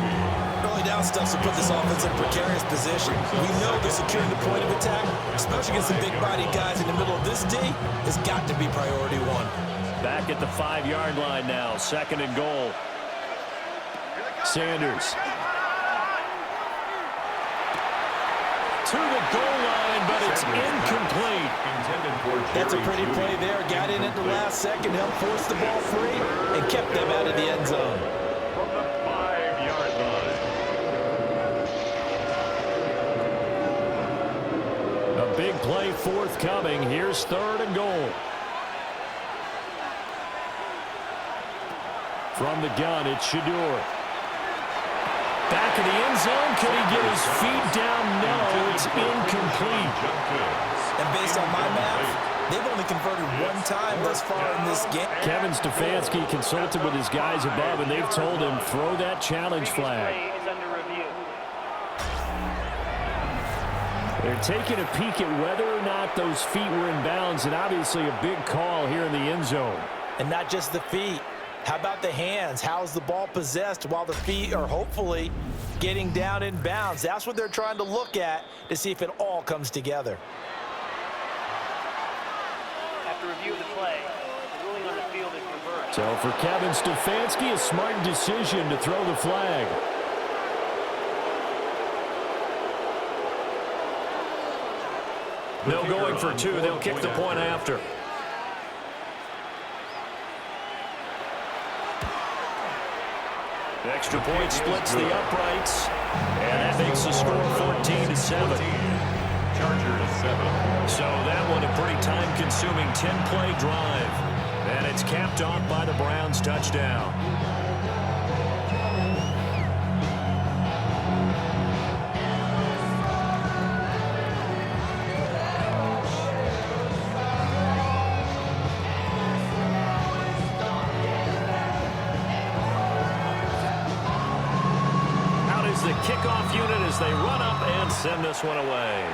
Early down stuff to put this offense in a precarious position. We know that securing the point of attack, especially against the big-bodied guys in the middle of this D, has got to be priority 1. Back at the 5-yard line now, 2nd and goal. Sanders. To the goal line, but it's incomplete. That's a pretty play there. Got in at the last second, helped force the ball free, and kept them out of the end zone. From the 5-yard line. A A big play forthcoming. Here's 3rd and goal. From the gun, it's Shador. Back of the end zone. Can he get his feet down? No, it's incomplete. And based on my math, they've only converted one time thus far in this game. Kevin Stefanski consulted with his guys above, and they've told him throw that challenge flag. They're taking a peek at whether or not those feet were in bounds, and obviously a big call here in the end zone. And not just the feet. How about the hands? How's the ball possessed while the feet are hopefully getting down in bounds? That's what they're trying to look at to see if it all comes together. After review of the play, the ruling on the field is reversed. So for Kevin Stefanski, a smart decision to throw the flag. They'll going for 2. They'll kick the point after. The extra point splits the uprights, and that makes the score 14-7. Chargers 7. So that one a pretty time-consuming 10-play drive, and it's capped off by the Browns' touchdown. The kickoff unit as they run up and send this one away.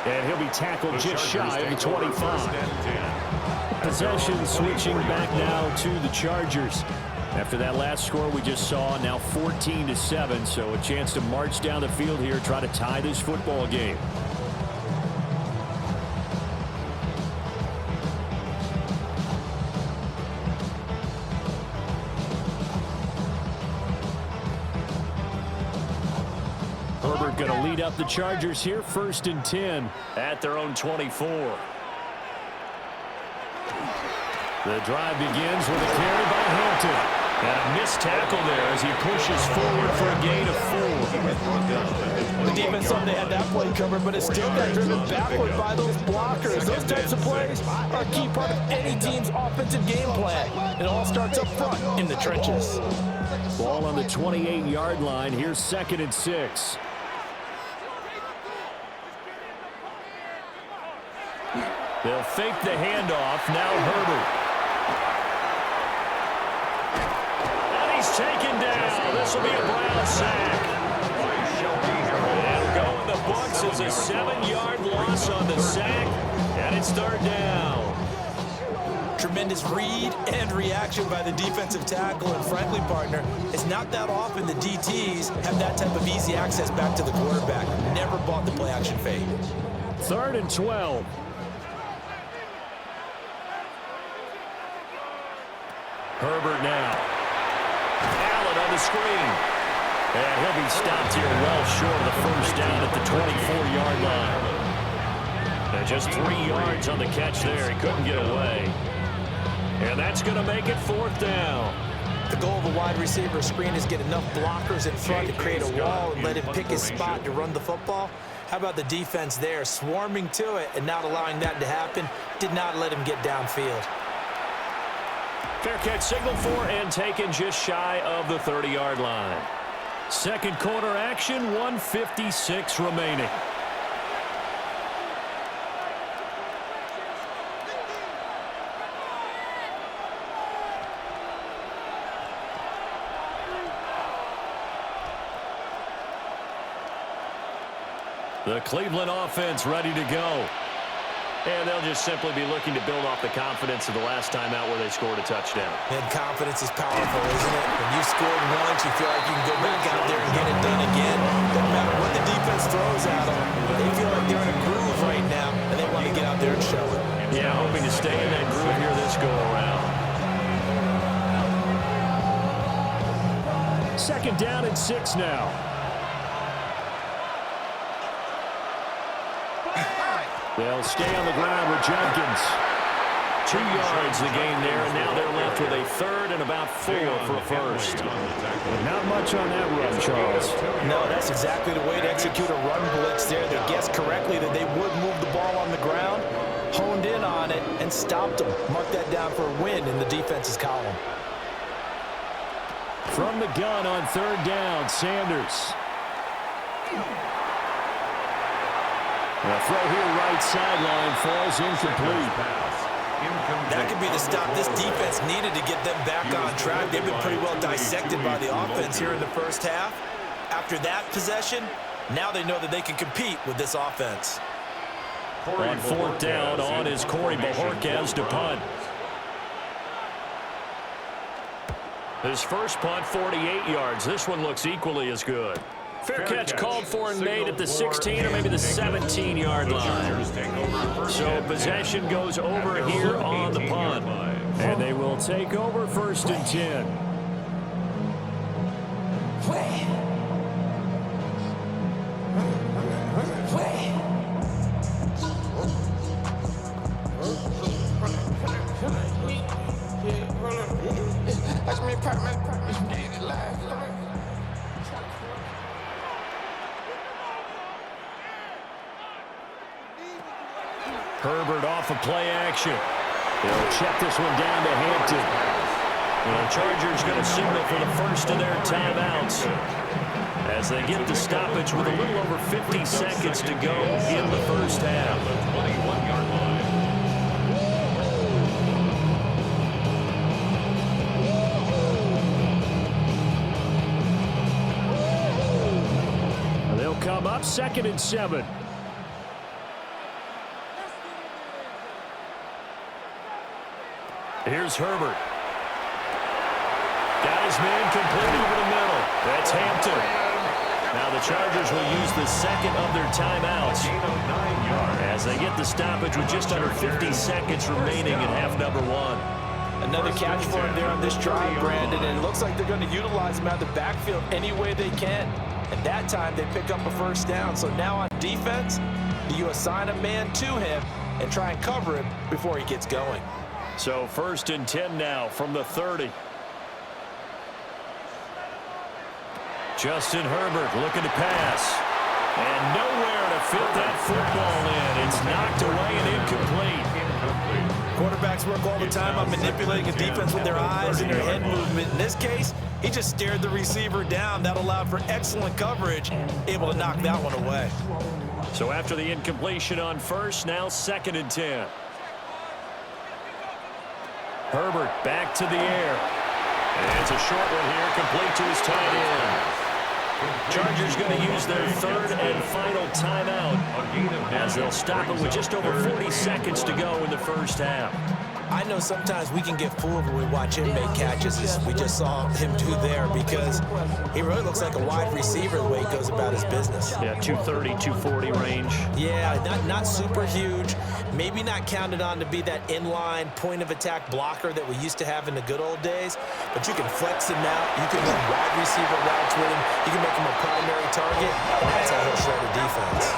And he'll be tackled just shy of the 25. Possession switching back now to the Chargers. After that last score we just saw, now 14-7, so a chance to march down the field here, try to tie this football game. Herbert going to lead up the Chargers here, 1st and 10 at their own 24. The drive begins with a carry by Hampton. And a missed tackle there as he pushes forward for a gain of 4. The defense thought they had that play covered, but it still got driven backward by those blockers. Those types of plays are a key part of any team's offensive game plan. It all starts up front in the trenches. Ball on the 28-yard line. Here's 2nd and 6. They'll fake the handoff. Now Herbert. And he's taken down. This will be a Brown sack. And going the books is a 7-yard loss on the sack. And it's 3rd down. Tremendous read and reaction by the defensive tackle and frankly, partner, it's not that often the DTs have that type of easy access back to the quarterback. Never bought the play action fade. 3rd and 12. Herbert now. Allen on the screen. And he'll be stopped here well short of the 1st down at the 24-yard line. And just 3 yards on the catch there. He couldn't get away. And that's going to make it 4th down. The goal of a wide receiver screen is get enough blockers in front to create a wall and let him pick his spot to run the football. How about the defense there, swarming to it and not allowing that to happen? Did not let him get downfield. Fair catch signaled for and taken just shy of the 30-yard line. Second quarter action, 1:56 remaining. The Cleveland offense ready to go. And they'll just simply be looking to build off the confidence of the last time out where they scored a touchdown. And confidence is powerful, isn't it? When you scored once, you feel like you can go back out there and get it done again. Doesn't matter what the defense throws at them. They feel like they're in a groove right now, and they want to get out there and show it. Yeah, hoping to stay in that groove here this go-around. 2nd down and 6 now. They'll stay on the ground with Jenkins. 2 yards the gain there, and now they're left with a third and about 4 for a first. Not much on that run, Charles. No, that's exactly the way to execute a run blitz there. They guessed correctly that they would move the ball on the ground, honed in on it, and stopped them. Mark that down for a win in the defense's column. From the gun on third down, Sanders. The throw here right sideline falls incomplete. That could be the stop this defense needed to get them back on track. They've been pretty well dissected by the offense here in the first half. After that possession, now they know that they can compete with this offense. On fourth down, on is Corey Bojorquez to punt. His first punt, 48 yards. This one looks equally as good. Fair catch called for and made at the 16 or maybe the 17-yard line. So possession goes over here on the punt. And they will take over first and 10. Herbert off of play action. They'll check this one down to Hampton. The Chargers going to signal for the first of their timeouts as they get the stoppage with a little over 50 seconds to go in the first half. 21-yard line. They'll come up 2nd and 7. Here's Herbert. Got his man complete over the middle. That's Hampton. Now the Chargers will use the second of their timeouts as they get the stoppage with just under 50 seconds remaining in half number 1. Another catch for him there on this drive, Brandon, and it looks like they're going to utilize him out of the backfield any way they can. And that time they pick up a first down. So now on defense, you assign a man to him and try and cover him before he gets going. So first and 10 now from the 30. Justin Herbert looking to pass. And nowhere to fit that football in. It's knocked away and incomplete. Quarterbacks work all the time on manipulating a defense with their eyes and their head movement. In this case, he just stared the receiver down. That allowed for excellent coverage, able to knock that one away. So after the incompletion on first, now 2nd and 10. Herbert back to the air. And it's a short one here, complete to his tight end. Chargers going to use their third and final timeout as they'll stop it with just over 40 seconds to go in the first half. I know sometimes we can get fooled when we watch him make catches, as we just saw him do there, because he really looks like a wide receiver the way he goes about his business. Yeah, 230, 240 range. Yeah, not super huge. Maybe not counted on to be that inline point-of-attack blocker that we used to have in the good old days, but you can flex him out. You can run wide receiver routes with him. You can make him a primary target, and that's how he'll shred a defense.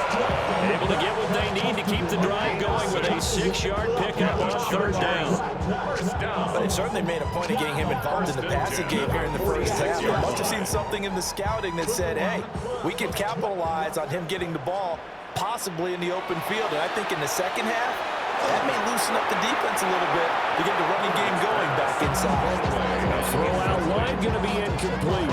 Able to get what they need to keep the drive going with a 6-yard pickup on third down. But they certainly made a point of getting him involved in the passing game here in the first half. They must have seen something in the scouting that said, hey, we can capitalize on him getting the ball possibly in the open field. And I think in the second half, that may loosen up the defense a little bit to get the running game going back inside. Throw out line going to be incomplete.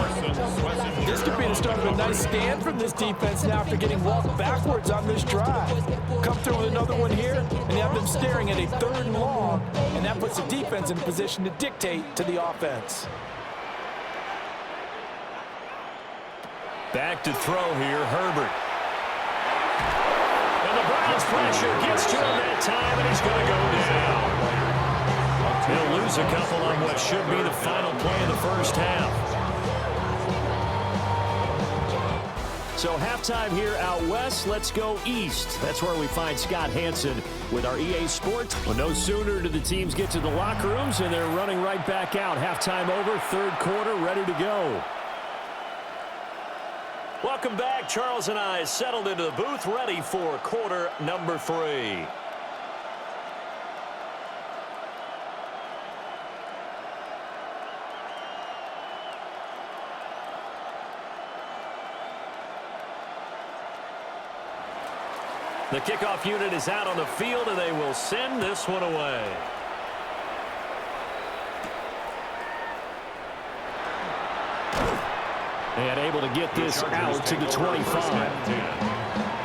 This could be the start of a nice stand from this defense now after getting walked backwards on this drive. Come through with another one here, and you have them staring at a 3rd and long, and that puts the defense in a position to dictate to the offense. Back to throw here, Herbert. And the Browns pressure gets to him that time, and he's going to go down. He'll lose a couple on what should be the final play of the first half. So halftime here out west. Let's go east. That's where we find Scott Hanson with our EA Sports. Well, no sooner do the teams get to the locker rooms, and they're running right back out. Halftime over, 3rd quarter, ready to go. Welcome back. Charles and I settled into the booth, ready for quarter number 3. The kickoff unit is out on the field, and they will send this one away. And able to get this out to the 25.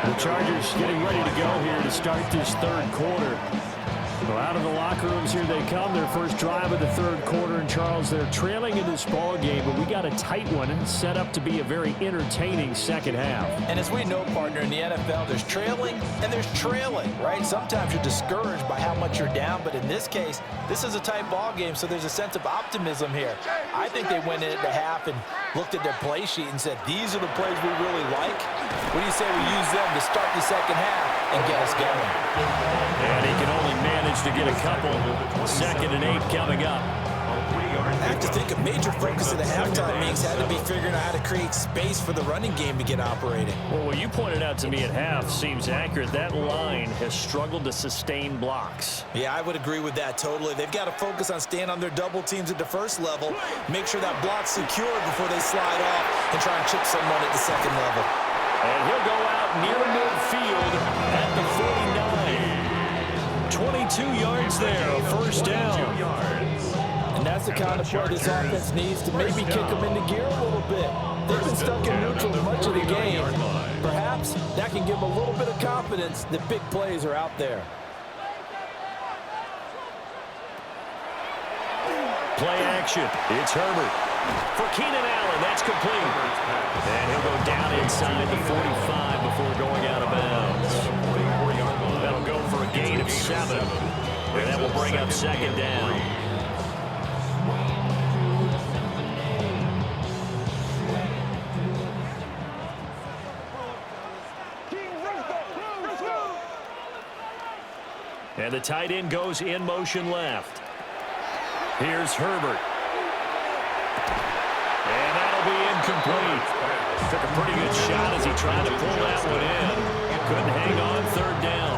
The Chargers getting ready to go here to start this third quarter. So out of the locker rooms here they come. Their first drive of the third quarter. And Charles, they're trailing in this ball game, but we got a tight one set up to be a very entertaining second half. And as we know, partner, in the NFL, there's trailing and there's trailing, right? Sometimes you're discouraged by how much you're down, but in this case, this is a tight ball game, so there's a sense of optimism here. I think they went into half and looked at their play sheet and said, these are the plays we really like. What do you say we use them to start the second half and get us going? And he can only manage to get a couple. 2nd and 8 coming up. I have to think a major focus of the halftime meetings had to be figuring out how to create space for the running game to get operating. Well, what you pointed out to me at half seems accurate. That line has struggled to sustain blocks. Yeah, I would agree with that totally. They've got to focus on staying on their double teams at the first level, make sure that block's secure before they slide off and try and chip someone at the second level. And he'll go out near midfield at the 49. 22 yards there, first down. And that's the kind of play this offense needs to maybe kick them into gear a little bit. They've been stuck in neutral much of the game. Perhaps that can give them a little bit of confidence that big plays are out there. Play action. It's Herbert. For Keenan Allen, that's complete. And he'll go down inside the 45 before going out of bounds. That'll go for a gain of 7. And that will bring up 2nd down. And the tight end goes in motion left. Here's Herbert. And that'll be incomplete. Took a pretty good shot as he tried to pull that one in. Couldn't hang on, 3rd down.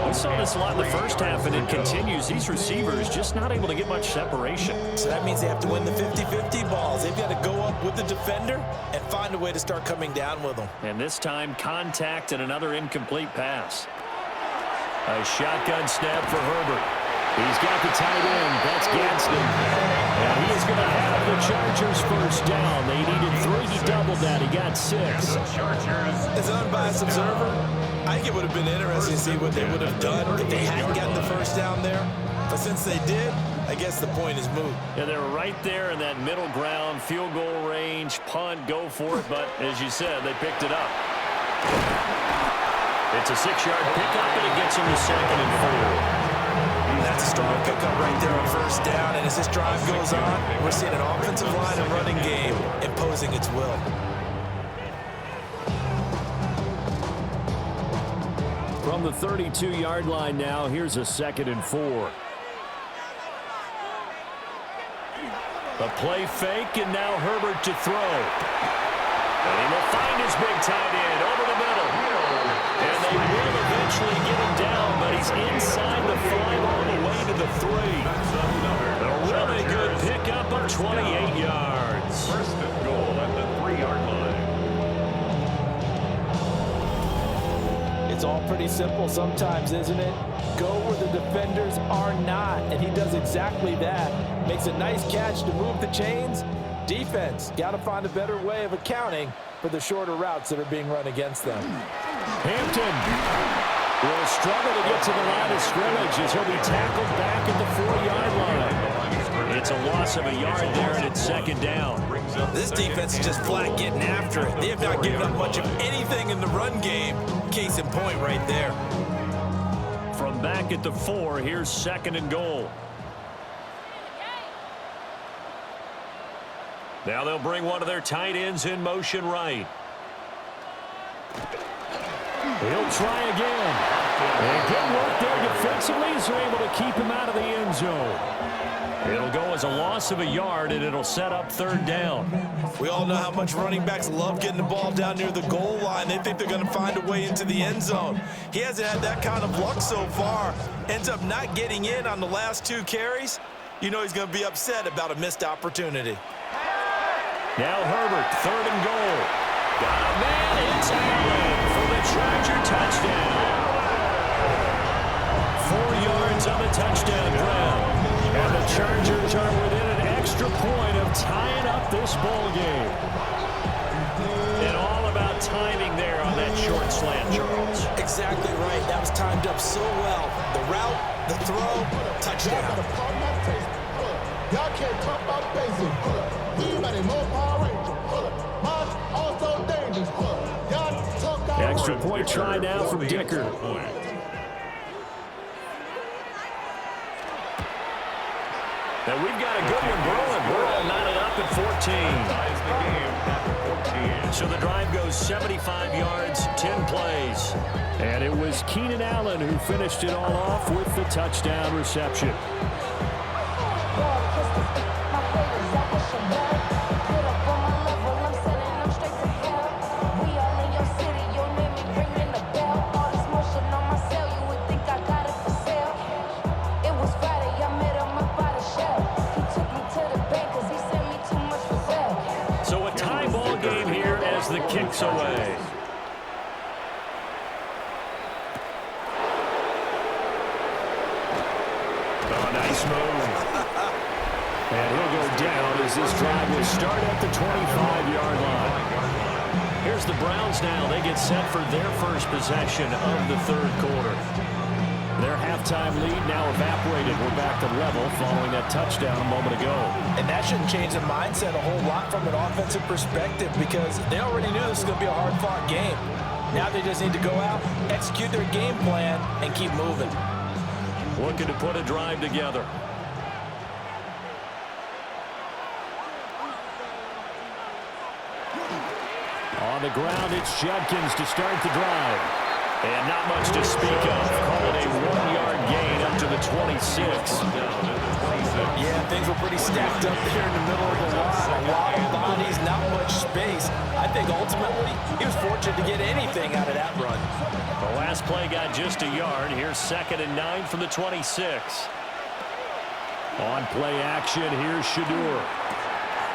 We saw this a lot in the first half, and it continues. These receivers just not able to get much separation. So that means they have to win the 50-50 balls. They've got to go up with the defender and find a way to start coming down with them. And this time, contact and another incomplete pass. A shotgun snap for Herbert. He's got the tight end. That's Gadsden. And he is going to have the Chargers first down. They needed 3. He doubled that. He got 6. As an unbiased observer, I think it would have been interesting to see what they would have done if they hadn't gotten the first down there. But since they did, I guess the point is moot. Yeah, they were right there in that middle ground, field goal range, punt, go for it. But as you said, they picked it up. It's a 6-yard pickup, and it gets them to 2nd and 4. That's a strong pickup right there on first down. And as this drive goes on, we're seeing an offensive line and running game imposing its will. From the 32-yard line now, here's a 2nd and 4. A play fake, and now Herbert to throw. And he will find his big tight end over the middle. And they will eventually get him down, but he's inside the 5 all the way to the 3. A really good pickup of 28 yards. First and goal at the 3-yard line. It's all pretty simple sometimes, isn't it? Go where the defenders are not, and he does exactly that. Makes a nice catch to move the chains. Defense, got to find a better way of accounting for the shorter routes that are being run against them. Hampton will struggle to get to the line of scrimmage as he'll be tackled back at the 4-yard line. It's a loss of a yard there, and it's 2nd down. This defense is just flat getting after it. They have not given up much of anything in the run game. Case in point right there. From back at the 4, here's 2nd and goal. Now they'll bring one of their tight ends in motion right. He'll try again. And good work there defensively as they're able to keep him out of the end zone. It'll go as a loss of a yard, and it'll set up 3rd down. We all know how much running backs love getting the ball down near the goal line. They think they're going to find a way into the end zone. He hasn't had that kind of luck so far. Ends up not getting in on the last 2 carries. You know he's going to be upset about a missed opportunity. Now Herbert, 3rd and goal. Got a man. It's Allen for the Charger touchdown. 4 yards on the touchdown grab. And the Chargers are within an extra point of tying up this ball game. And all about timing there on that short slant, Charles. Exactly right. That was timed up so well. The route, the throw, touchdown. Y'all can't talk about basic. We mighty more Power Ranger. Mine also dangerous. Y'all talk about Extra point try now from Dicker. And we've got a good one brewing. We're all knotted up at 14. So the drive goes 75 yards, 10 plays. And it was Keenan Allen who finished it all off with the touchdown reception. So a tie ball game here as the kick's away. Oh, nice move. And he'll go down as this drive will start at the 25-yard line. Here's the Browns now. They get set for their first possession of the third quarter. Their halftime lead now evaporated. We're back to level following that touchdown a moment ago. And that shouldn't change the mindset a whole lot from an offensive perspective because they already knew this was going to be a hard-fought game. Now they just need to go out, execute their game plan, and keep moving. Looking to put a drive together. On the ground, it's Judkins to start the drive. And not much to speak of. Call it a 1-yard gain up to the 26. Yeah, things were pretty stacked up there in the middle of the line. A lot of bodies, not much space. I think ultimately he was fortunate to get anything out of that run. The last play got just a yard. Here's 2nd and 9 from the 26. On play action, here's Shadur.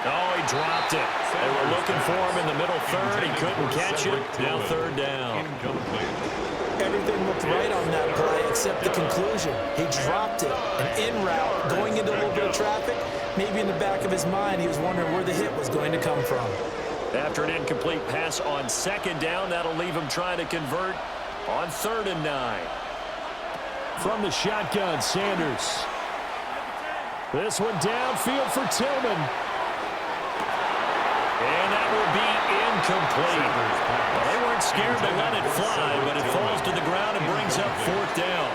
Oh, he dropped it. They were looking for him in the middle third. He couldn't catch it. Now 3rd down. Everything looked right on that play except the conclusion. He dropped it. An in route, going into a little bit of traffic. Maybe in the back of his mind, he was wondering where the hit was going to come from. After an incomplete pass on 2nd down, that'll leave him trying to convert on 3rd and 9. From the shotgun, Sanders. This one downfield for Tillman. And that will be incomplete. Well, they weren't scared to let it fly, but it falls to the ground and brings up 4th down.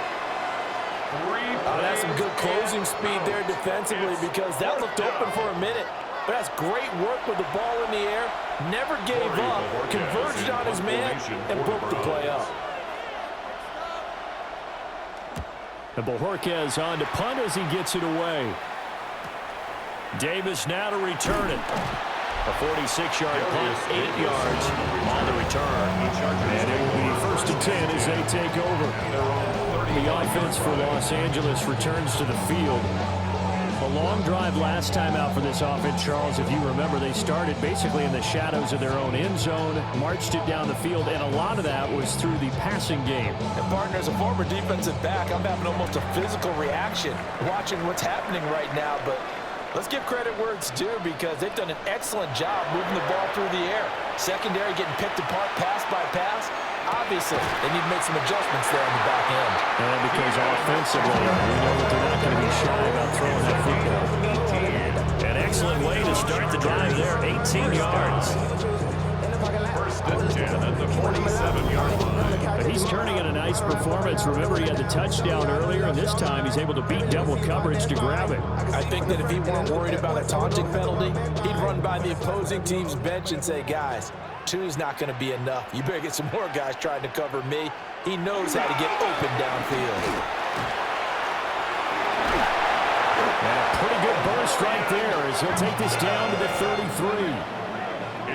That's some good closing speed there defensively because that looked open for a minute. But that's great work with the ball in the air. Never gave up, converged on his man, and broke the play up. And Bojorquez on to punt as he gets it away. Davis now to return it. A 46-yard punt, 8 yards on the return. And it will be 1st and 10 as they take over. The offense for Los Angeles returns to the field. A long drive last time out for this offense, Charles. If you remember, they started basically in the shadows of their own end zone, marched it down the field, and a lot of that was through the passing game. And partner, as a former defensive back, I'm having almost a physical reaction watching what's happening right now, but let's give credit where it's due because they've done an excellent job moving the ball through the air. Secondary getting picked apart pass by pass. Obviously, they need to make some adjustments there on the back end. And because offensively, we know that they're not going to be shy about throwing that football. An excellent way to start the drive there, 18 yards. 1st and 10 at the 47-yard line. But he's turning in a nice performance. Remember, he had the touchdown earlier, and this time he's able to beat double coverage to grab it. I think that if he weren't worried about a taunting penalty, he'd run by the opposing team's bench and say, guys, 2's not going to be enough. You better get some more guys trying to cover me. He knows how to get open downfield. And a pretty good burst right there as he'll take this down to the 33.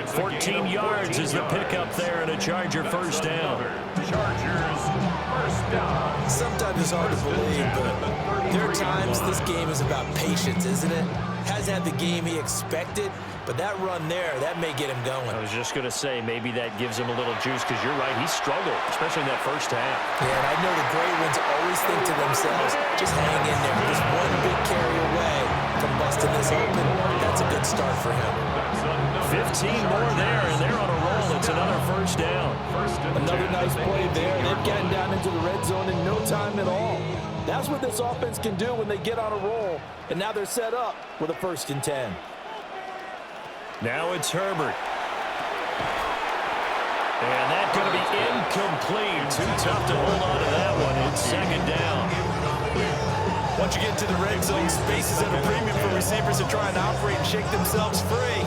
14 yards is the pickup there and a Charger 1st down. Chargers 1st down. Sometimes it's hard to believe, but there are times this game is about patience, isn't it? Hasn't had the game he expected, But that run there, that may get him going. I was just going to say, maybe that gives him a little juice, because you're right, he struggled, especially in that first half. Yeah, and I know the great ones always think to themselves, just hang in there. Just one big carry away from busting this open. That's a good start for him. 15 more there, and they're on a roll. It's another first down. Another nice play there. They've gotten down into the red zone in no time at all. That's what this offense can do when they get on a roll. And now they're set up with a 1st and 10. Now it's Herbert. And that's going to be incomplete. Too tough to hold on to that one. It's 2nd down. Once you get to the red zone, space is at a premium for receivers to try and operate and shake themselves free.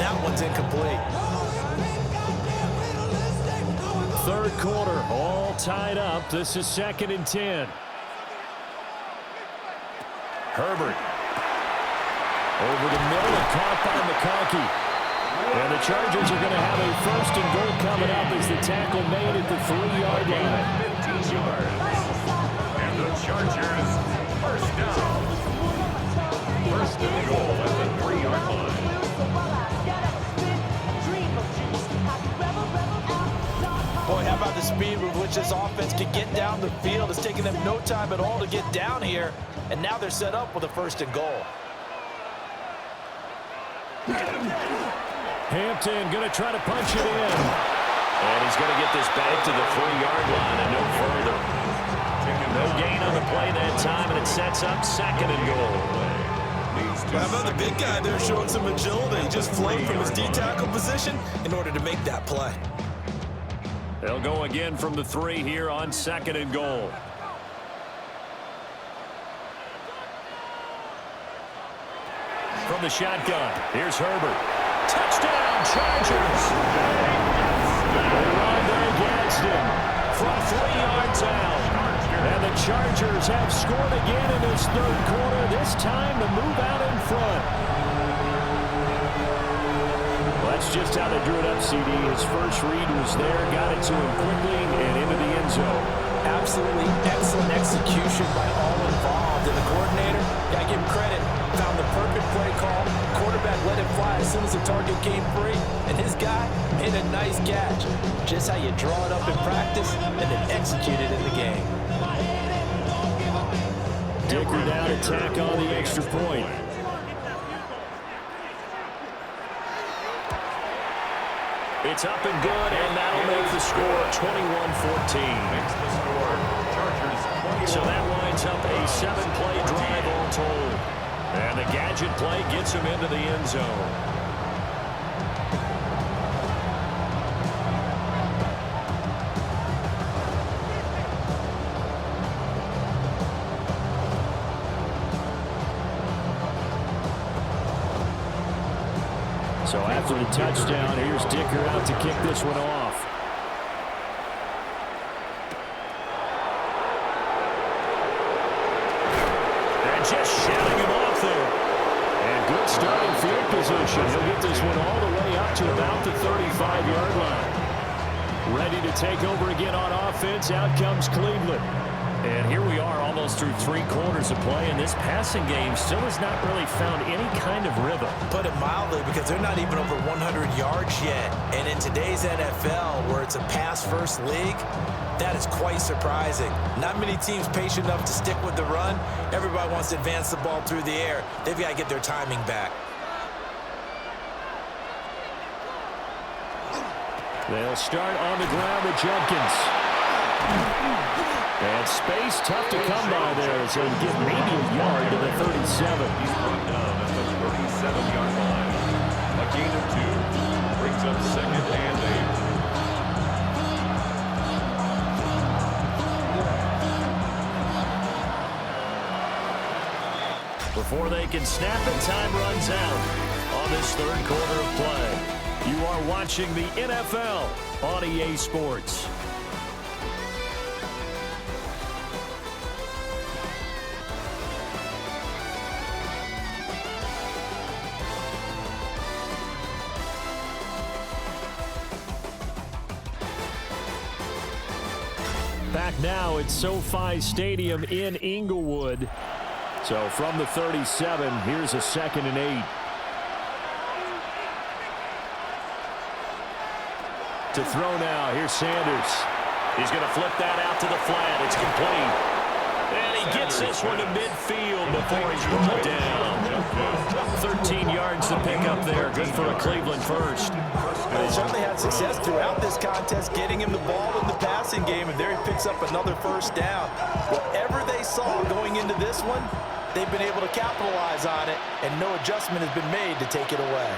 That one's incomplete. 3rd quarter, all tied up. This is 2nd and 10. Herbert. Over the middle and caught by McConkey. And the Chargers are going to have a 1st and goal coming up as the tackle made at the 3-yard line. 15 yards. And the Chargers, 1st down. 1st and goal at the 3-yard line. Boy, how about the speed with which this offense can get down the field? It's taken them no time at all to get down here. And now they're set up with a 1st and goal. Hampton going to try to punch it in. And he's going to get this back to the 3-yard line and no further. No gain on the play that time, and it sets up 2nd and goal. How about the big guy there showing some agility? He just flowed from his D-tackle position in order to make that play. They'll go again from the 3 here on 2nd and goal. From the shotgun, here's Herbert. Touchdown, Chargers! Rondé Gadsden from 3 yards out. And the Chargers have scored again in this 3rd quarter, this time to move out in front. Well, that's just how they drew it up, CD. His first read was there, got it to him quickly and into the end zone. Absolutely excellent execution by all involved. And the coordinator, gotta give him credit, found the perfect play call. Quarterback let it fly as soon as the target came free. And his guy made a nice catch. Just how you draw it up in practice and then execute it in the game. Dicker down to tack on the extra point. It's up and good, and that'll make the score 21-14. Makes the score. Chargers 21. So that winds up a 7-play drive all told. And the gadget play gets him into the end zone. So after the touchdown, here's Dicker out to kick this one off. And just shouting him off there. And good starting field position. He'll get this one all the way up to about the 35-yard line. Ready to take over again on offense. Out comes Cleveland. And here we are almost through 3 quarters of play, and this passing game still has not really found any kind of rhythm. Put it mildly, because they're not even over 100 yards yet. And in today's NFL, where it's a pass-first league, that is quite surprising. Not many teams patient enough to stick with the run. Everybody wants to advance the ball through the air. They've got to get their timing back. They'll start on the ground with Jenkins. And space tough to come by there, so he get maybe a yard to the 37. He's brought down at the 37-yard line. A gain of 2 brings up 2nd and 8. Before they can snap it, time runs out on this 3rd quarter of play. You are watching the NFL on EA Sports. Back now at SoFi Stadium in Inglewood. So from the 37, here's a 2nd and 8. To throw now. Here's Sanders. He's going to flip that out to the flat. It's complete. And he gets this one to midfield before he's brought down. 13 yards to pick up there. Good for a Cleveland first. They certainly had success throughout this contest, getting him the ball in the passing game, and there he picks up another first down. Whatever they saw going into this one, they've been able to capitalize on it, and no adjustment has been made to take it away.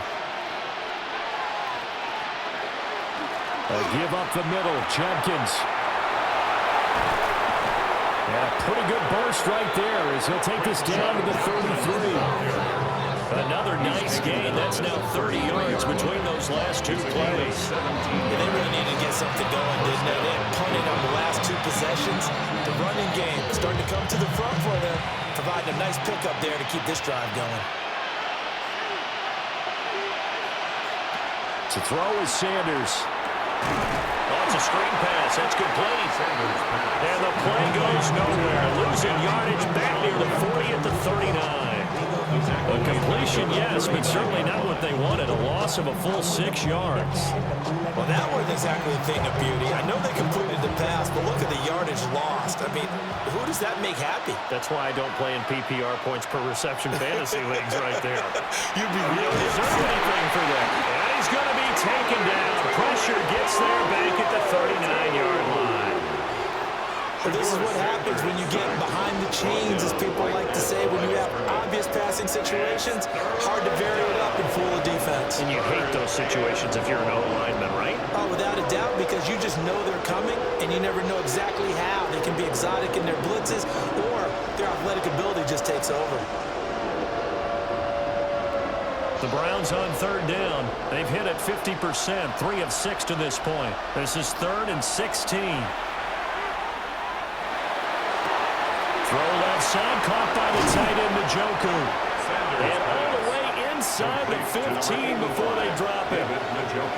Give up the middle. Jenkins. And a pretty good burst right there as he'll take this down to the 33. Another nice gain. That's now 30 yards between those last two plays. Yeah, they really needed to get something going, didn't they? They had punted on the last two possessions. The running game starting to come to the front for them, providing a nice pickup there to keep this drive going. To throw is Sanders. Oh, it's a screen pass. That's complete. And the play goes nowhere. Losing yardage back near the 40 at the 39. A completion, yes, but certainly not what they wanted. A loss of a full 6 yards. Well, that wasn't exactly a thing of beauty. I know they completed the pass, but look at the yardage lost. I mean, who does that make happy? That's why I don't play in PPR points per reception fantasy leagues right there. You'd be You really don't deserve anything for that. And he's going to be taken down. Pressure gets there back at the 39-yard line. Well, this is what happens when you get behind the chains, as people like to say, when you have obvious passing situations. Hard to vary it up and fool a defense. And you hate those situations if you're an O-lineman, right? Oh, without a doubt, because you just know they're coming, and you never know exactly how. They can be exotic in their blitzes, or their athletic ability just takes over. The Browns on third down. They've hit at 50%, 3 of 6 to this point. This is 3rd and 16. Throw left side, caught by the tight end, Njoku. And all the way inside the 15 before they drop him.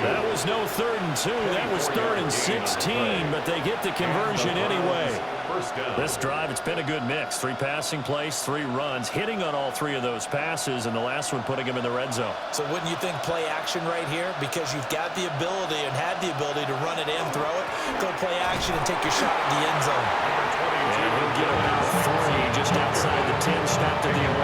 That was no 3rd and 2. That was 3rd and 16, but they get the conversion anyway. This drive, it's been a good mix. 3 passing plays, 3 runs, hitting on all 3 of those passes, and the last one putting him in the red zone. So wouldn't you think play action right here? Because you've got the ability and had the ability to run it and throw it. Go play action and take your shot at the end zone. And he'll get about 3 just outside the 10, stopped at the 11.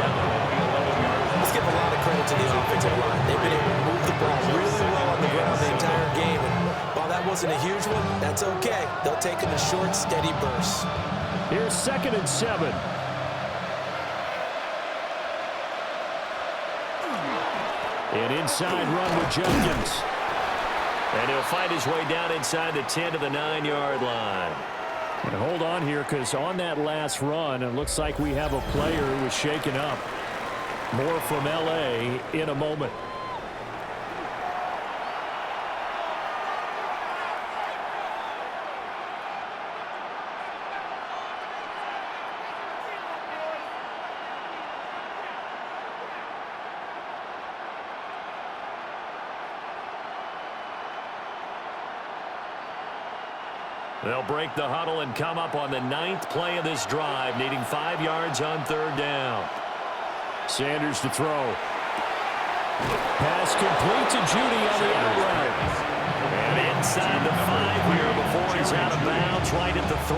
Let's give a lot of credit to the offensive line. They've been able to move the ball really well on the ground the entire game. And while that wasn't a huge one, that's okay. They'll take it in short, steady bursts. Here's 2nd and 7. An inside run with Jenkins. And he'll fight his way down inside the 10 to the 9-yard line. And hold on here, because on that last run, it looks like we have a player who was shaken up. More from L.A. in a moment. They'll break the huddle and come up on the 9th play of this drive, needing 5 yards on 3rd down. Sanders to throw. Pass complete to Judy on the out route. And inside the 5 here before he's out of bounds right at the 3.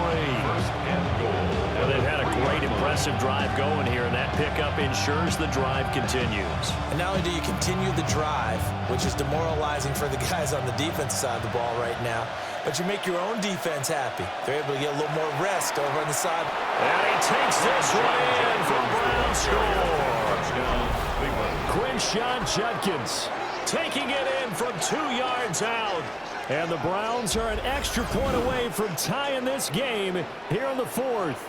Well, they've had a great, impressive drive going here, and that pickup ensures the drive continues. And not only do you continue the drive, which is demoralizing for the guys on the defensive side of the ball right now, but you make your own defense happy. They're able to get a little more rest over on the side. And he takes this one in for Brown score. Quinshawn Judkins taking it in from 2 yards out. And the Browns are an extra point away from tying this game here in the 4th.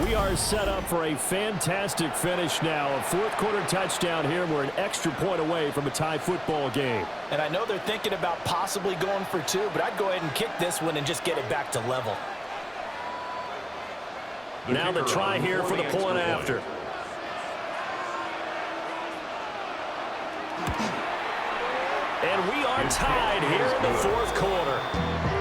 We are set up for a fantastic finish now. A 4th quarter touchdown here. We're an extra point away from a tie football game. And I know they're thinking about possibly going for 2, but I'd go ahead and kick this one and just get it back to level. Now the try here for the point after. And we are tied here in the 4th quarter.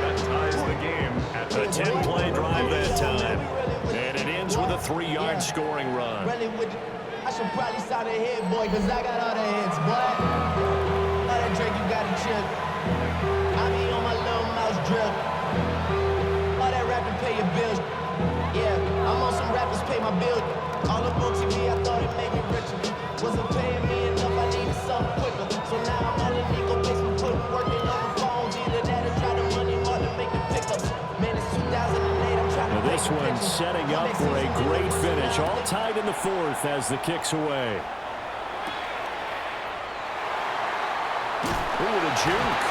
That ties the game at A 10-play drive that time. And it ends with a 3-yard scoring run. I should probably start a head, boy, because I got all the heads, boy. All that Drake, you got a chip. drill. All that rapping pay your bills. Yeah, I'm on some rappers pay my bills. All the books in me, I thought it made me richer. Wasn't paying me enough, I needed something quicker. So now I'm out in Nico basement, putting working on the phones. Either that or try the money more to make the pickups. Man, it's 2008, I'm trying to Well, this one setting up for a great finish. All tied in the fourth as the kick's away. Ooh, the juke.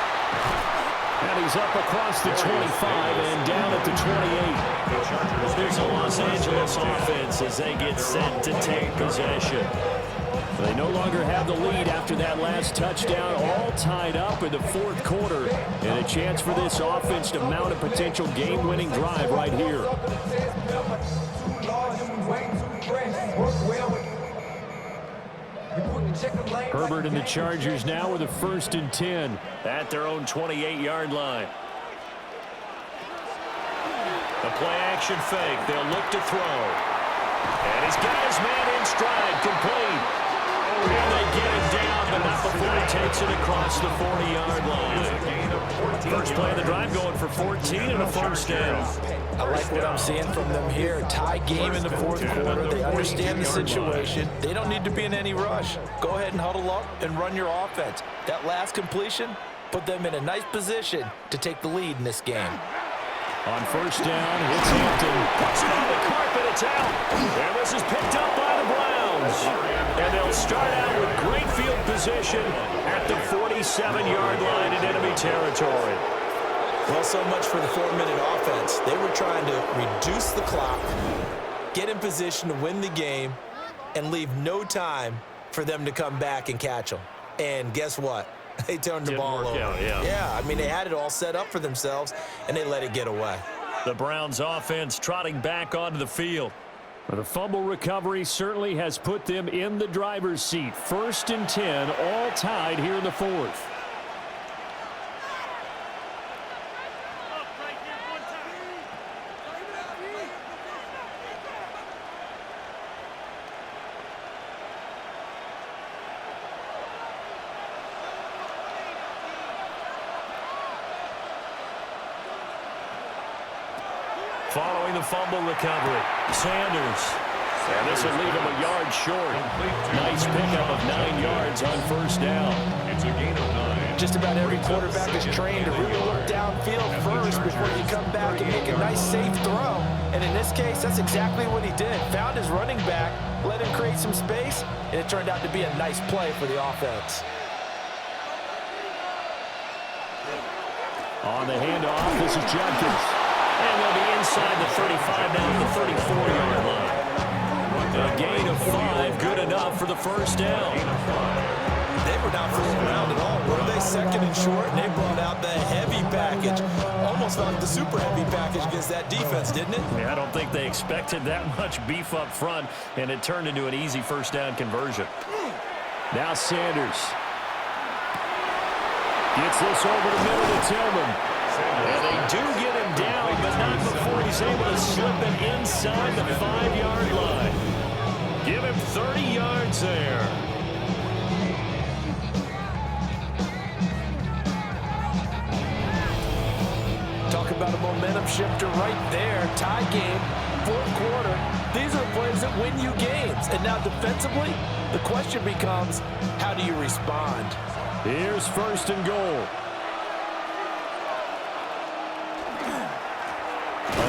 And he's up across the 25 and down at the 28. There's a Los Angeles offense as they get set to take possession. They no longer have the lead after that last touchdown, all tied up in the fourth quarter, and a chance for this offense to mount a potential game-winning drive right here. Herbert and the Chargers now with a 1st and 10 at their own 28-yard line. The play-action fake. They'll look to throw. And he's got his man in stride, complete. And they get it down, but not before he takes it across the 40-yard line. First play of the drive going for 14 and a 1st down. I like what I'm seeing from them here. Tie game in the fourth quarter. They understand the situation. They don't need to be in any rush. Go ahead and huddle up and run your offense. That last completion put them in a nice position to take the lead in this game. On 1st down, it's Hampton. Puts it on the carpet, it's out. And this is picked up by the Browns. And they'll start out with great field position at the 47-yard line in enemy territory. Well, so much for the 4-minute offense. They were trying to reduce the clock, get in position to win the game, and leave no time for them to come back and catch them. And guess what? They turned the ball over. Yeah, I mean, they had it all set up for themselves, and they let it get away. The Browns offense trotting back onto the field. The fumble recovery certainly has put them in the driver's seat. 1st and 10, all tied here in the fourth. Following the fumble recovery, Sanders. And this will leave him a yard short. Nice pickup of 9 yards on 1st down. It's a gain of 9. Just about every quarterback is trained to really look downfield first before you come back and make a nice, safe throw. And in this case, that's exactly what he did. Found his running back, let him create some space, and it turned out to be a nice play for the offense. On the handoff, this is Jenkins. And they'll be inside the 35 down to the 34-yard line. A gain of 5, good enough for the 1st down. They were not fooling around at all, were they? 2nd and short, and they brought out the heavy package. Almost like the super heavy package against that defense, didn't it? Yeah, I don't think they expected that much beef up front, and it turned into an easy 1st down conversion. Now Sanders gets this over the middle to Tillman. And they do get him down, but not before he's able to slip it inside the 5-yard line. Give him 30 yards there. Talk about a momentum shifter right there. Tie game, fourth quarter. These are plays that win you games. And now defensively, the question becomes, how do you respond? Here's 1st and goal.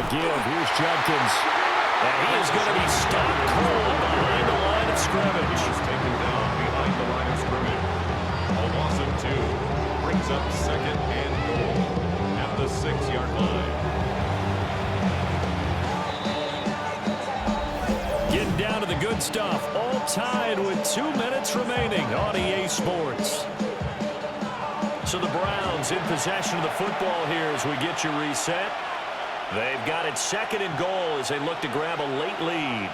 Give. Here's Jenkins. And he is going to be stopped cold behind the line of scrimmage. He's taken down behind the line of scrimmage. A loss of 2 brings up 2nd and goal at the 6-yard line. Getting down to the good stuff. All tied with 2 minutes remaining on EA Sports. So the Browns in possession of the football here as we get you reset. They've got it 2nd and goal as they look to grab a late lead.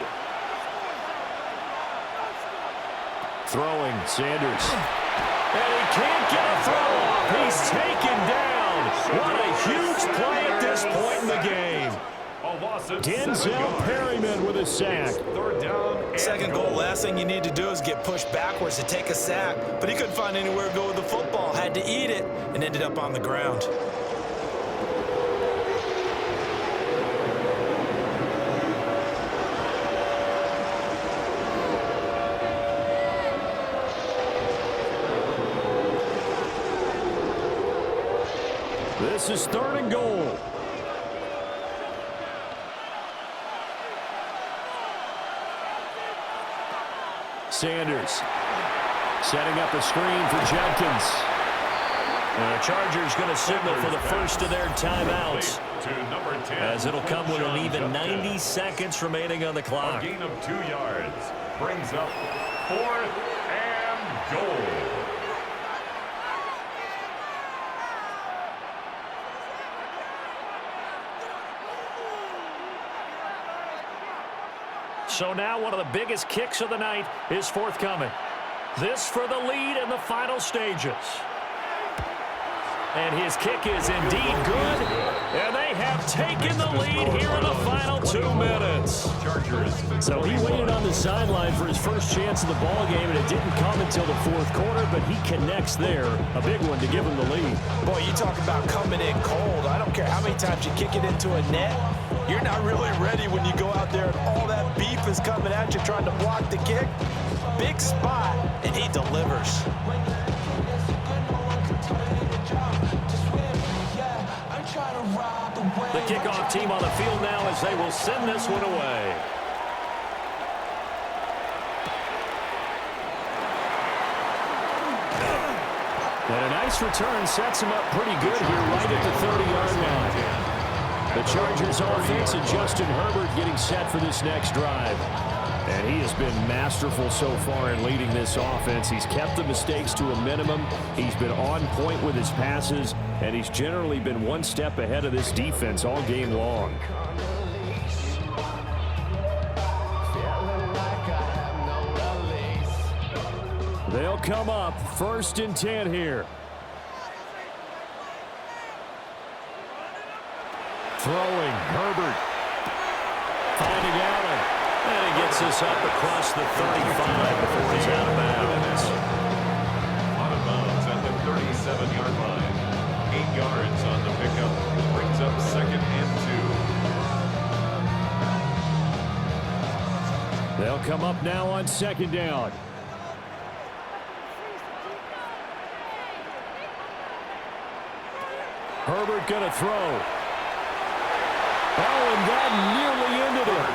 Throwing, Sanders. And he can't get a throw off. He's taken down. What a huge play at this point in the game. Denzel Perryman with a sack. 3rd down. 2nd goal. Last thing you need to do is get pushed backwards to take a sack. But he couldn't find anywhere to go with the football. Had to eat it and ended up on the ground. This is 3rd and goal. Sanders setting up a screen for Jenkins. And the Chargers going to signal for the first of their timeouts, as it'll come with an even 90 seconds remaining on the clock. A gain of 2 yards brings up 4th and goal. So now one of the biggest kicks of the night is forthcoming. This for the lead in the final stages. And his kick is indeed good. And they have taken the lead here in the final 2 minutes. So he waited on the sideline for his first chance in the ball game, and it didn't come until the 4th quarter, but he connects there. A big one to give him the lead. Boy, you talk about coming in cold. I don't care how many times you kick it into a net. You're not really ready when you go out there and all that beef is coming at you trying to block the kick. Big spot, and he delivers. The kickoff team on the field now as they will send this one away. And a nice return sets him up pretty good here right at the 30-yard line. The Chargers offense and Justin Herbert getting set for this next drive. And he has been masterful so far in leading this offense. He's kept the mistakes to a minimum. He's been on point with his passes, and he's generally been one step ahead of this defense all game long. They'll come up 1st and 10 here. Throwing, Herbert. Finding Allen. And he gets us up across the 35 before he's out of bounds. Out of bounds at the 37-yard line. 8 yards on the pickup. Brings up 2nd and 2. They'll come up now on 2nd down. Herbert going to throw. Oh, and that nearly ended it.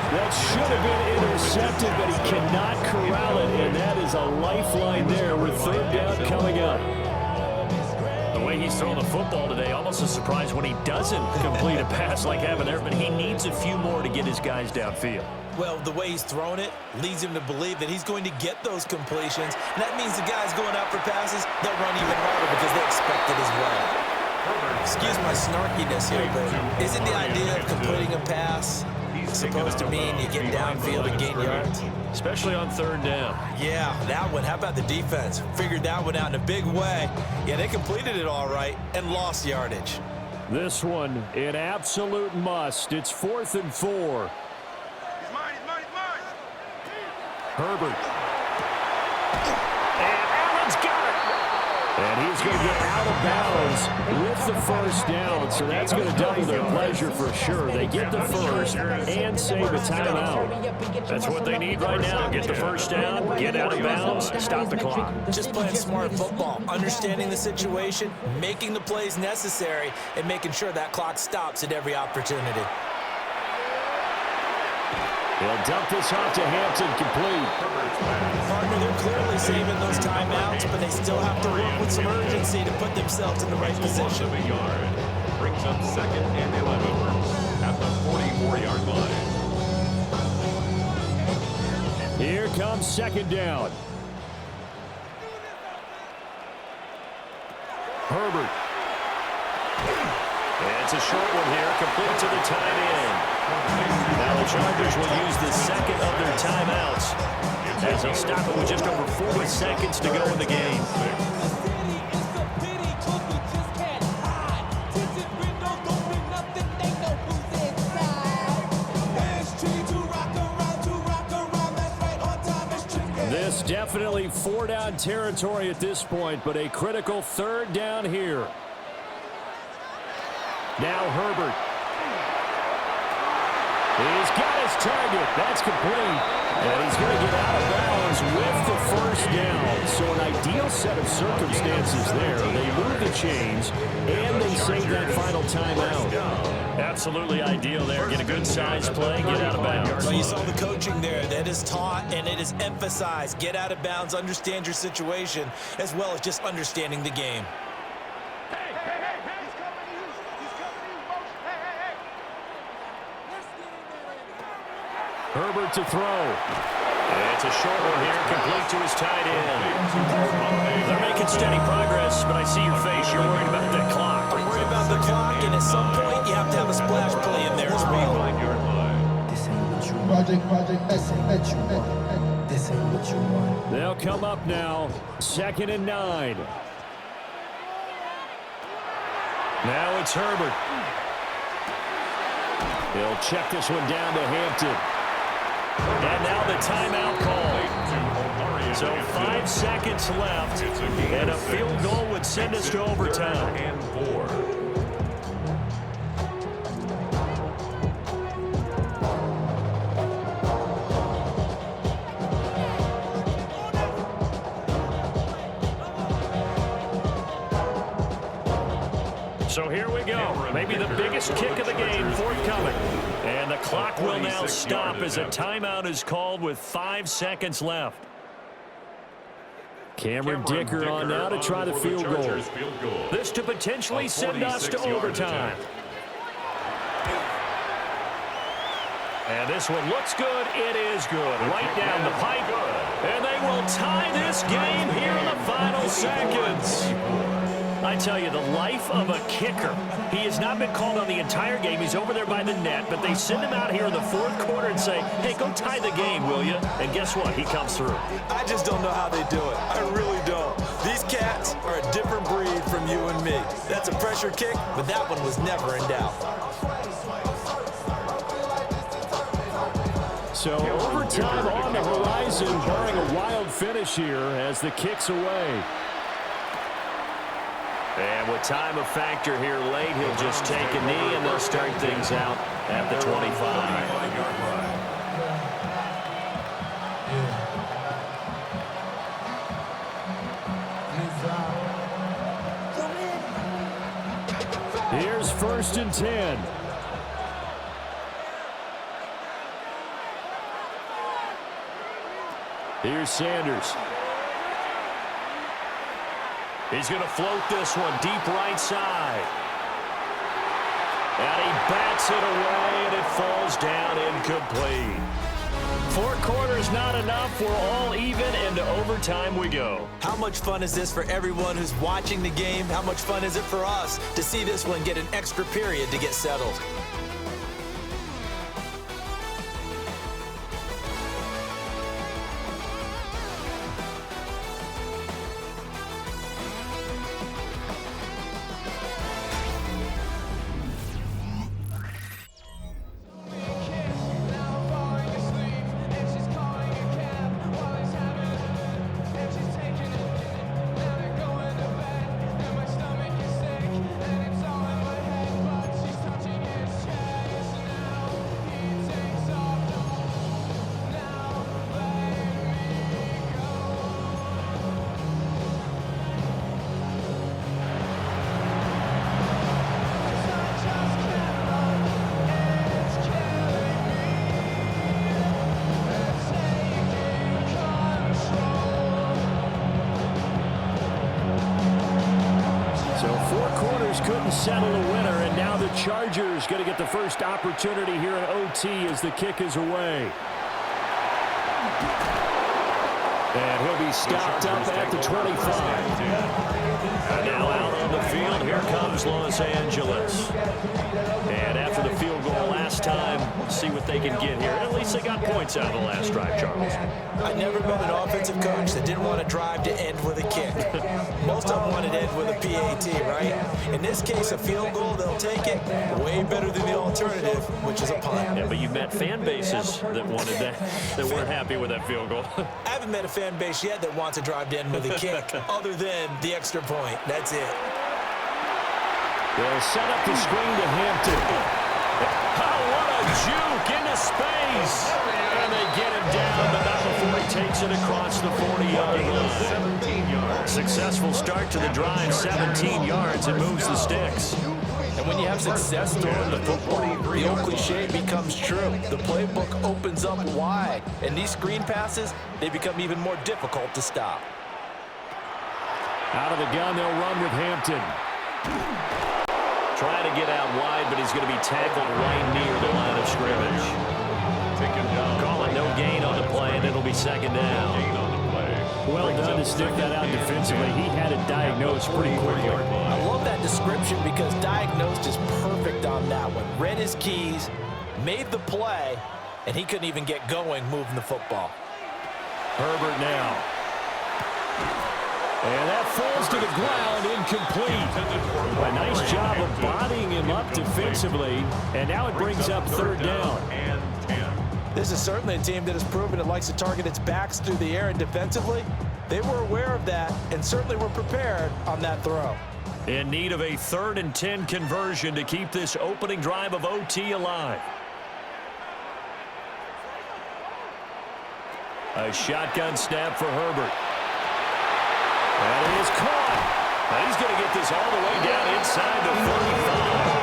That should have been intercepted, but he cannot corral it, and that is a lifeline there with 3rd down coming up. The way he's throwing the football today, almost a surprise when he doesn't complete a pass like having there, but he needs a few more to get his guys downfield. Well, the way he's thrown it leads him to believe that he's going to get those completions, and that means the guys going out for passes, they'll run even harder because they expect it as well. Excuse my snarkiness here, but isn't the idea of completing a pass supposed to mean you get downfield and gain yards? Especially on 3rd down. Yeah, that one. How about the defense? Figured that one out in a big way. Yeah, they completed it all right and lost yardage. This one, an absolute must. It's 4th and 4. He's mine. Herbert. And Allen's got it. And he's going to get out of bounds with the 1st down, so that's going to double their pleasure for sure. They get the 1st and save a timeout. That's what they need right now. Get the 1st down, get out of bounds, stop the clock. Just playing smart football, understanding the situation, making the plays necessary, and making sure that clock stops at every opportunity. They'll dump this off to Hampton, complete. Partner, they're clearly saving those timeouts, but they still have to work with some urgency to put themselves in the right position. Brings up 2nd and 11 at the 44-yard line. Here comes 2nd down. Herbert. And it's a short one here, complete to the tight end. Now the Chargers will use the 2nd of their timeouts as they'll stop it with just over 40 seconds to go in the game. This definitely 4-down territory at this point, but a critical 3rd down here. Now Herbert. He's got his target. That's complete. And he's going to get out of bounds with the first down. So an ideal set of circumstances there. They move the chains, and they save that final timeout. Absolutely ideal there. Get a good size play, get out of bounds. Well, you saw the coaching there. That is taught and it is emphasized. Get out of bounds, understand your situation, as well as just understanding the game. Herbert to throw. It's a short one here, complete to his tight end. They're making steady progress, but I see your face. You're worried about that clock. I'm worried about the clock, and at some point, you have to have a splash play in there as well. Project, this ain't what you want. This ain't what you want. They'll come up now, 2nd and 9. Now it's Herbert. He'll check this one down to Hampton. And now the timeout call. So 5 seconds left, and a field goal would send us to overtime. And 4. So here we go. Maybe the biggest kick of the game forthcoming. And the clock will now stop as a timeout is called with 5 seconds left. Cameron Dicker on now to try the field goal. This to potentially send us to overtime. And this one looks good. It is good. Right down the pipe. And they will tie this game here in the final seconds. I tell you, the life of a kicker. He has not been called on the entire game. He's over there by the net, but they send him out here in the 4th quarter and say, hey, go tie the game, will you? And guess what? He comes through. I just don't know how they do it. I really don't. These cats are a different breed from you and me. That's a pressure kick, but that one was never in doubt. So overtime on the horizon, barring a wild finish here as the kick's away. And with time a factor here late, he'll just take a knee, and they'll start things out at the 25. Here's 1st and 10. Here's Sanders. He's going to float this one deep right side. And he bats it away, and it falls down incomplete. 4 quarters not enough. We're all even, and to overtime we go. How much fun is this for everyone who's watching the game? How much fun is it for us to see this one get an extra period to get settled? Couldn't settle a winner, and now the Chargers going to get the first opportunity here in OT as the kick is away. And he'll be stopped up at the 25. And now out on the field, here comes Los Angeles. And after the field goal last time, see what they can get here. At least they got points out of the last drive, Charles. I never met an offensive coach that didn't want to drive to end with a kick. Most of them wanted to end with a PAT, right? In this case, a field goal, they'll take it. Way better than the alternative, which is a punt. Yeah, but you've met fan bases that wanted that, that weren't happy with that field goal. I haven't met a fan base yet that wants to drive to end with a kick, other than the extra point. That's it. They'll set up the screen to Hampton. Oh, what a juke into space. And they get him down, but not before he takes it across the 40-yard line. 17 yards. Successful start to the drive, 17 yards, and moves the sticks. And when you have success throwing the football, the old cliche becomes true. The playbook opens up wide, and these screen passes, they become even more difficult to stop. Out of the gun, they'll run with Hampton. Trying to get out wide, but he's going to be tackled right near the line of scrimmage. Take him down. Call it no gain on the play, and it'll be second down. Gain on the play. Well done to stick that out defensively. He had it diagnosed pretty quickly. I love that description because diagnosed is perfect on that one. Read his keys, made the play, and he couldn't even get going moving the football. Herbert now. And that falls to the ground, incomplete. A nice job of bodying him up defensively, and now it brings up third down. And 10. This is certainly a team that has proven it likes to target its backs through the air, and defensively, they were aware of that and certainly were prepared on that throw. In need of a 3rd and 10 conversion to keep this opening drive of OT alive. A shotgun snap for Herbert. And it is caught. Now he's going to get this all the way down inside the 35.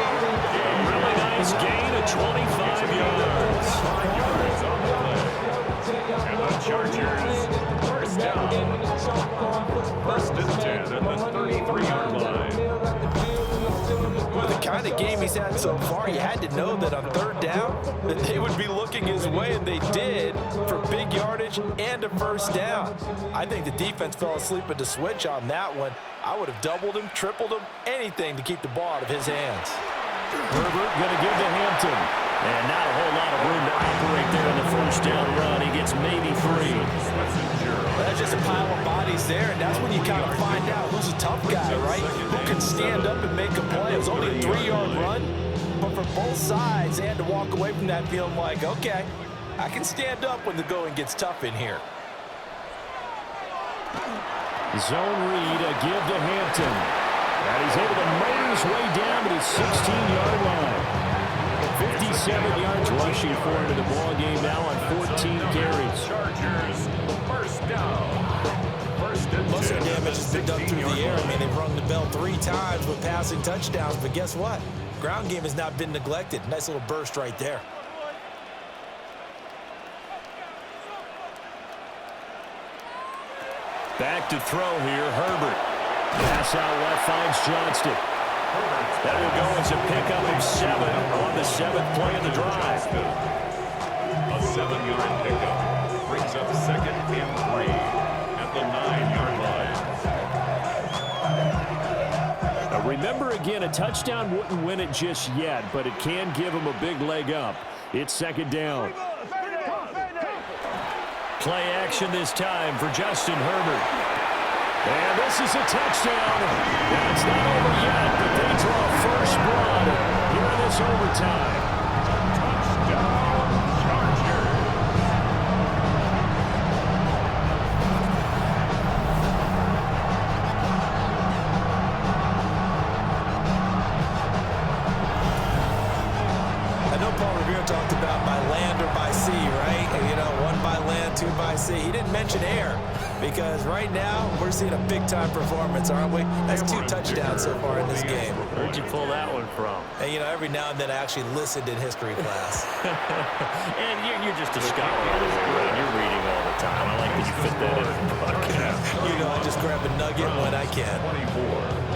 A really nice gain of 25 yards. 5 yards on the play. And the Chargers, first down. 1st and 10 at the 33-yard line. With the kind of game he's had so far, you had to know that on 3rd down that they would be looking his way, and they did, for big yardage and a 1st down. I think the defense fell asleep at the switch on that one. I would have doubled him, tripled him, anything to keep the ball out of his hands. Herbert going to give to Hampton. And not a whole lot of room to operate there in the 1st down run. He gets maybe 3. That's just a pile of bodies there, and that's when you kind of find out who's a tough guy, right? Who can stand up and make a play. It was only a 3-yard run, but for both sides, they had to walk away from that feeling like, okay, I can stand up when the going gets tough in here. Zone read, a give to Hampton. And he's able to motor his way down to the 16-yard line. 57 yards rushing for him to the ball game now on 14 carries. Chargers, first down. 1st and 10. Most of the damage has been done through the air. I mean, they've rung the bell 3 times with passing touchdowns, but guess what? Ground game has not been neglected. Nice little burst right there. Back to throw here, Herbert. Pass out left finds Johnston. That will go as a pickup of 7 on the 7th play of the drive. A 7-yard pickup brings up 2nd and 3 at the 9-yard line. Now remember again, a touchdown wouldn't win it just yet, but it can give him a big leg up. It's 2nd down. Play action this time for Justin Herbert. And this is a touchdown. And it's not over yet, but they draw first blood here in this overtime. Touchdown, Chargers. I know Paul Revere talked about by land or by sea, right? And, you know, 1 by land, 2 by sea. He didn't mention air because right now we're seeing a big-time performance, aren't we? That's 2 touchdowns so far in this game. Where'd you pull that one from? And, you know, every now and then I actually listened in history class. And you're just a scholar all the way around. You're reading all the time. I like that you fit that in the podcast. You know, I just grab a nugget when I can. 24.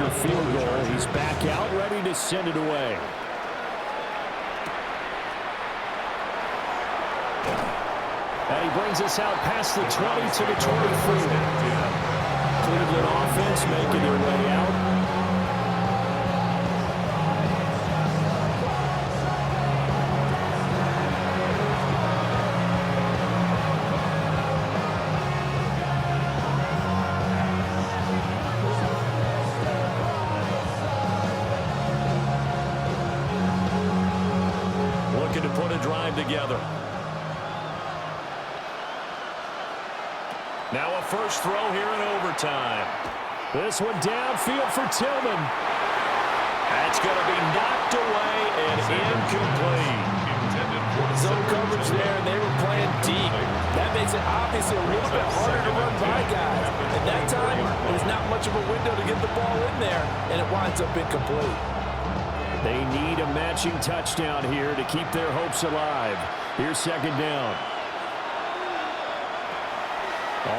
Field goal. He's back out, ready to send it away. And he brings us out past the 20 to the 24. Cleveland offense making their way out. together. Now a first throw here in overtime. This one downfield for Tillman. That's going to be knocked away and incomplete. Zone coverage there, and they were playing deep. That makes it obviously a little bit harder to run by guys. At that time, it was not much of a window to get the ball in there, and it winds up incomplete. They need a matching touchdown here to keep their hopes alive. Here's second down.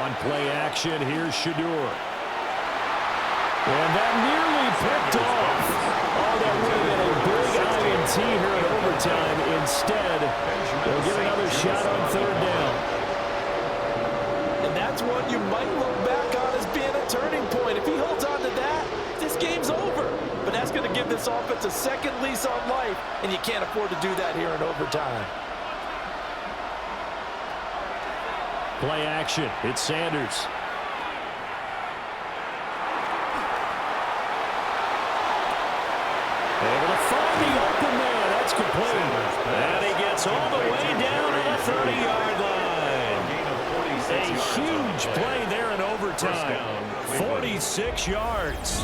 On play action, here's Shadur. And that nearly picked off. Oh, that would have been a big INT here in overtime. Instead, they'll get another shot on third down. And that's one you might look back on as being a turning point. If he holds on to that, this game's over. But that's going to give this offense a second lease on life, and you can't afford to do that here in overtime. Play action. It's Sanders. Able to find the open man. That's complete. And he gets all the way down to the 30-yard line. A huge play there in overtime. 46 yards.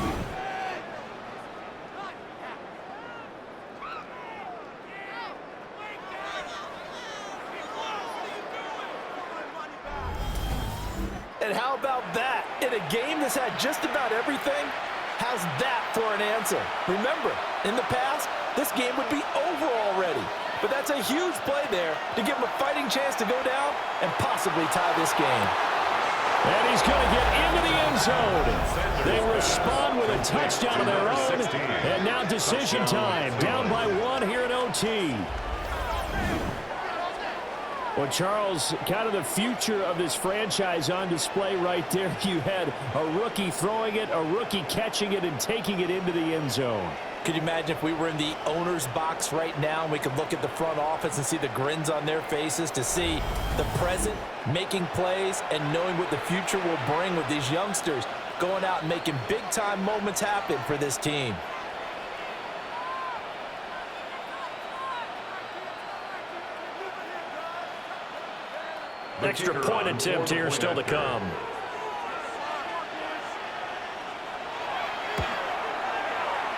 And how about that? In a game that's had just about everything, how's that for an answer? Remember, in the past, this game would be over already. But that's a huge play there to give him a fighting chance to go down and possibly tie this game. And he's going to get into the end zone. They respond with a touchdown of their own. And now decision time. Down by one here in OT. Well, Charles, kind of the future of this franchise on display right there. You had a rookie throwing it, a rookie catching it, and taking it into the end zone. Could you imagine if we were in the owner's box right now and we could look at the front office and see the grins on their faces, to see the present making plays and knowing what the future will bring with these youngsters going out and making big-time moments happen for this team. Extra point attempt here still to come.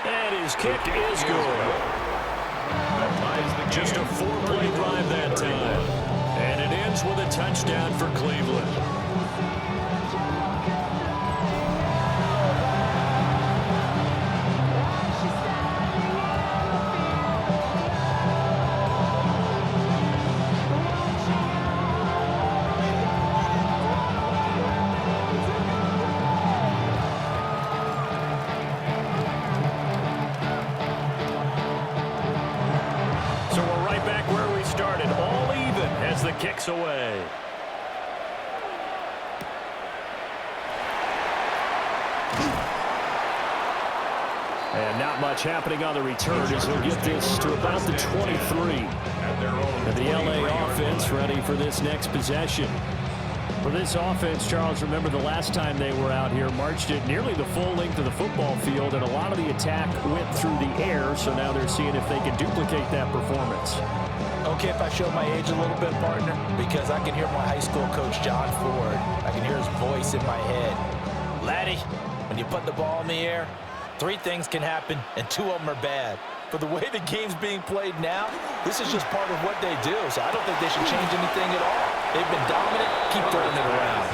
And his kick is good. Just a 4-play drive that time. And it ends with a touchdown for Cleveland. Kicks away. And not much happening on the return as he'll get this to about the 23. And the LA offense ready for this next possession. For this offense, Charles, remember the last time they were out here, marched it nearly the full length of the football field, and a lot of the attack went through the air, so now they're seeing if they can duplicate that performance. Okay, if I show my age a little bit, partner, because I can hear my high school coach, John Ford. I can hear his voice in my head. Laddie, when you put the ball in the air, 3 things can happen, and 2 of them are bad. For the way the game's being played now, this is just part of what they do, so I don't think they should change anything at all. They've been dominant. Keep throwing it around.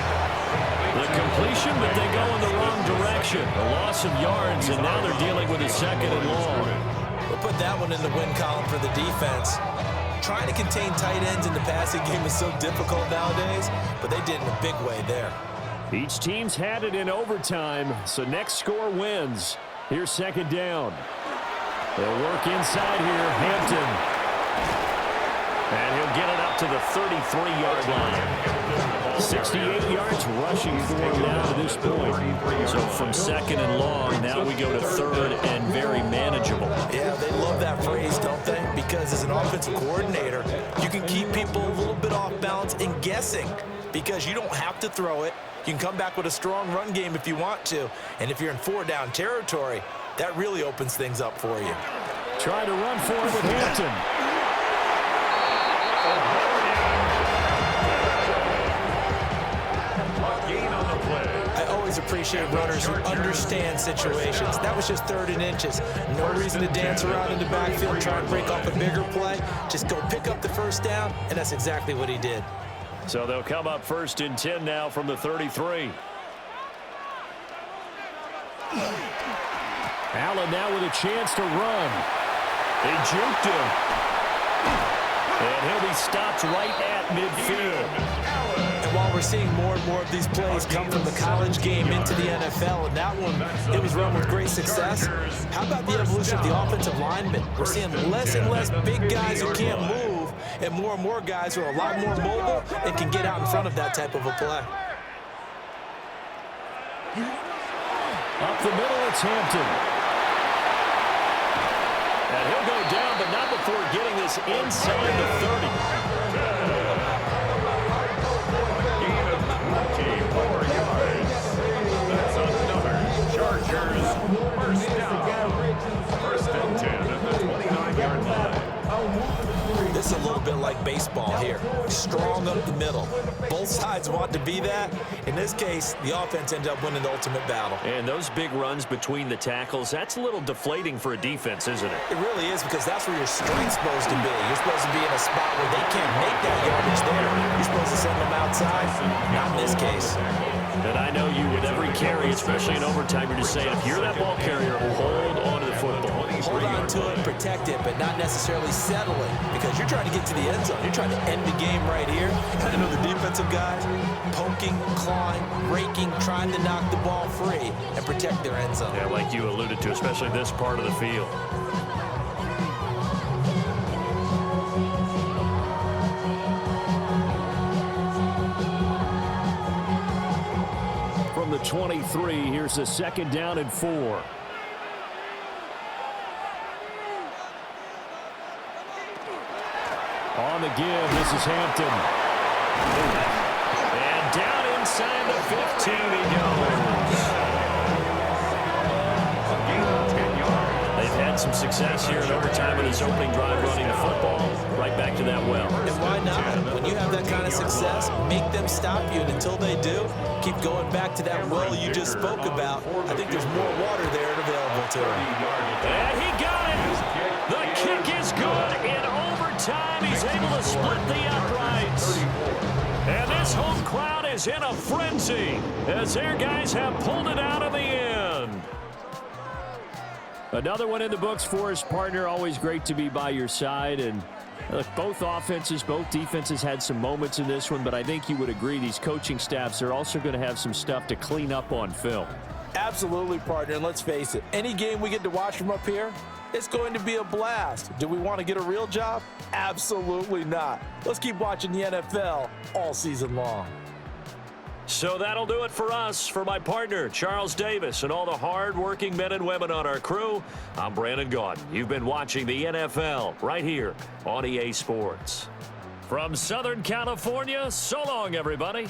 The completion, but they go in the wrong direction. A loss of yards, and now they're dealing with a 2nd and long. We'll put that one in the win column for the defense. Trying to contain tight ends in the passing game is so difficult nowadays, but they did in a big way there. Each team's had it in overtime, so next score wins. Here's 2nd down. They'll work inside here, Hampton. And he'll get it up to the 33-yard line. 68 yards rushing for him now to this point. So from 2nd and long, now we go to 3rd and very manageable. Yeah, they love that phrase, don't they? Because as an offensive coordinator, you can keep people a little bit off balance and guessing, because you don't have to throw it. You can come back with a strong run game if you want to. And if you're in 4-down territory, that really opens things up for you. Try to run for it with Hampton. always appreciate runners who understand situations. That was just 3rd and inches. No reason to dance around in the backfield, try and break off a bigger play. Just go pick up the first down, and that's exactly what he did. So they'll come up 1st and 10 now from the 33. Allen now with a chance to run. They juked him. And he'll be stopped right at midfield. And while we're seeing more and more of these plays come from the college game into the NFL, and that one, it was run with great success. How about the evolution of the offensive linemen? We're seeing less and less big guys who can't move, and more guys who are a lot more mobile and can get out in front of that type of a play. Up the middle, it's Hampton. And he'll go down, but not before getting this inside the 30. Gain of 24 yards. That's another Chargers first down. 1st and 10 at the 29-yard line. This is a little bit like baseball here. Strong up the middle. Both sides want to be that. In this case, the offense ended up winning the ultimate battle. And those big runs between the tackles, that's a little deflating for a defense, isn't it? It really is, because that's where your strength's supposed to be. You're supposed to be in a spot where they can't make that yardage there. You're supposed to send them outside. Not in this case. And I know you, with every carry, especially in overtime, you're just saying, if you're that ball carrier, hold on to the football. Hold on to it, protect it, but not necessarily settle it, because you're trying to get to the end zone. You're trying to end the game right here. And I know the defensive guys poking, clawing, raking, trying to knock the ball free and protect their end zone. Yeah, like you alluded to, especially this part of the field. From the 23, here's a 2nd down and 4. On the give, this is Hampton. And down inside the 15 he goes. They've had some success here in overtime in this opening drive running the football. Right back to that well. And why not? When you have that kind of success, make them stop you. And until they do, keep going back to that well you just spoke about. I think there's more water there available to him. And he got it. The kick is good in overtime. He's able to split the uprights. And this home crowd is in a frenzy as their guys have pulled it out of the end. Another one in the books for his partner. Always great to be by your side. And look, both offenses, both defenses had some moments in this one, but I think you would agree these coaching staffs are also going to have some stuff to clean up on film. Absolutely, partner. And let's face it, any game we get to watch from up here, it's going to be a blast. Do we want to get a real job? Absolutely not. Let's keep watching the NFL all season long. So that'll do it for us. For my partner, Charles Davis, and all the hard-working men and women on our crew, I'm Brandon Gaudin. You've been watching the NFL right here on EA Sports. From Southern California, so long, everybody.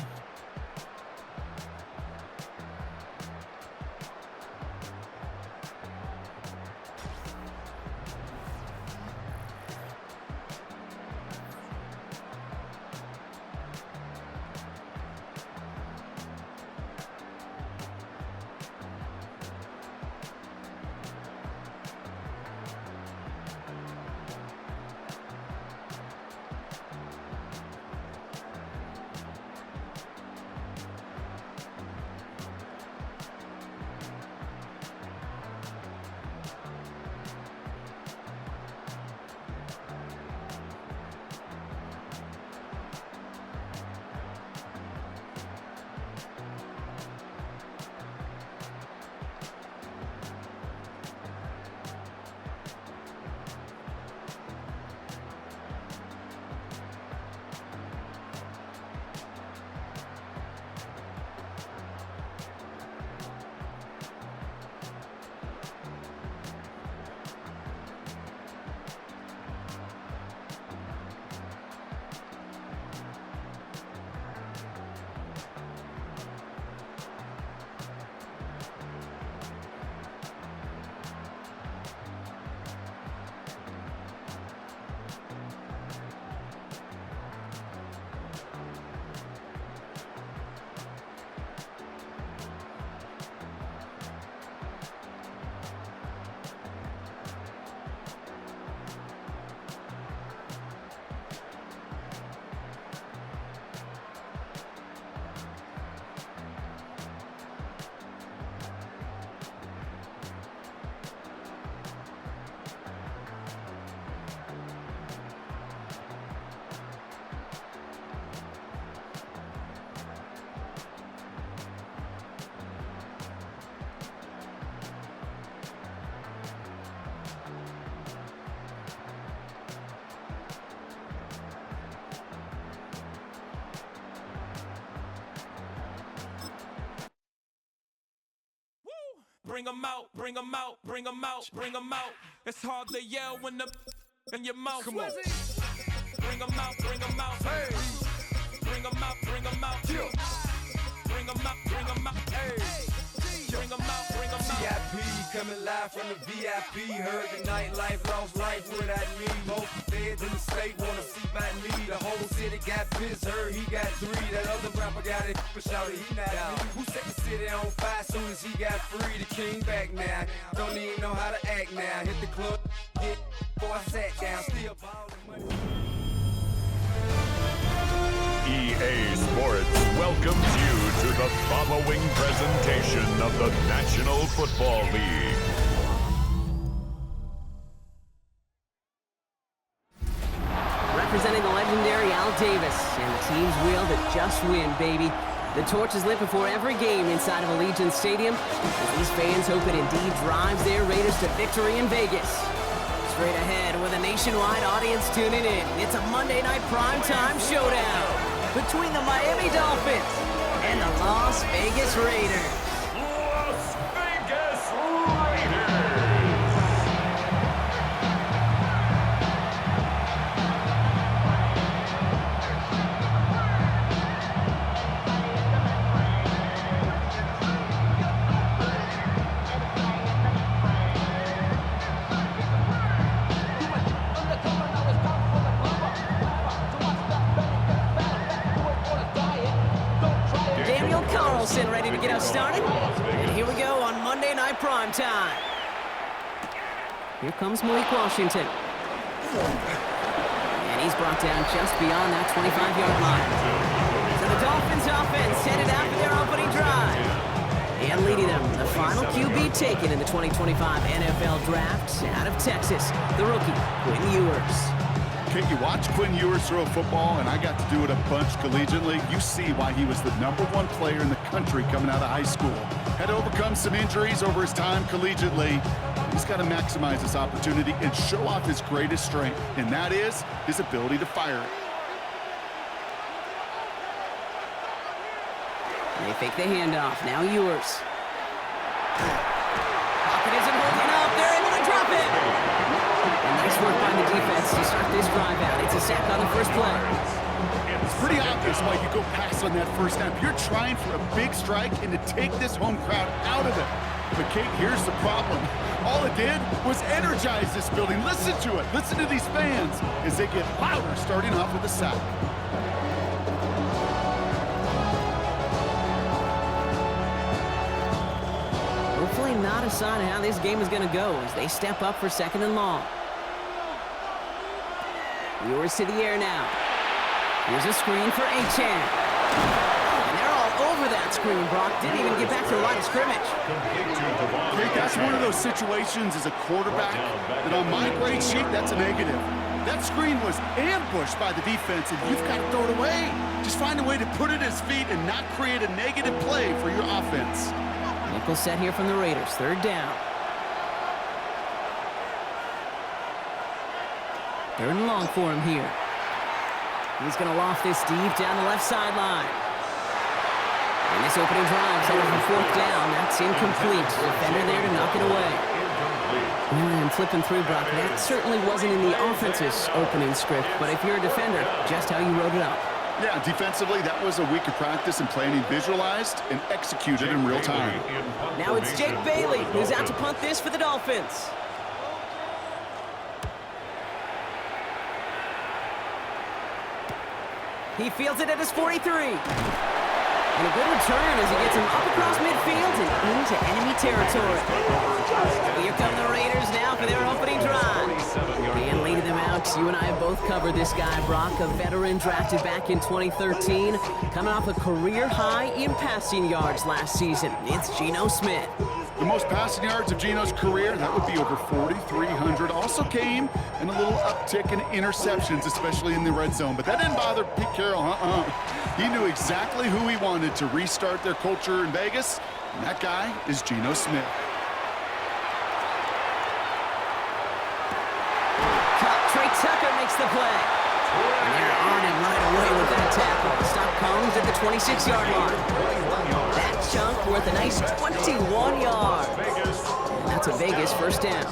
bring 'em out, bring 'em out, bring 'em out, bring 'em out. It's hard to yell when the in your mouth. Come on. Bring 'em out, bring 'em out. Hey. Bring 'em out, bring 'em out. Bring 'em out, bring 'em out. Hey. Bring 'em out, bring 'em out. VIP coming live from the VIP. Heard the nightlife, lost life without me. Most feds in the state wanna see by me. The whole city got pissed, heard he got 3. That other rapper got it, but shouted he not out. Who set the city on fire soon as he got free? The king back now, don't even know how to act now. Hit the club, get before I sat down, still ballin' money. EA Sports welcomes you to the following presentation of the National Football League. Representing the legendary Al Davis and the team's will to just win, baby. The torch is lit before every game inside of Allegiant Stadium as these fans hope it indeed drives their Raiders to victory in Vegas. Straight ahead with a nationwide audience tuning in, it's a Monday night primetime showdown between the Miami Dolphins and the Las Vegas Raiders. Las Vegas Raiders! Ready to get us started? And here we go on Monday Night Primetime. Here comes Malik Washington. And he's brought down just beyond that 25-yard line. So the Dolphins offense headed out for their opening drive. And leading them, the final QB taken in the 2025 NFL Draft out of Texas, the rookie, Quinn Ewers. You watch Quinn Ewers throw a football, and I got to do it a bunch collegiately. You see why he was the #1 player in the country coming out of high school. Had to overcome some injuries over his time collegiately. He's got to maximize this opportunity and show off his greatest strength, and that is his ability to fire it. They fake the handoff. Now Ewers. Pocket isn't holding up. They're able to drop it. And nice work by the defense to start this drive out. It's a sack on the first play. It's pretty obvious why you go pass on that first snap. You're trying for a big strike and to take this home crowd out of it. But, Kate, here's the problem. All it did was energize this building. Listen to it. Listen to these fans as they get louder starting off with a sack. Hopefully not a sign of how this game is going to go as they step up for 2nd and long. Ewers to the air now. Here's a screen for Achane. And they're all over that screen, Brock. Didn't even get back to the line of scrimmage. Hey, that's one of those situations as a quarterback that on my grade sheet, that's a negative. That screen was ambushed by the defense, and you've got to throw it away. Just find a way to put it at his feet and not create a negative play for your offense. Nickel set here from the Raiders. 3rd down. 3rd and long for him here. He's going to loft this deep down the left sideline. And this opening drive is over for 4th down. That's incomplete. Defender there to knock it away. And flipping through, Brock, that certainly wasn't in the offense's opening script. But if you're a defender, just how you wrote it up. Yeah, defensively, that was a week of practice and planning visualized and executed in real time. Now it's Jake Bailey who's out to punt this for the Dolphins. He fields it at his 43. And a good return as he gets him up across midfield and into enemy territory. Here come the Raiders now for their opening drive. And leading them out, you and I have both covered this guy, Brock, a veteran drafted back in 2013, coming off a career high in passing yards last season. It's Geno Smith. The most passing yards of Geno's career, that would be over 4,300. Also came in a little uptick in interceptions, especially in the red zone. But that didn't bother Pete Carroll. He knew exactly who he wanted to restart their culture in Vegas, and that guy is Geno Smith. Trey Tucker makes the play. And they're on him right away with that tackle. The stop comes at the 26-yard line. That chunk worth a nice 21 yards. to Vegas, first down.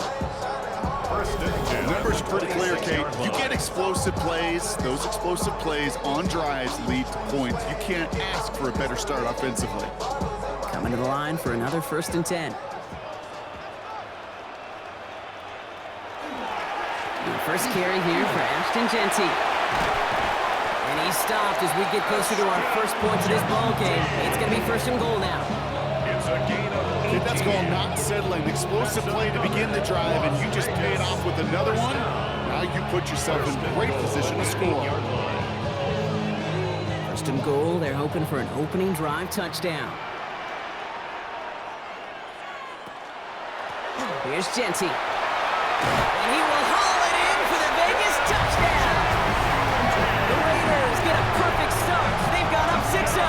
The numbers are pretty clear, Kate. You get explosive plays. Those explosive plays on drives lead to points. You can't ask for a better start offensively. Coming to the line for another 1st and 10. The first carry here for Ashton Genty. And he's stopped as we get closer to our first points of this ball game. It's going to be 1st and goal now. It's a gain of 8. That's called not settling. Explosive play to begin the drive, and you just pay it off with another one. Now you put yourself in great position to score. 1st and goal. They're hoping for an opening drive touchdown. Here's Genty. And he will haul it in for the Vegas touchdown. The Raiders get a perfect start. They've got up 6-0.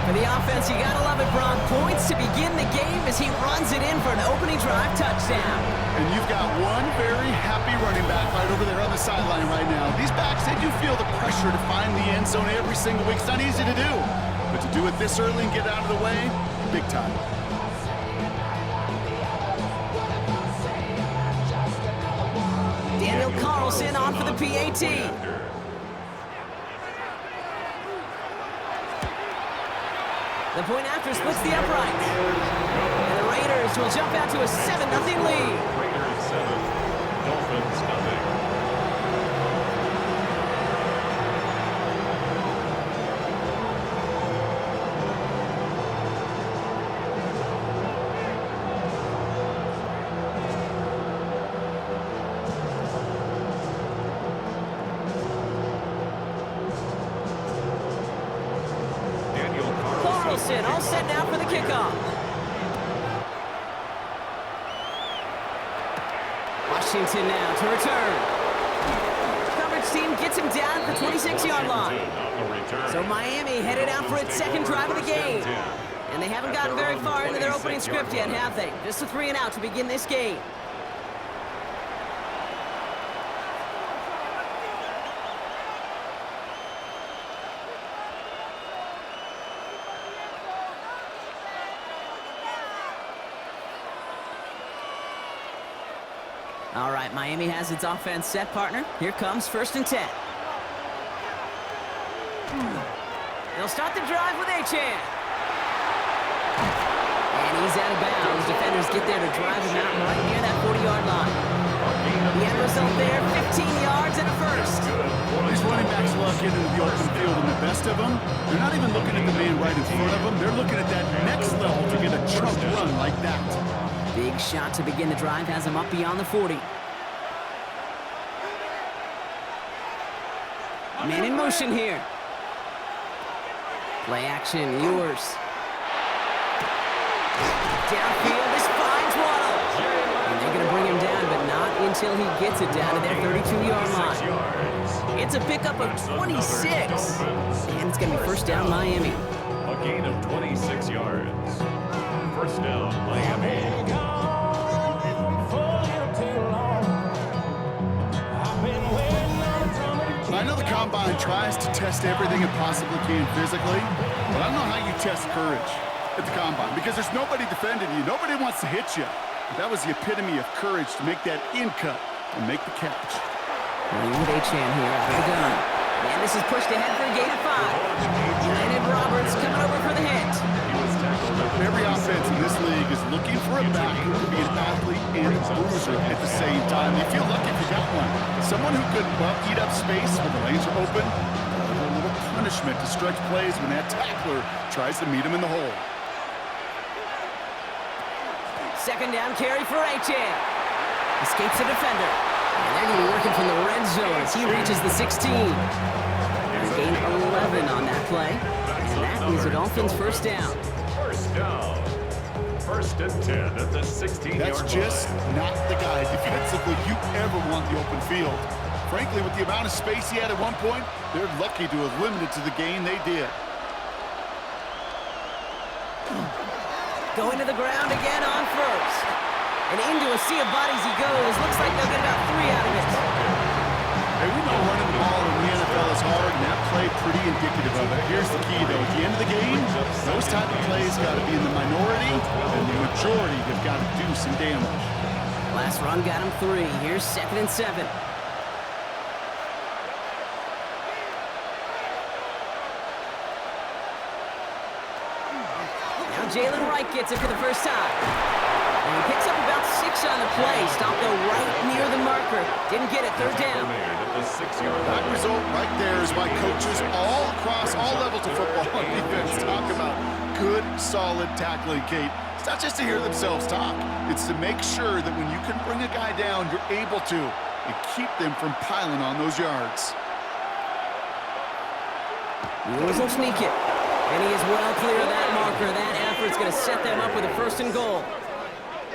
For the offense, you gotta love it, Bron. Points to begin the game as he runs it in for an opening drive touchdown. And you've got one very happy running back right over there on the sideline right now. These backs, they do feel the pressure to find the end zone every single week. It's not easy to do. But to do it this early and get out of the way, big time. Daniel Carlson on for the PAT. The point after splits the upright. And the Raiders will jump out to a 7-0 lead. Raiders 7, Dolphins 0. All set now for the kickoff. Washington now to return. Coverage team gets him down at the 26-yard line. So Miami headed out for its second drive of the game. And they haven't gotten very far into their opening script yet, have they? Just a 3-and-out to begin this game. All right, Miami has its offense set, partner. Here comes 1st and 10. They'll start the drive with Achane. And he's out of bounds. Defenders get there to drive him out right near that 40-yard line. The end result there, 15 yards and a first. These running backs love getting into the open field, and the best of them, they're not even looking at the man right in front of them. They're looking at that next level to get a chunk run like that. Big shot to begin the drive has him up beyond the 40. Man in motion here. Play action, yours. Downfield, this finds Waddle. And they're going to bring him down, but not until he gets it down to their 32-yard line. It's a pickup of 26. And it's going to be 1st down, Miami. A gain of 26 yards. 1st down, Miami. I know the Combine tries to test everything it possibly can physically, but I don't know how you test courage at the Combine because there's nobody defending you. Nobody wants to hit you. But that was the epitome of courage to make that in cut and make the catch. With Achane here after the gun. And this is pushed ahead for a gain of 5. Landon Roberts coming over for the hit. Every offense in this league is looking for a back who can be an athlete and a bruiser at the same time. You feel lucky if you got one. Someone who could eat up space when the lanes are open. A little punishment to stretch plays when that tackler tries to meet him in the hole. 2nd down carry for Achane. Escapes the defender. And they're going to be working from the red zone as he reaches the 16. Gain 11 on that play. And that is a Dolphins 1st down. 1st down. 1st and 10 at the 16-yard line. That's just not the guy defensively you ever want the open field. Frankly, with the amount of space he had at one point, they're lucky to have limited to the gain they did. Going to the ground again on 1st. And into a sea of bodies he goes. Looks like they'll get about 3 out of it. Hey, we know running the ball in the NFL is hard, and that play pretty indicative of it. Here's the key, though. At the end of the game, those type of plays got to be in the minority, and the majority have got to do some damage. Last run got him 3. Here's 2nd and 7. Now Jalen Wright gets it for the first time. And he picks up about 6 on the play. Stopped though right near the marker. Didn't get it. 3rd down. That result right there is why coaches all across all levels of football on defense talk about good, solid tackling, Kate. It's not just to hear themselves talk. It's to make sure that when you can bring a guy down, you're able to, and keep them from piling on those yards. Lewis will sneak it. And he is well clear of that marker. That effort's going to set them up with a 1st and goal.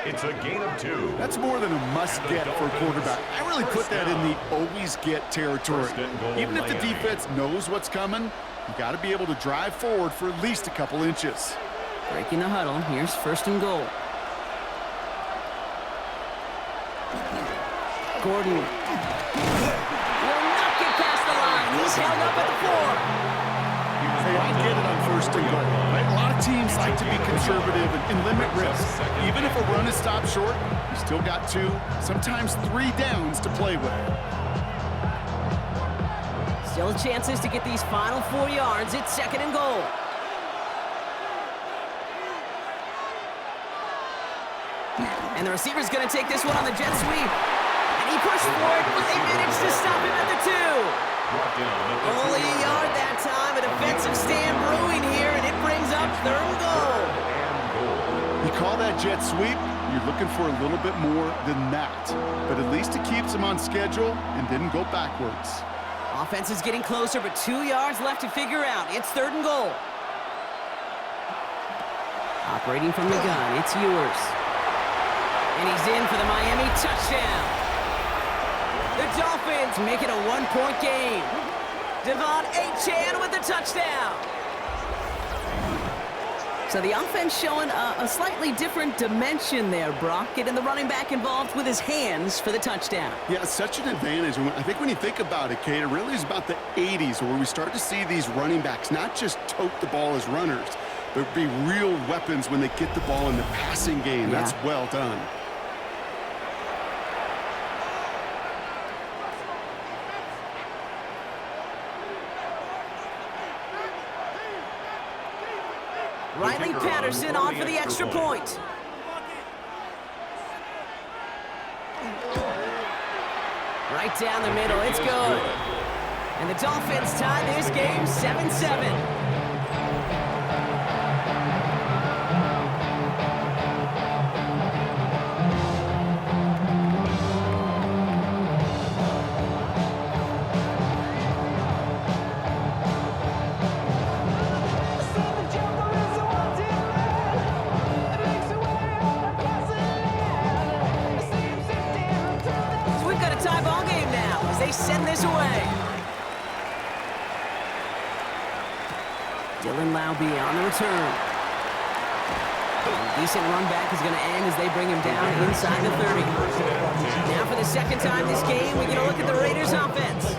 It's a gain of 2. That's more than a must-get for a quarterback. I really put that in the always-get territory. Even if the defense knows what's coming, you got to be able to drive forward for at least a couple inches. Breaking the huddle. Here's 1st and goal. Gordon will not get past the line. He's held up at the 4. Hey, I get it on 1st and goal. Right? A lot of teams like to be conservative and limit risk. Even if a run is stopped short, you still got 2, sometimes 3 downs to play with. Still chances to get these final 4 yards. It's 2nd and goal. And the receiver's going to take this one on the jet sweep. And he pushed for it, but they managed to stop him at the 2. Only a yard that time. A defensive stand brewing here, and it brings up 3rd and goal. You call that jet sweep, you're looking for a little bit more than that. But at least it keeps him on schedule and didn't go backwards. Offense is getting closer, but 2 yards left to figure out. It's 3rd and goal. Operating from the gun, it's Ewers. And he's in for the Miami touchdown. The Dolphins make it a 1-point game. Devon Achane with the touchdown. So the offense showing a slightly different dimension there, Brock. Getting the running back involved with his hands for the touchdown. Yeah, it's such an advantage. I think when you think about it, Kate, it really is about the 80s where we start to see these running backs not just tote the ball as runners, but be real weapons when they get the ball in the passing game. Yeah. That's well done. Riley Patterson on for the extra point. Right down the middle, it's good. And the Dolphins tie this game 7-7. Send this away. Dylan Laube on the return. A decent run back is going to end as they bring him down inside the 30. Now for the 2nd time this game, we're going to look at the Raiders offense.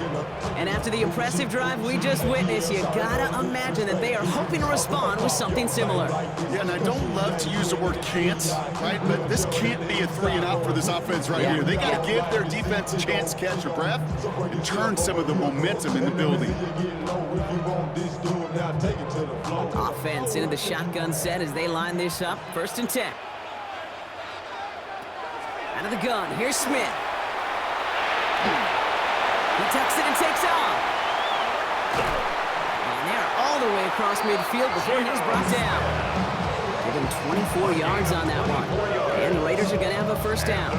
And after the impressive drive we just witnessed, you got to imagine that they are hoping to respond with something similar. Yeah, and I don't love to use the word can't, right? But this can't be a 3-and-out for this offense right here. They got to give their defense a chance to catch a breath and turn some of the momentum in the building. Offense into the shotgun set as they line this up. 1st and 10. Out of the gun, here's Smith. He tucks it and takes off. And they're all the way across midfield before he's brought down. Give him 24 yards on that one. And the Raiders are going to have a 1st down.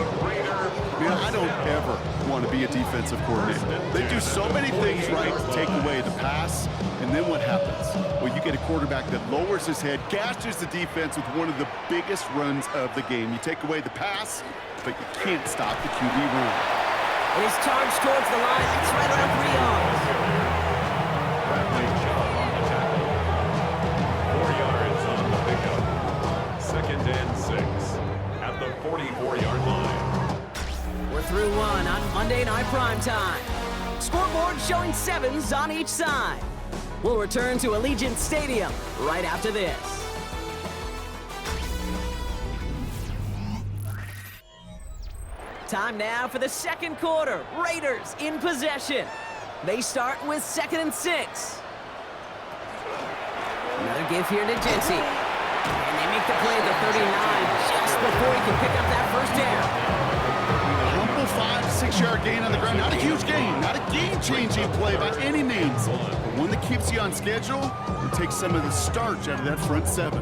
Man, I don't ever want to be a defensive coordinator. They do so many things right to take away the pass, and then what happens? Well, you get a quarterback that lowers his head, gashes the defense with one of the biggest runs of the game. You take away the pass, but you can't stop the QB run. It is charged towards the line. It's right around 3 yards. Bradley Chubb on the tackle. 4 yards on the pickup. 2nd and 6 at the 44-yard line. We're through 1 on Monday Night Primetime. Scoreboard showing 7s on each side. We'll return to Allegiant Stadium right after this. Time now for the second quarter. Raiders in possession. They start with 2nd and 6. Another give here to Jency. And they make the play at the 39 just before he can pick up that first down. A humble 5-6 yard gain on the ground. Not a huge gain, not a game-changing play by any means, but one that keeps you on schedule and takes some of the starch out of that front 7.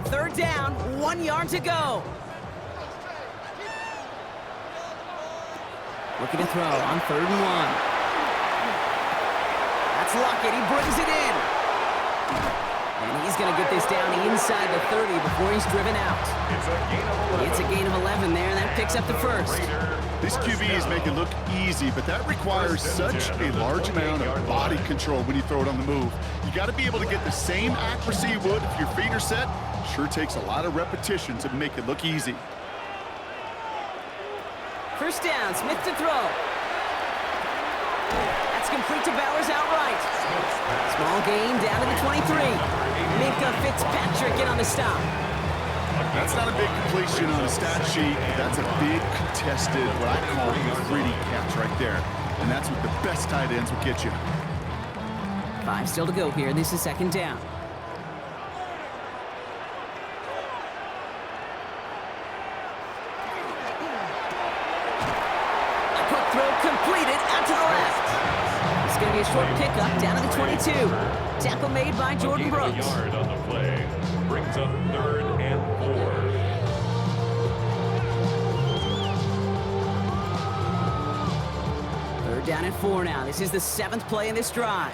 3rd down, 1 yard to go. Looking to throw on 3rd and 1. That's Lockett. He brings it in. And he's going to get this down inside the 30 before he's driven out. It's a gain of 11 there, and that picks up the first. This QBs make it look easy, but that requires such a large amount of body control when you throw it on the move. You got to be able to get the same accuracy you would if your feet are set. Sure takes a lot of repetition to make it look easy. First down, Smith to throw. That's complete to Bowers outright. Small gain down to the 23. Minka Fitzpatrick in on the stop. That's not a big completion on a stat sheet. That's a big contested, what I call a gritty catch right there. And that's what the best tight ends will get you. 5 still to go here. This is 2nd down. Completed out to the left. It's going to be a short pickup down to the 22. Tackle made by Jordan Brooks. Yard on the play. Brings up 3rd and 4. 3rd down and 4 now. This is the 7th play in this drive.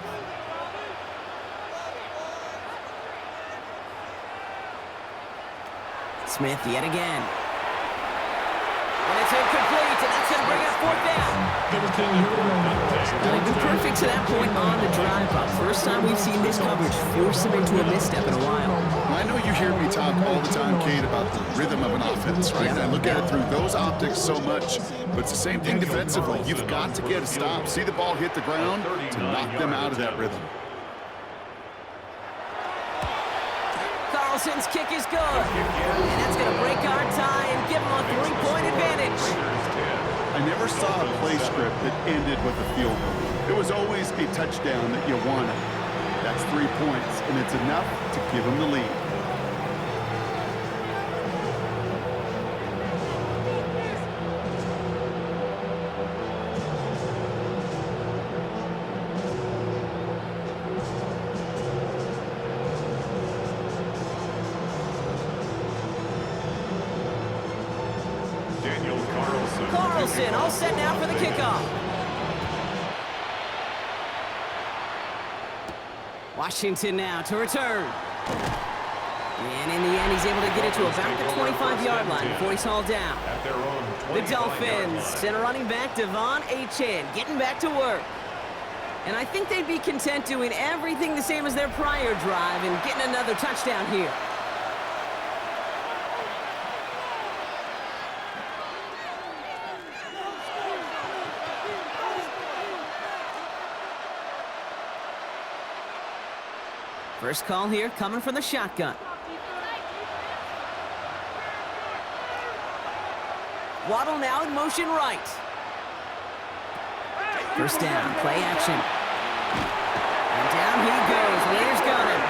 Smith yet again. And it's incomplete, and that's going to bring up 4th down. They've been perfect to that point on the drive, but first time we've seen this coverage force him into a misstep in a while. I know you hear me talk all the time, Kate, about the rhythm of an offense, right? And I look at it through those optics so much, but it's the same thing defensively. You've got to get a stop, see the ball hit the ground to knock them out of that rhythm. Carlson's kick is good, and that's going to break our tie and give them a 3-point advantage. I never saw a play script that ended with a field goal. It was always a touchdown that you wanted. That's 3 points, and it's enough to give them the lead. Carlson all set now for the kickoff. Washington now to return. And in the end, he's able to get it to about the 25-yard line before he's hauled down. The Dolphins send a running back, Devon Achane, getting back to work. And I think they'd be content doing everything the same as their prior drive and getting another touchdown here. First call here coming from the shotgun. Waddle now in motion right. First down, play action. And down he goes. Raiders got him.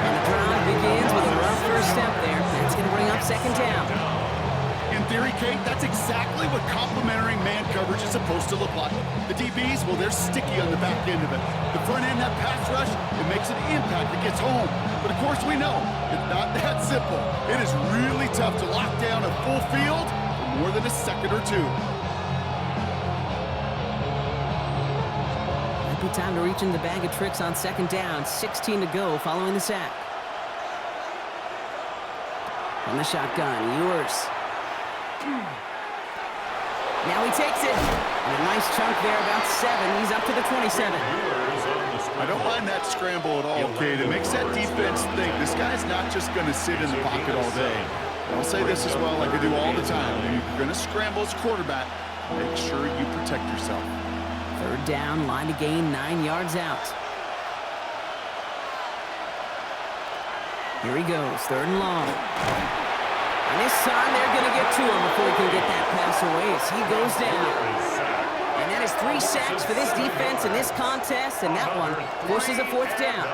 And the drive begins with a rough first step there. That's going to bring up 2nd down. In theory, Kate, that's exactly what complementary man coverage is supposed to look like. The DBs, well, they're sticky on the back end of it. The front end, that pass rush, it makes an impact. It gets home. But of course, we know it's not that simple. It is really tough to lock down a full field for more than a second or two. Might be time to reach in the bag of tricks on 2nd down. 16 to go following the sack. From the shotgun, Ewers. Now he takes it. And a nice chunk there, about 7. He's up to the 27. I don't mind that scramble at all, Kate. It makes that defense think this guy's not just going to sit in the pocket all day. I'll say this as well, like I do all the time. When you're going to scramble as a quarterback, make sure you protect yourself. Third down, line to gain 9 yards out. Here he goes, 3rd and long. And this time they're going to get to him before he can get that pass away as he goes down. And that is 3 sacks for this defense in this contest, and that one forces a 4th down.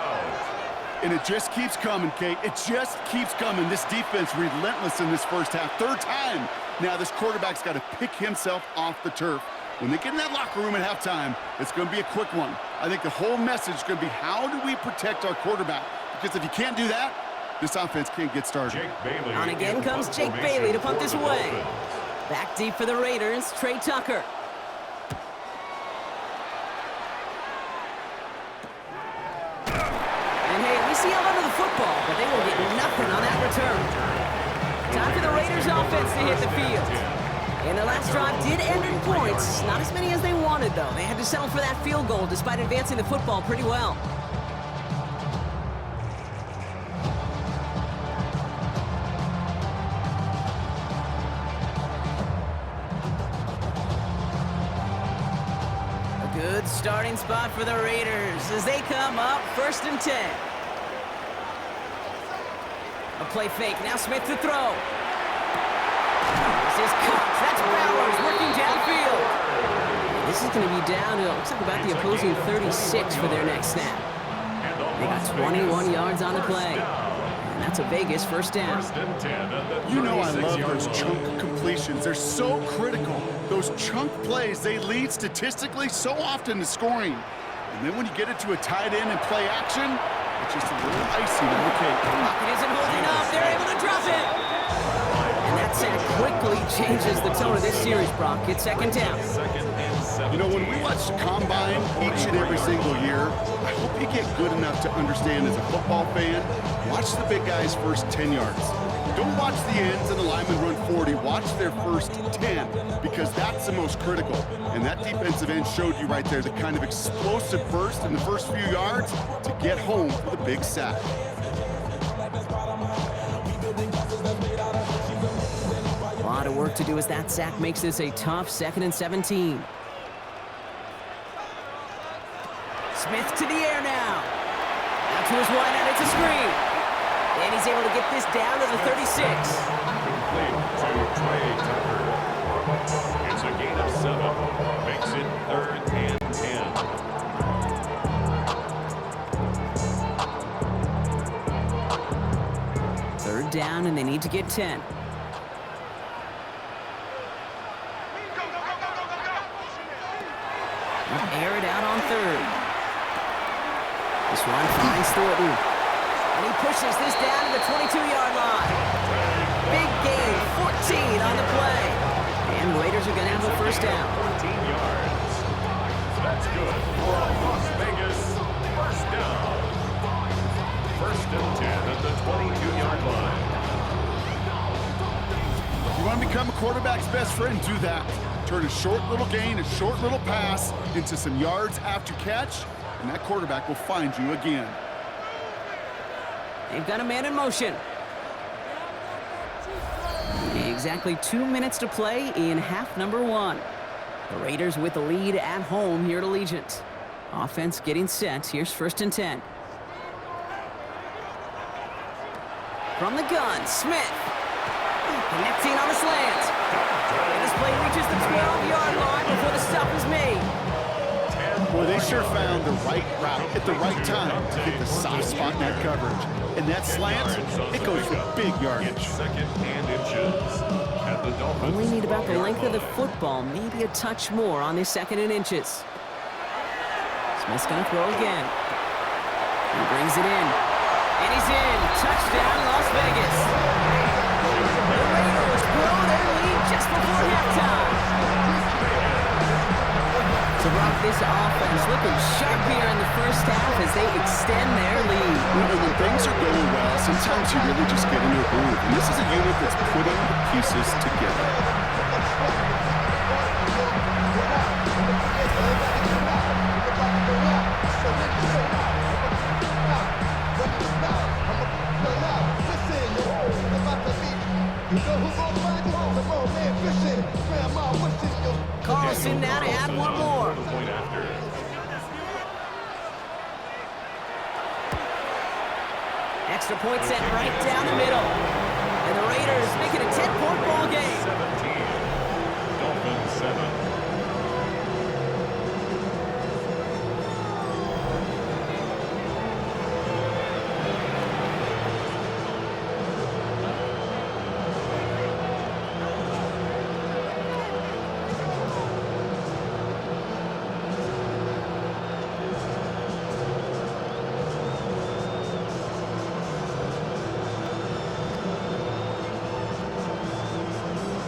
And it just keeps coming, Kate. It just keeps coming. This defense relentless in this first half. 3rd time. Now this quarterback's got to pick himself off the turf. When they get in that locker room at halftime, it's going to be a quick one. I think the whole message is going to be, how do we protect our quarterback? Because if you can't do that, this offense can't get started. On again comes Jake Bailey to punt this away. Back deep for the Raiders, Trey Tucker. And hey, at least he held onto the football, but they will get nothing on that return. Time for the Raiders offense to hit the field. And their last drive did end in points. Not as many as they wanted, though. They had to settle for that field goal despite advancing the football pretty well. A good starting spot for the Raiders as they come up 1st and 10. A play fake. Now Smith to throw. This is Cox. That's Bowers working downfield. This is going to be down to, looks like about the opposing 36 for their next snap. They got 21 yards on the play. And that's a Vegas 1st down. You know I love those chunk completions. They're so critical. Those chunk plays, they lead statistically so often to scoring. And then when you get it to a tight end and play action, it's just a little icy to locate. Pocket isn't holding up. They're able to drop it. And that sack quickly changes the tone of this series, Brock. It's 2nd down. You know, when we watch Combine each and every single year, I hope you get good enough to understand as a football fan, watch the big guys' first 10 yards. Don't watch the ends and the linemen run 40. Watch their first 10, because that's the most critical. And that defensive end showed you right there the kind of explosive burst in the first few yards to get home for the big sack. A lot of work to do as that sack makes this a tough 2nd and 17. Smith to the air now. Out to his wide out, it's a screen. And he's able to get this down to the 36. Complete to Trey Tucker. It's a gain of 7. Makes it 3rd and 10. 3rd down, and they need to get 10. Air it out on 3rd. This one finds Thornton. And he pushes this down to the 22-yard line. Big gain, 14 on the play. And Raiders are going to have a 1st down. 14 yards. That's good for a Las Vegas 1st down. 1st and 10 at the 22-yard line. You want to become a quarterback's best friend? Do that. Turn a short little gain, a short little pass into some yards after catch, and that quarterback will find you again. They've got a man in motion. Exactly 2 minutes to play in half number 1. The Raiders with the lead at home here at Allegiant. Offense getting set. Here's 1st and 10. From the gun, Smith. Connecting on the slant. And this play reaches the 12-yard line before the stop is made. Boy, they sure found the right route at the right time to hit the soft spot in that coverage. And that slant, it goes for big yardage. 2nd and inches. At the Dolphins. Only need about the length of the football, maybe a touch more on this 2nd and inches. Smith's going to throw again. He brings it in. And he's in. Touchdown, Las Vegas. The Raiders blow their lead just before halftime. So Brock, this offense looking sharp here in the 1st half as they extend their lead. When things are going well, sometimes you really just get into a groove. And this is a unit that's putting the pieces together. Carlson now to add one more. Extra point set right down the middle. And the Raiders make it a 10-point ball game. 17. Dolphins 7.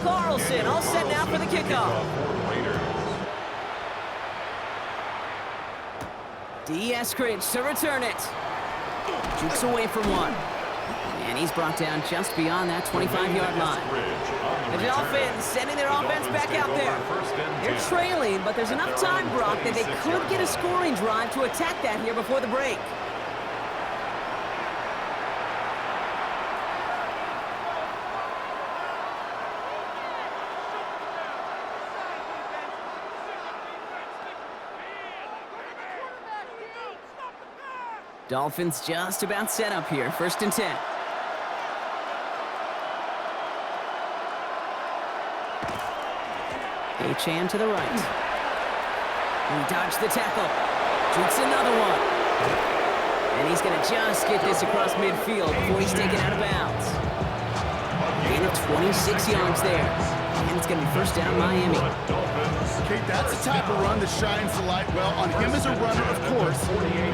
Carlson all set now for the kickoff. D. Eskridge to return it. Jukes away from one. And he's brought down just beyond that 25-yard line. The Dolphins sending their offense back out there. They're trailing, but there's enough time, Brock, that they could get a scoring drive to attack that here before the break. Dolphins just about set up here. 1st and 10. Achane to the right. He dodged the tackle. Jukes another one. And he's going to just get this across midfield before he's taken out of bounds. Gain of 26 yards there. And it's going to be 1st down Miami. Okay, that's the type of run that shines the light well on him as a runner, of course.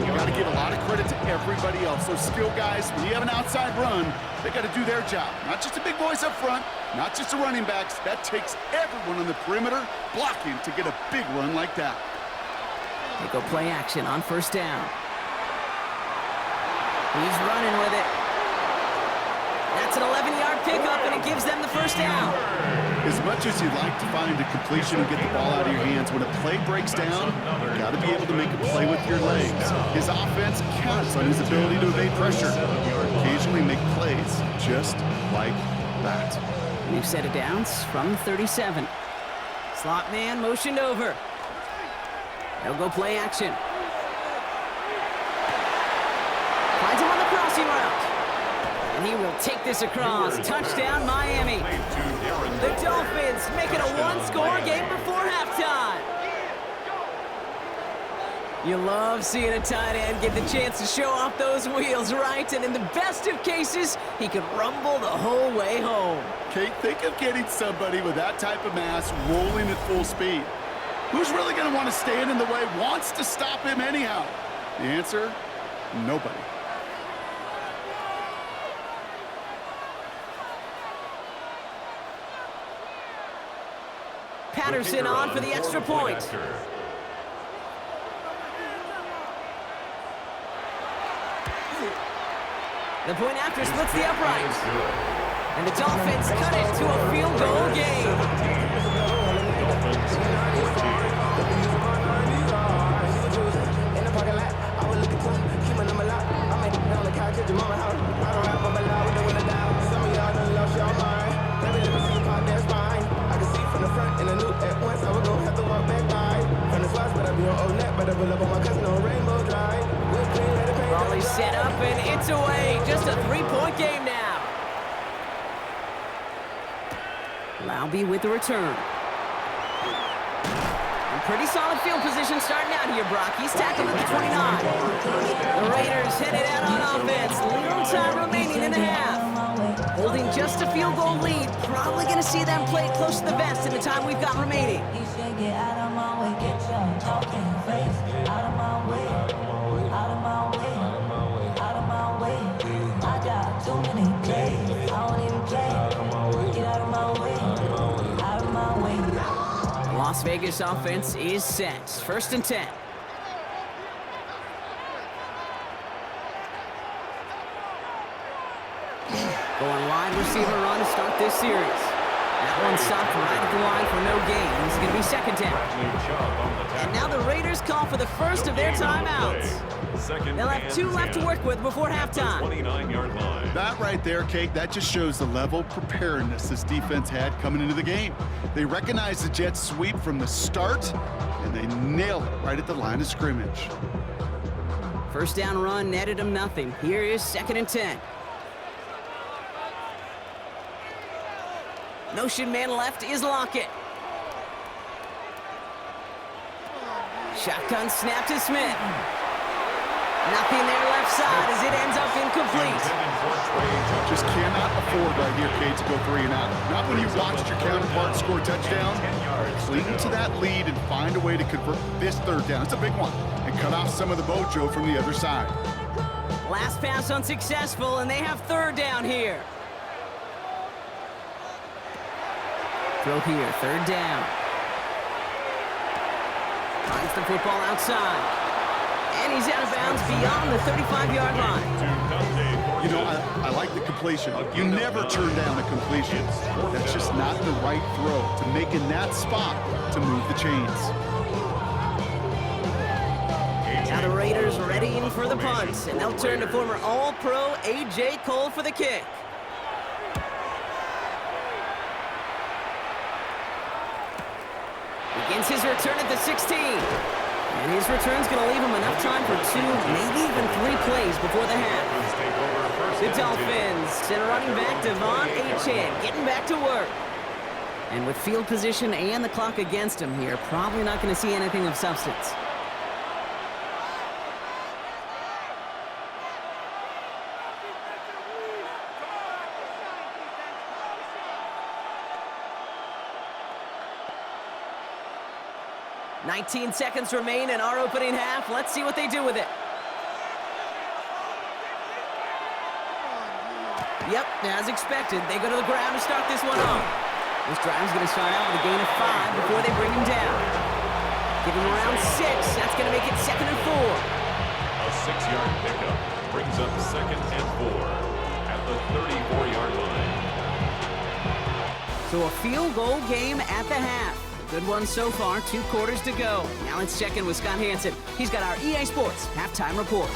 You got to give a lot of credit to everybody else. Those skill guys, when you have an outside run, they got to do their job. Not just the big boys up front, not just the running backs. That takes everyone on the perimeter blocking to get a big run like that. They go play action on 1st down. He's running with it. That's an 11-yard pickup, and it gives them the 1st down. As much as you'd like to find a completion and get the ball out of your hands, when a play breaks down, you got to be able to make a play with your legs. His offense counts on his ability to evade pressure. Occasionally make plays just like that. New set of downs from 37. Slot man motioned over. They'll go play action. Finds him on the crossing route. And he will take this across. Touchdown, Miami. The Dolphins make it a one-score game before halftime. You love seeing a tight end get the chance to show off those wheels, right? And in the best of cases, he could rumble the whole way home. Kate, think of getting somebody with that type of mass rolling at full speed. Who's really going to want to stand in the way, wants to stop him anyhow? The answer, nobody. Patterson on for the extra point. The point after splits the upright. And the Dolphins cut it to a field goal game. Volley set up and it's away. Just a 3-point game now. Laube with the return. And pretty solid field position starting out here, Brock. He's tackled at the 29. The Raiders headed out on offense. Little time remaining in the half. Holding just a field goal lead. Probably going to see them play it close to the vest in the time we've got remaining. Las Vegas offense is set. 1st and 10. Going wide receiver run to start this series. That one stopped right at the line for no gain. This is going to be 2nd down. And now the Raiders call for the first of their timeouts. They'll have 2 left to work with before halftime. 29-yard line. That right there, Kate, that just shows the level of preparedness this defense had coming into the game. They recognized the Jets' sweep from the start, and they nailed it right at the line of scrimmage. First down run netted him nothing. Here is 2nd and 10. Motion man left is Lockett. Shotgun snap to Smith. Nothing there left side as it ends up incomplete. Just cannot afford right here, Kate, to go 3 and out. Not when you watched your counterpart score a touchdown. Cling to that lead and find a way to convert this 3rd down. It's a big one. And cut off some of the mojo from the other side. Last pass unsuccessful, and they have 3rd down here. Throw here, 3rd down. Finds the football outside. And he's out of bounds beyond the 35-yard line. You know, I like the completion. You never turn down a completion. That's just not the right throw to make in that spot to move the chains. Now the Raiders readying for the punt, and they'll turn to former All-Pro A.J. Cole for the kick. Begins his return at the 16. And his return's going to leave him enough time for 2, maybe even 3 plays before the half. The Dolphins send running back Devon Achane getting back to work. And with field position and the clock against him here, probably not going to see anything of substance. "19 seconds remain in our opening half. Let's see what they do with it." Yep, as expected, they go to the ground to start this one off. This drive's going to start out with a gain of 5 before they bring him down. Give him around 6. That's going to make it 2nd and 4. A 6-yard pickup brings up 2nd and 4 at the 34-yard line. So a field goal game at the half. Good one so far, 2 quarters to go. Now let's check in with Scott Hanson. He's got our EA Sports halftime report.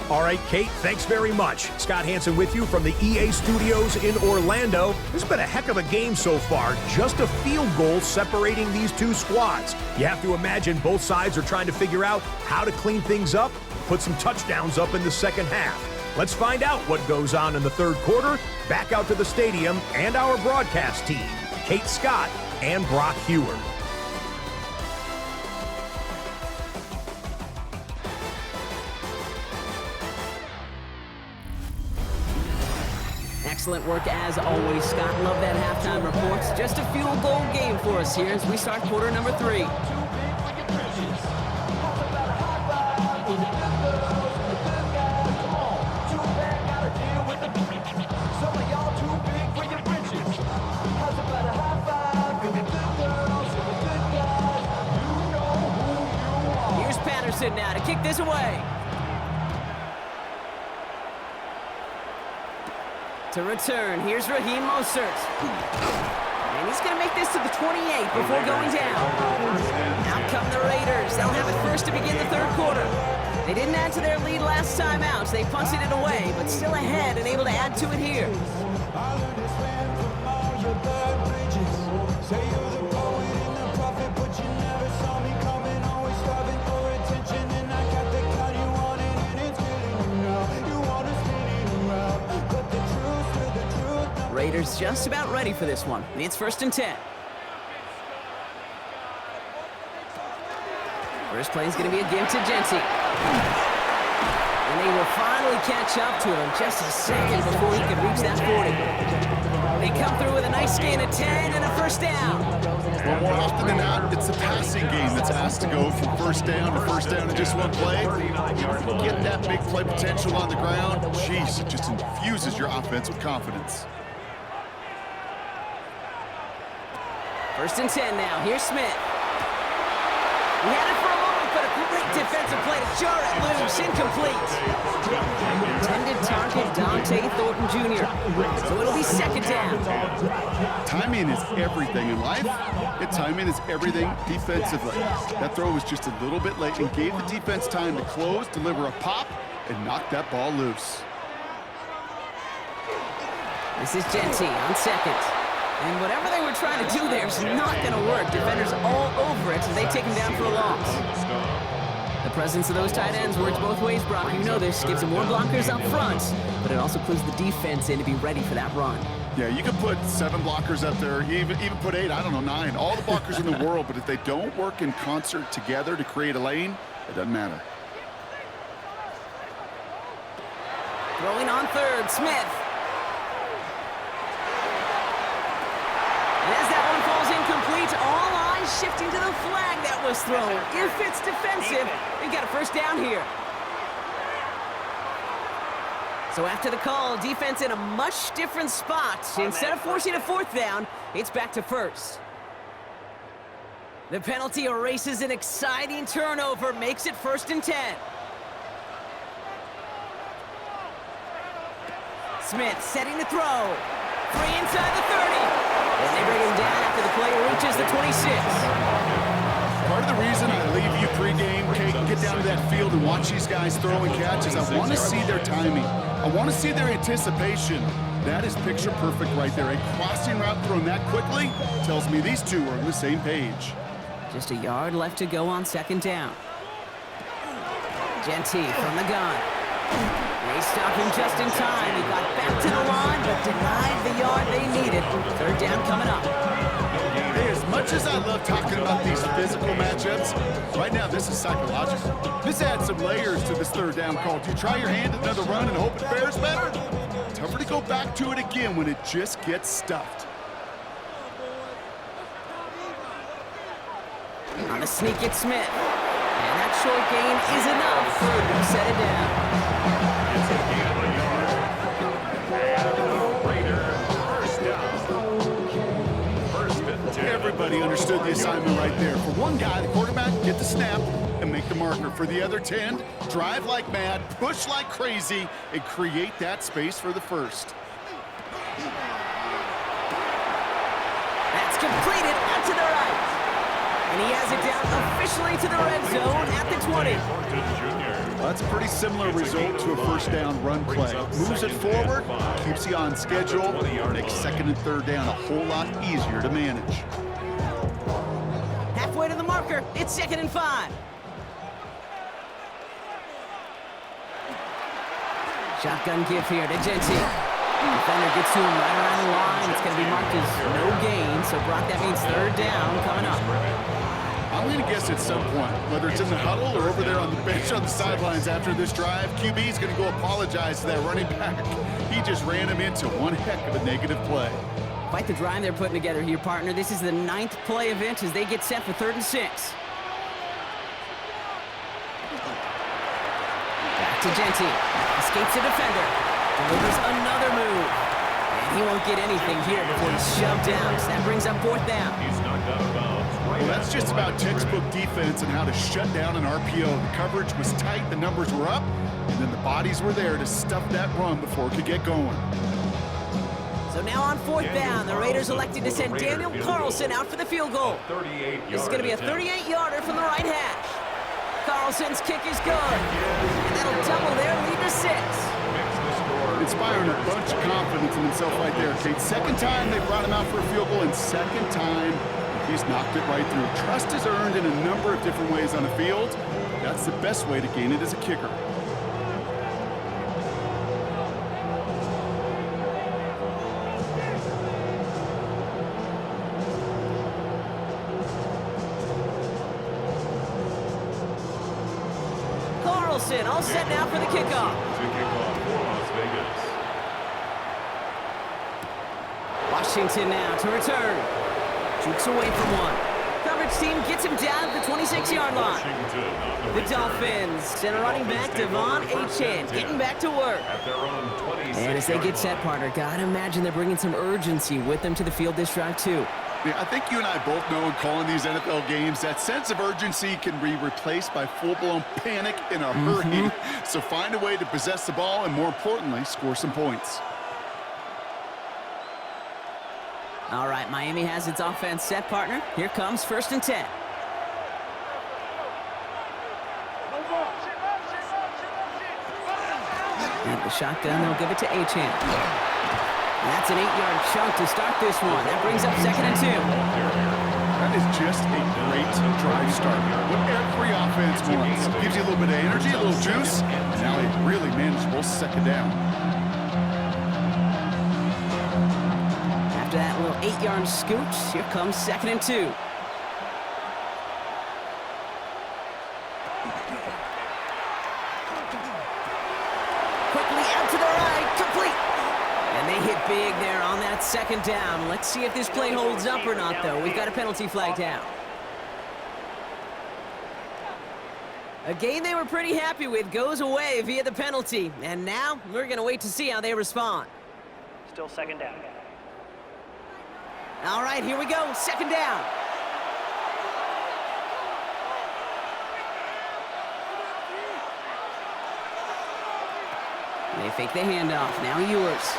All right, Kate, thanks very much. Scott Hanson with you from the EA Studios in Orlando. This has been a heck of a game so far. Just a field goal separating these 2 squads. You have to imagine both sides are trying to figure out how to clean things up, put some touchdowns up in the second half. Let's find out what goes on in the 3rd quarter. Back out to the stadium and our broadcast team, Kate Scott and Brock Hewer. Excellent work as always, Scott. Love that halftime reports. Just a field goal game for us here as we start quarter number 3. Here's Patterson now to kick this away. To return, here's Raheem Mostert. And he's going to make this to the 28 before going down. Out come the Raiders. They'll have it first to begin the 3rd quarter. They didn't add to their lead last time out, so they punted it away, but still ahead and able to add to it here. Raiders just about ready for this one. It's 1st and 10. First play is going to be a give to Genty. And they will finally catch up to him just a second before he can reach that 40. They come through with a nice gain of 10 and a 1st down. Well, more often than not, it's the passing game that's asked to go from 1st down to 1st down in just 1 play. You get that big play potential on the ground, jeez, it just infuses your offense with confidence. 1st and 10 now. Here's Smith. He had it for a moment, but a great defensive play to jar it loose. Incomplete. Intended target, Dante Thornton Jr. So it'll be 2nd down. Timing is everything in life. And timing is everything defensively. That throw was just a little bit late and gave the defense time to close, deliver a pop, and knock that ball loose. This is Genty on 2nd. And whatever they were trying to do there is not going to work. Defenders all over it as they take him down for a loss. The presence of those tight ends works both ways, Brock. You know this. Gives them more blockers up front, but it also clues the defense in to be ready for that run. Yeah, you can put 7 blockers up there, even put 8, I don't know, 9, all the blockers in the world, but if they don't work in concert together to create a lane, it doesn't matter. Throwing on third, Smith. And as that one falls incomplete, all eyes shifting to the flag that was thrown. If it's defensive, they've got a first down here. So after the call, defense in a much different spot. Instead of forcing a fourth down, it's back to first. The penalty erases an exciting turnover, makes it 1st and 10. Smith setting to throw. Free inside the 30. And they bring him down after the play reaches the 26. Part of the reason I leave you pregame, Kate, and get down to that field and watch these guys throw and catch is I want to see their timing. I want to see their anticipation. That is picture perfect right there. A crossing route thrown that quickly tells me these two are on the same page. Just a yard left to go on 2nd down. Genty from the gun. They stop him just in time. He got back to the line, but denied the yard they needed. 3rd down coming up. Hey, as much as I love talking about these physical matchups, right now this is psychological. This adds some layers to this 3rd down call. Do you try your hand at another run and hope it fares better? Tougher to go back to it again when it just gets stuffed. On the sneak, it's Smith. And that short gain is enough to set it down. It's a gain of a yard. And the Raiders first down. 1st and 10. Everybody understood the assignment right there. For one guy, the quarterback, get the snap and make the marker. For the other 10, drive like mad, push like crazy, and create that space for the first. That's completed out to the right. And he has it down officially to the red zone at the 20. Well, that's a pretty similar result to a 1st down run play. Moves it forward, keeps you on schedule, makes 2nd and 3rd down a whole lot easier to manage. Halfway to the marker, it's 2nd and 5. Shotgun give here to Genty. Defender gets to him right around the line. It's going to be marked as no gain. So, Brock, that means 3rd down coming up. I'm going to guess at some point, whether it's in the huddle or over there on the bench on the sidelines after this drive, QB is going to go apologize to that running back. He just ran him into one heck of a negative play. Quite the drive they're putting together here, partner. This is the 9th play event as they get set for 3rd and 6. Back to Genty. Escapes the defender. Delivers another move. And he won't get anything here before he's shoved down. So that brings up 4th down. He's knocked out of bounds. Well, that's just about textbook defense and how to shut down an RPO. The coverage was tight, the numbers were up, and then the bodies were there to stuff that run before it could get going. So now on 4th down, the Raiders elected to send Daniel Carlson out for the field goal. This is going to be a 38-yarder from the right hash. Carlson's kick is good, and that'll double their lead to 6. Inspiring a bunch of confidence in himself right there, Kate. 2nd time they brought him out for a field goal, and 2nd time he's knocked it right through. Trust is earned in a number of different ways on the field. That's the best way to gain it as a kicker. Carlson all set now for the kickoff. To kick off for Las Vegas. Washington now to return. Jukes away from one. Coverage team gets him down at the 26-yard line. The Dolphins and a running back, Devon Achane, getting back to work. And as they get set, partner, gotta imagine they're bringing some urgency with them to the field this drive, too. Yeah, I think you and I both know in calling these NFL games, that sense of urgency can be replaced by full-blown panic in a hurry. So find a way to possess the ball and, more importantly, score some points. All right, Miami has its offense set, partner. Here comes 1st and 10. And the shotgun, they'll give it to Achane. That's an 8-yard chunk to start this one. That brings up 2nd and 2. That is just a great drive start. What every offense wants. Gives you a little bit of energy, a little juice, and now a really manageable second down. After that little 8-yard scoot, here comes 2nd and 2. Quickly out to the right, complete. And they hit big there on that 2nd down. Let's see if this play holds up or not, though. We've got a penalty flag down. A game they were pretty happy with goes away via the penalty. And now we're going to wait to see how they respond. Still 2nd down. All right, here we go. 2nd down. They fake the handoff. Now Ewers.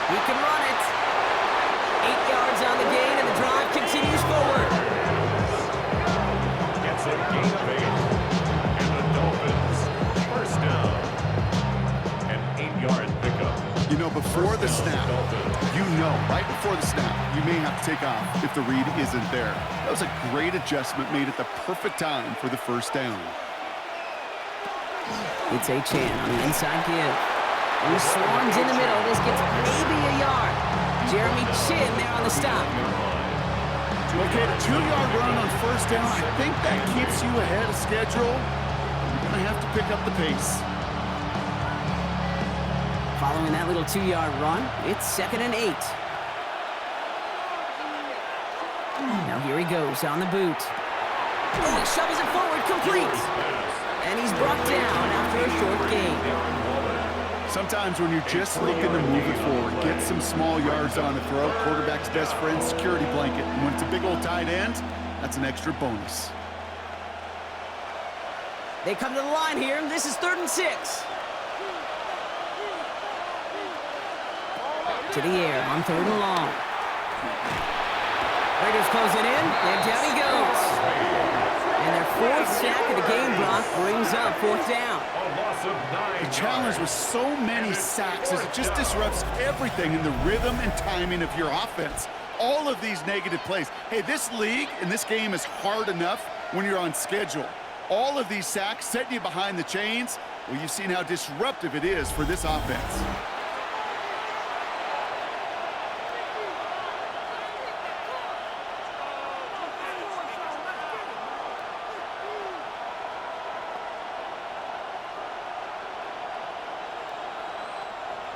He can run it. 8 yards on the gain, and the drive continues forward. Gets a gain of 8. And the Dolphins, first down. An 8-yard pickup. You know, before the snap, right before the snap, you may have to take off if the read isn't there. That was a great adjustment made at the perfect time for the first down. It's A-Chan on the inside give. And he swarms in the middle. This gets maybe a yard. Jeremy Chin there on the stop. Okay, the 2-yard run on first down, I think that keeps you ahead of schedule. You're going to have to pick up the pace. Following that little 2-yard run, it's 2nd and 8. Now here he goes on the boot. Oh, he shovels it forward, complete. And he's brought down after a short gain. Sometimes when you're just looking to move it forward, get some small yards on the throw, quarterback's best friend, security blanket. And when it's a big old tight end, that's an extra bonus. They come to the line here. This is 3rd and 6. To the air on 3rd and long. Raiders closing in, and down he goes. And their 4th sack of the game, Brock, brings up 4th down. The challenge with so many sacks is it just disrupts everything in the rhythm and timing of your offense. All of these negative plays. Hey, this league and this game is hard enough when you're on schedule. All of these sacks setting you behind the chains, well, you've seen how disruptive it is for this offense.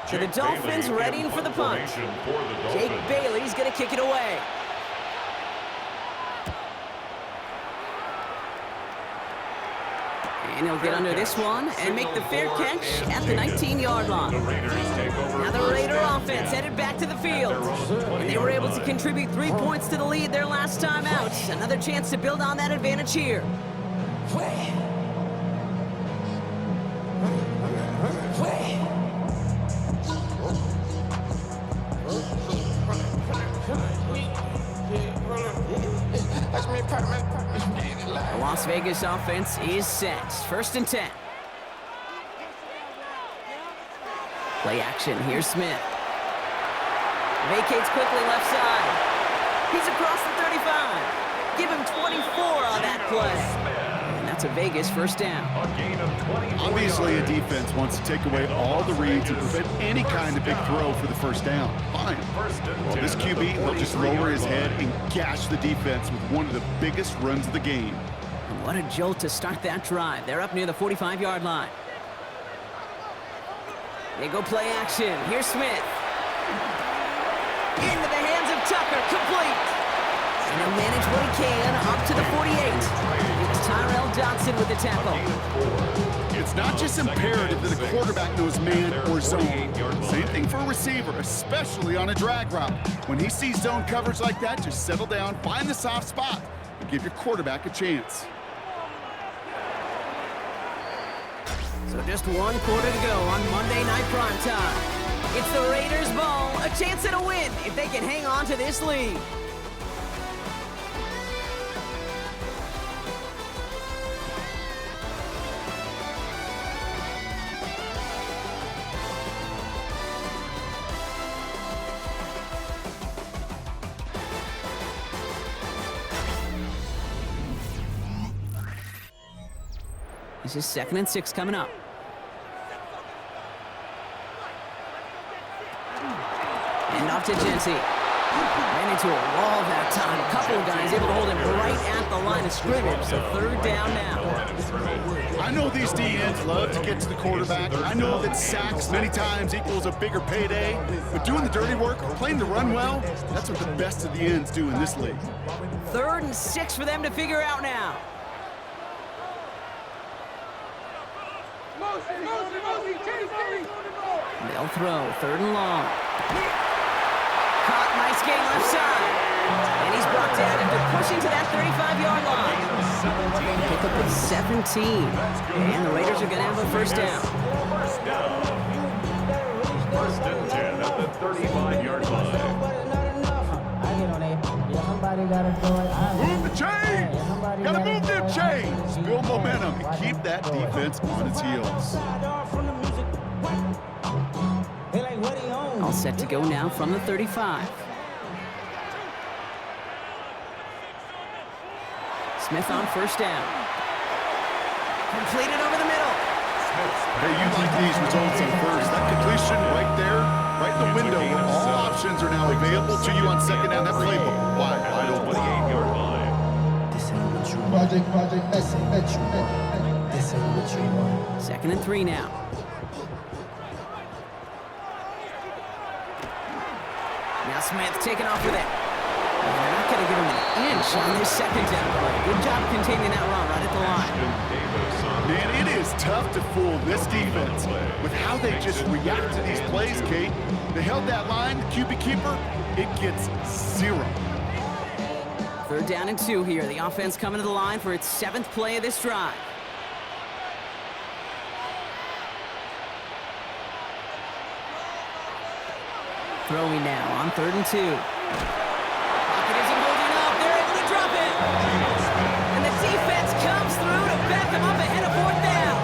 So the Dolphins readying for the punt. Jake Bailey's going to kick it away. And he'll get under this one and make the fair catch at the 19-yard line. Now the Raider offense headed back to the field. And they were able to contribute 3 points to the lead their last time out. Another chance to build on that advantage here. The Las Vegas offense is set. 1st and 10. Play action. Here's Smith. Vacates quickly left side. He's across the 35. Give him 24 on that play. And that's a Vegas 1st down. Obviously, a defense wants to take away all the reads and prevent any kind of big throw for the 1st down. Fine. Well, this QB will just lower his head and gash the defense with one of the biggest runs of the game. And what a jolt to start that drive. They're up near the 45-yard line. They go play action. Here's Smith. Into the hands of Tucker. Complete. And he'll manage what he can up to the 48. It's Tyrell Dodson with the tackle. It's not just imperative that the quarterback knows man or zone. Same thing for a receiver, especially on a drag route. When he sees zone coverage like that, just settle down, find the soft spot, and give your quarterback a chance. So just 1 quarter to go on Monday Night Primetime. It's the Raiders' ball, a chance at a win if they can hang on to this lead. This is 2nd and 6 coming up. And off to Jency. Ran into a wall that time. A couple of guys able to hold him right at the line of scrimmage. So 3rd down now. I know these DNs love to get to the quarterback. I know that sacks many times equals a bigger payday. But doing the dirty work, playing the run well, that's what the best of the ends do in this league. 3rd and 6 for them to figure out now. They'll throw. 3rd and long. Caught, nice gain left side. And he's brought down after pushing to that 35-yard line. Pick up at 17. And the Raiders are going to have a 1st down. 1st and 10 at the 35-yard line. Move the chains! Gotta move them chains! Build momentum and keep that defense on its heels. All set to go now from the 35. Smith on 1st down. Completed over the middle. Hey, you like these results on 1st. That completion right there, right in the window where all options are now available to you on 2nd down. That playbook wide open. 28-yard line. Project, this ain't what you want. 2nd and 3 now. Now Smith taking off with it. And they're not going to give him an inch on this 2nd down play. Good job containing that run right at the line. Man, it is tough to fool this defense with how they just react to these plays, Kate. They held that line, the QB keeper, it gets 0. 3rd down and 2 here. The offense coming to the line for its 7th play of this drive. Throwing now on 3rd and 2. Pocket isn't holding up. They're able to drop it. And the defense comes through to back them up ahead of 4th down.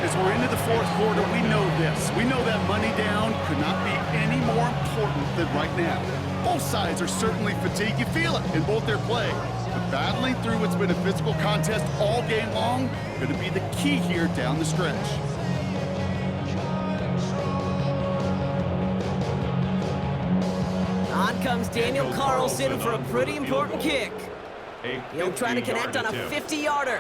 As we're into the 4th quarter, we know this. We know that money down could not be any more important than right now. Both sides are certainly fatigued. You feel it in both their play. But battling through what's been a physical contest all game long, going to be the key here down the stretch. On comes Daniel Carlson for a pretty important kick. He'll try to connect on a 50-yarder.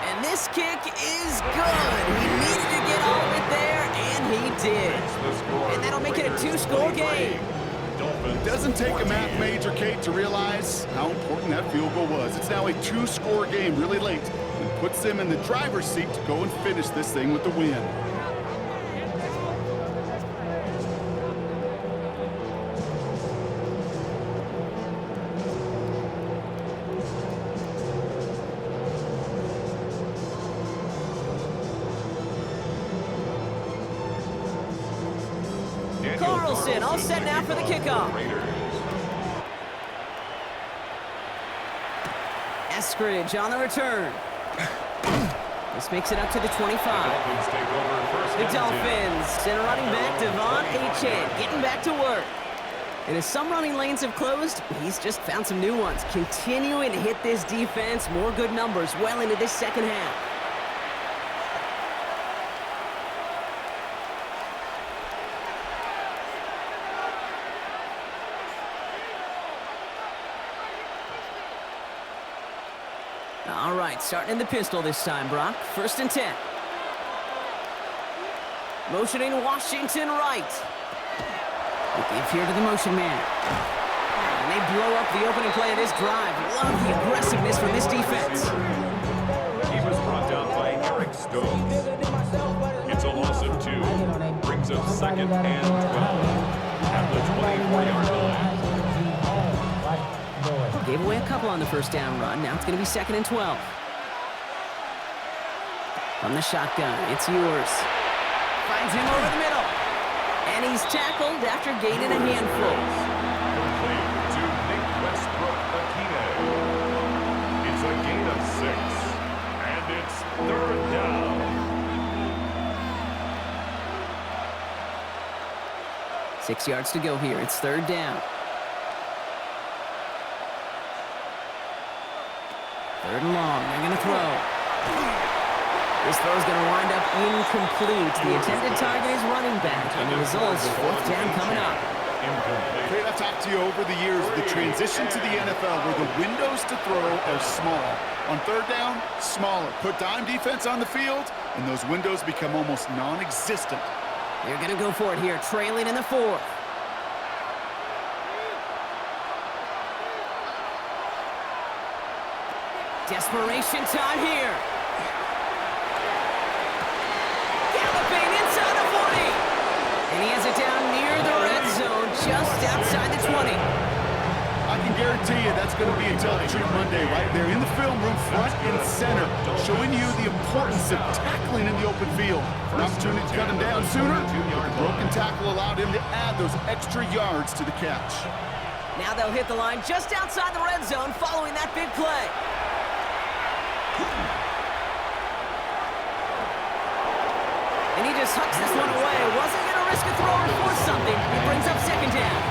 And this kick is good. He needed to get all of it there, and he did. And that'll make it a 2-score game. It doesn't take a math major, Kate, to realize how important that field goal was. It's now a 2-score game really late and puts them in the driver's seat to go and finish this thing with the win. Carlson all set now for the kickoff. Eskridge on the return. This makes it up to the 25. The Dolphins send a running back, Devon Achane, getting back to work. And as some running lanes have closed, he's just found some new ones, continuing to hit this defense. More good numbers well into this 2nd half. All right, starting in the pistol this time, Brock. 1st and 10. Motioning Washington right. They give here to the motion man. And they blow up the opening play of this drive. Love the aggressiveness from this defense. He was brought down by Eric Stokes. It's a loss of 2. Brings up 2nd and 12 at the 24-yard line. Gave away a couple on the 1st down run. Now it's going to be 2nd and 12. From the shotgun, it's yours. Finds him over the middle. And he's tackled after gaining a handful. Complete to Nick Westbrook Akine. It's a gain of 6. And it's 3rd down. Six yards to go here. It's 3rd down. 3rd and long. They're going to throw. This throw's going to wind up incomplete. The intended target is running back, and the result's fourth down coming up. Kate, I've talked to you over the years, the transition to the NFL where the windows to throw are small. On third down, smaller. Put dime defense on the field, and those windows become almost non-existent. They're going to go for it here, trailing in the fourth. Desperation time here. Galloping inside the 40. And he has it down near the red zone, just outside the 20. I can guarantee you that's going to be a Tell the Truth Monday right there in the film room, front and center, showing you the importance of tackling in the open field. An opportunity to cut him down sooner. The broken tackle allowed him to add those extra yards to the catch. Now they'll hit the line just outside the red zone following that big play. And he just hucks this one away. Wasn't going to risk a throw or force something. He brings up second down.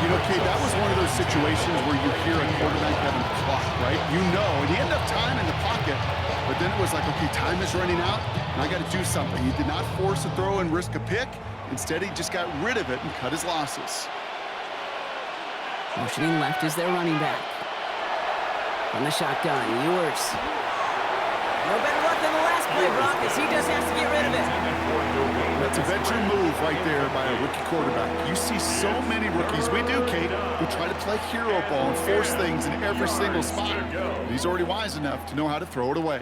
You know, Kate, that was one of those situations where you hear a quarterback having a clock, right? You know, and he ended up time in the pocket, but then it was like, okay, time is running out, and I got to do something. He did not force a throw and risk a pick. Instead, he just got rid of it and cut his losses. Motioning left is their running back. From the shotgun, Ewers. No better luck than the last play, Brock, as he just has to get rid of it. That's a veteran move right there by a rookie quarterback. You see so many rookies, we do, Kate, who try to play hero ball and force things in every single spot. He's already wise enough to know how to throw it away.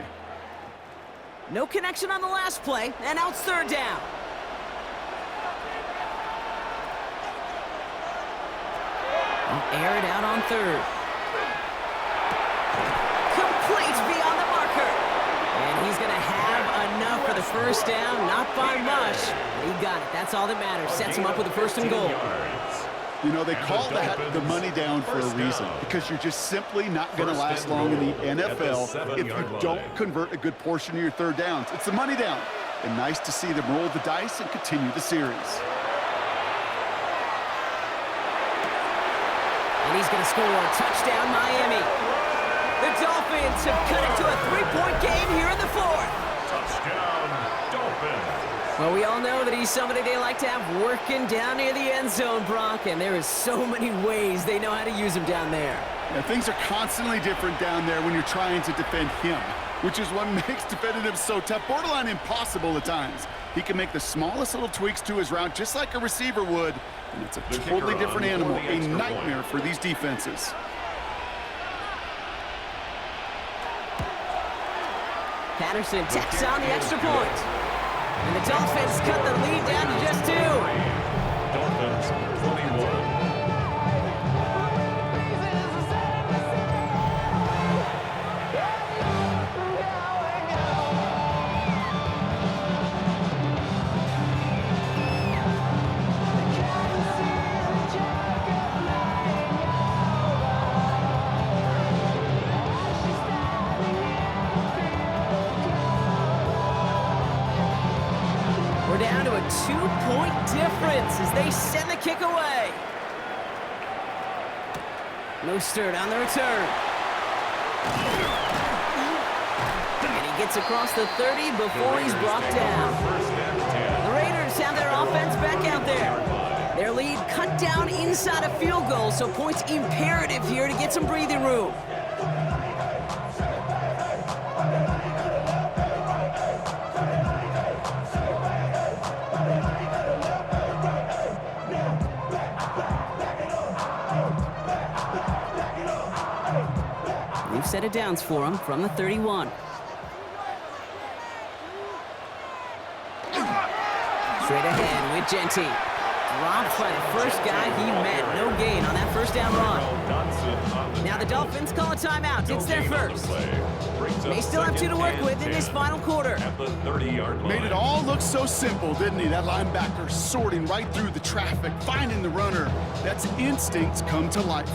No connection on the last play, and now it's third down. I'll air it out on third. Complete beyond the marker. And he's going to have enough for the first down, not by much. He got it. That's all that matters. Sets him up with a first and goal. You know, they call that the money down for a reason, because you're just simply not going to last long in the NFL if you don't convert a good portion of your third downs. It's the money down. And nice to see them roll the dice and continue the series. And he's going to score a touchdown, Miami. The Dolphins have cut it to a three-point game here in the fourth. Touchdown, Dolphins. Well, we all know that he's somebody they like to have working down near the end zone, Brock, and there is so many ways they know how to use him down there. Yeah, things are constantly different down there when you're trying to defend him, which is what makes defending him so tough, borderline impossible at times. He can make the smallest little tweaks to his route just like a receiver would, and it's a totally different animal, a nightmare for these defenses. Patterson tacks on the extra point. And the Dolphins cut the lead down to just 2. Dolphins 21. Down to a 2-point difference as they send the kick away. Mostert on the return. And he gets across the 30 before he's brought down. The Raiders have their offense back out there. Their lead cut down inside a field goal, so points imperative here to get some breathing room. New set of downs for him from the 31. Straight ahead with Genty. Dropped by the first guy he met. No gain on that first down run. Now the Dolphins call a timeout. It's their first. They still have 2 to work with in this final quarter. Made it all look so simple, didn't he? That linebacker sorting right through the traffic, finding the runner. That's instincts come to life.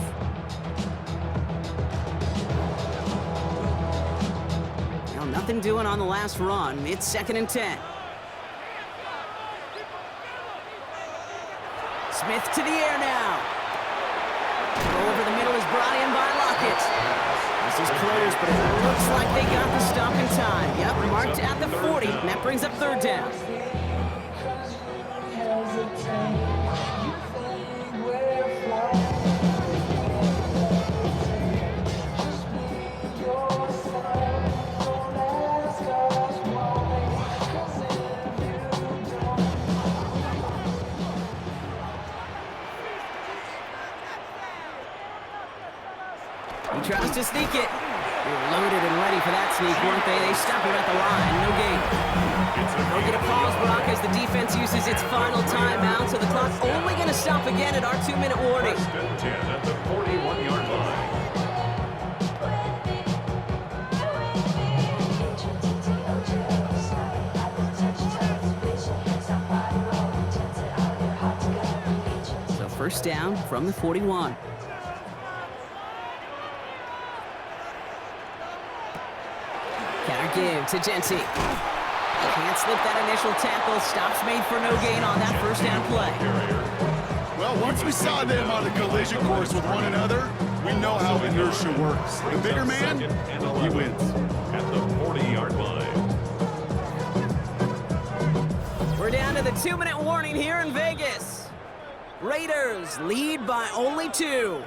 Well, nothing doing on the last run. It's 2nd and 10. Smith to the air now. Throw over the middle is brought in by Lockett. seconds. This is close, but it looks like they got the stop in time. Yep, marked at the 40, and that brings up third down. He tries to sneak it. They're loaded and ready for that sneak, weren't they? They stop him at the line. No gain. They'll get a pause, Brock, as the defense uses its final timeout, so the clock's only going to stop again at our 2-minute warning. First and 10 at the 41-yard line. So first down from the 41. Give to Genty. Can't slip that initial tackle. Stops made for no gain on that first down play. Well, once we saw them on a collision course with one another, we know how inertia works. The bigger man, he wins. At the 40-yard line. We're down to the 2-minute warning here in Vegas. Raiders lead by only 2.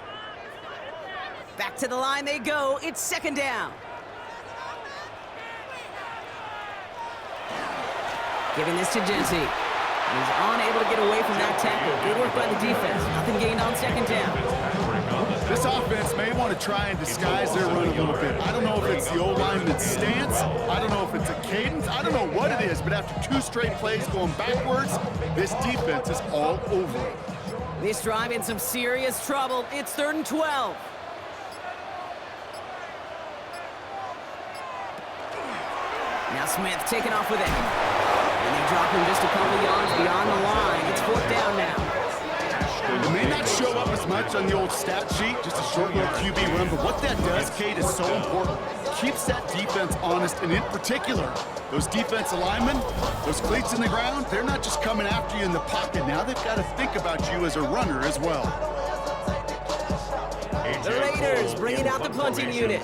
Back to the line they go. It's second down. Giving this to Genty. He's unable to get away from that tackle. Good work by the defense. Nothing gained on second down. This offense may want to try and disguise their run a little bit. I don't know if it's the old lineman's stance. I don't know if it's a cadence. I don't know what it is, but after 2 straight plays going backwards, this defense is all over it. This drive in some serious trouble. It's 3rd and 12. Now Smith taking off with it. And they drop him just a couple yards beyond the line. It's 4th down now. It may not show up as much on the old stat sheet, just a short little QB run, but what that does, Kate, is so important. Keeps that defense honest, and in particular, those defensive linemen, those cleats in the ground, they're not just coming after you in the pocket. Now they've got to think about you as a runner as well. The Raiders bringing out the punting unit.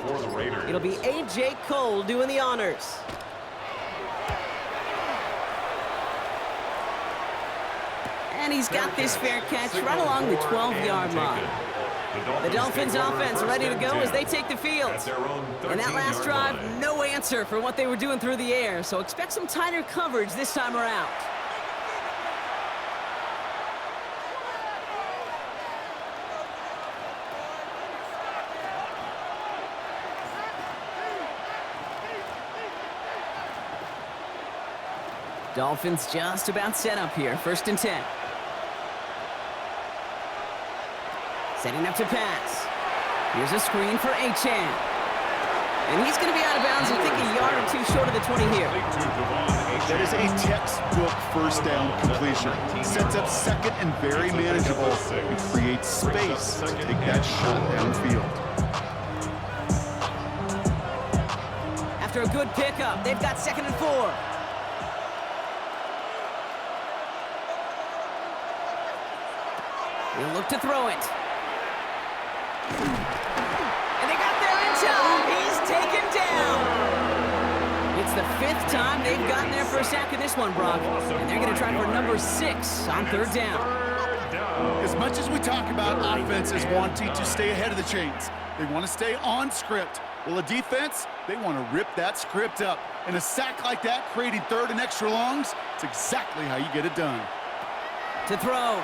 It'll be A.J. Cole doing the honors. And he's got this fair catch right along the 12-yard line. The Dolphins offense ready to go as they take the field. And that last drive, no answer for what they were doing through the air, so expect some tighter coverage this time around. Dolphins just about set up here, 1st and 10. Setting up to pass. Here's a screen for Achane. And he's going to be out of bounds, I think, a yard or 2 short of the 20 here. That is a textbook first down completion. Sets up second and very manageable. It creates space to take that shot downfield. After a good pickup, they've got 2nd and 4. He'll look to throw it. And they got there in time. He's taken down. It's the 5th time they've gotten there for a sack in this one, Brock. And they're going to try for number 6 on 3rd down. As much as we talk about offenses wanting to stay ahead of the chains, they want to stay on script. Well, a defense, they want to rip that script up. And a sack like that, creating 3rd and extra longs, it's exactly how you get it done. To throw.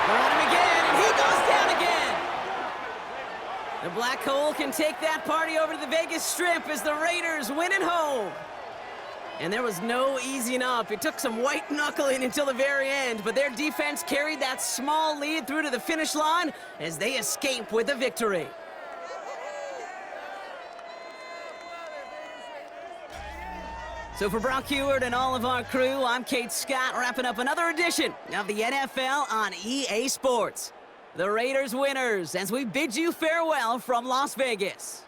They're on him again, and he goes down again. The Black Hole can take that party over to the Vegas Strip as the Raiders win at home. And there was no easing up. It took some white knuckling until the very end, but their defense carried that small lead through to the finish line as they escape with a victory. So for Brock Heward and all of our crew, I'm Kate Scott, wrapping up another edition of the NFL on EA Sports. The Raiders winners as we bid you farewell from Las Vegas.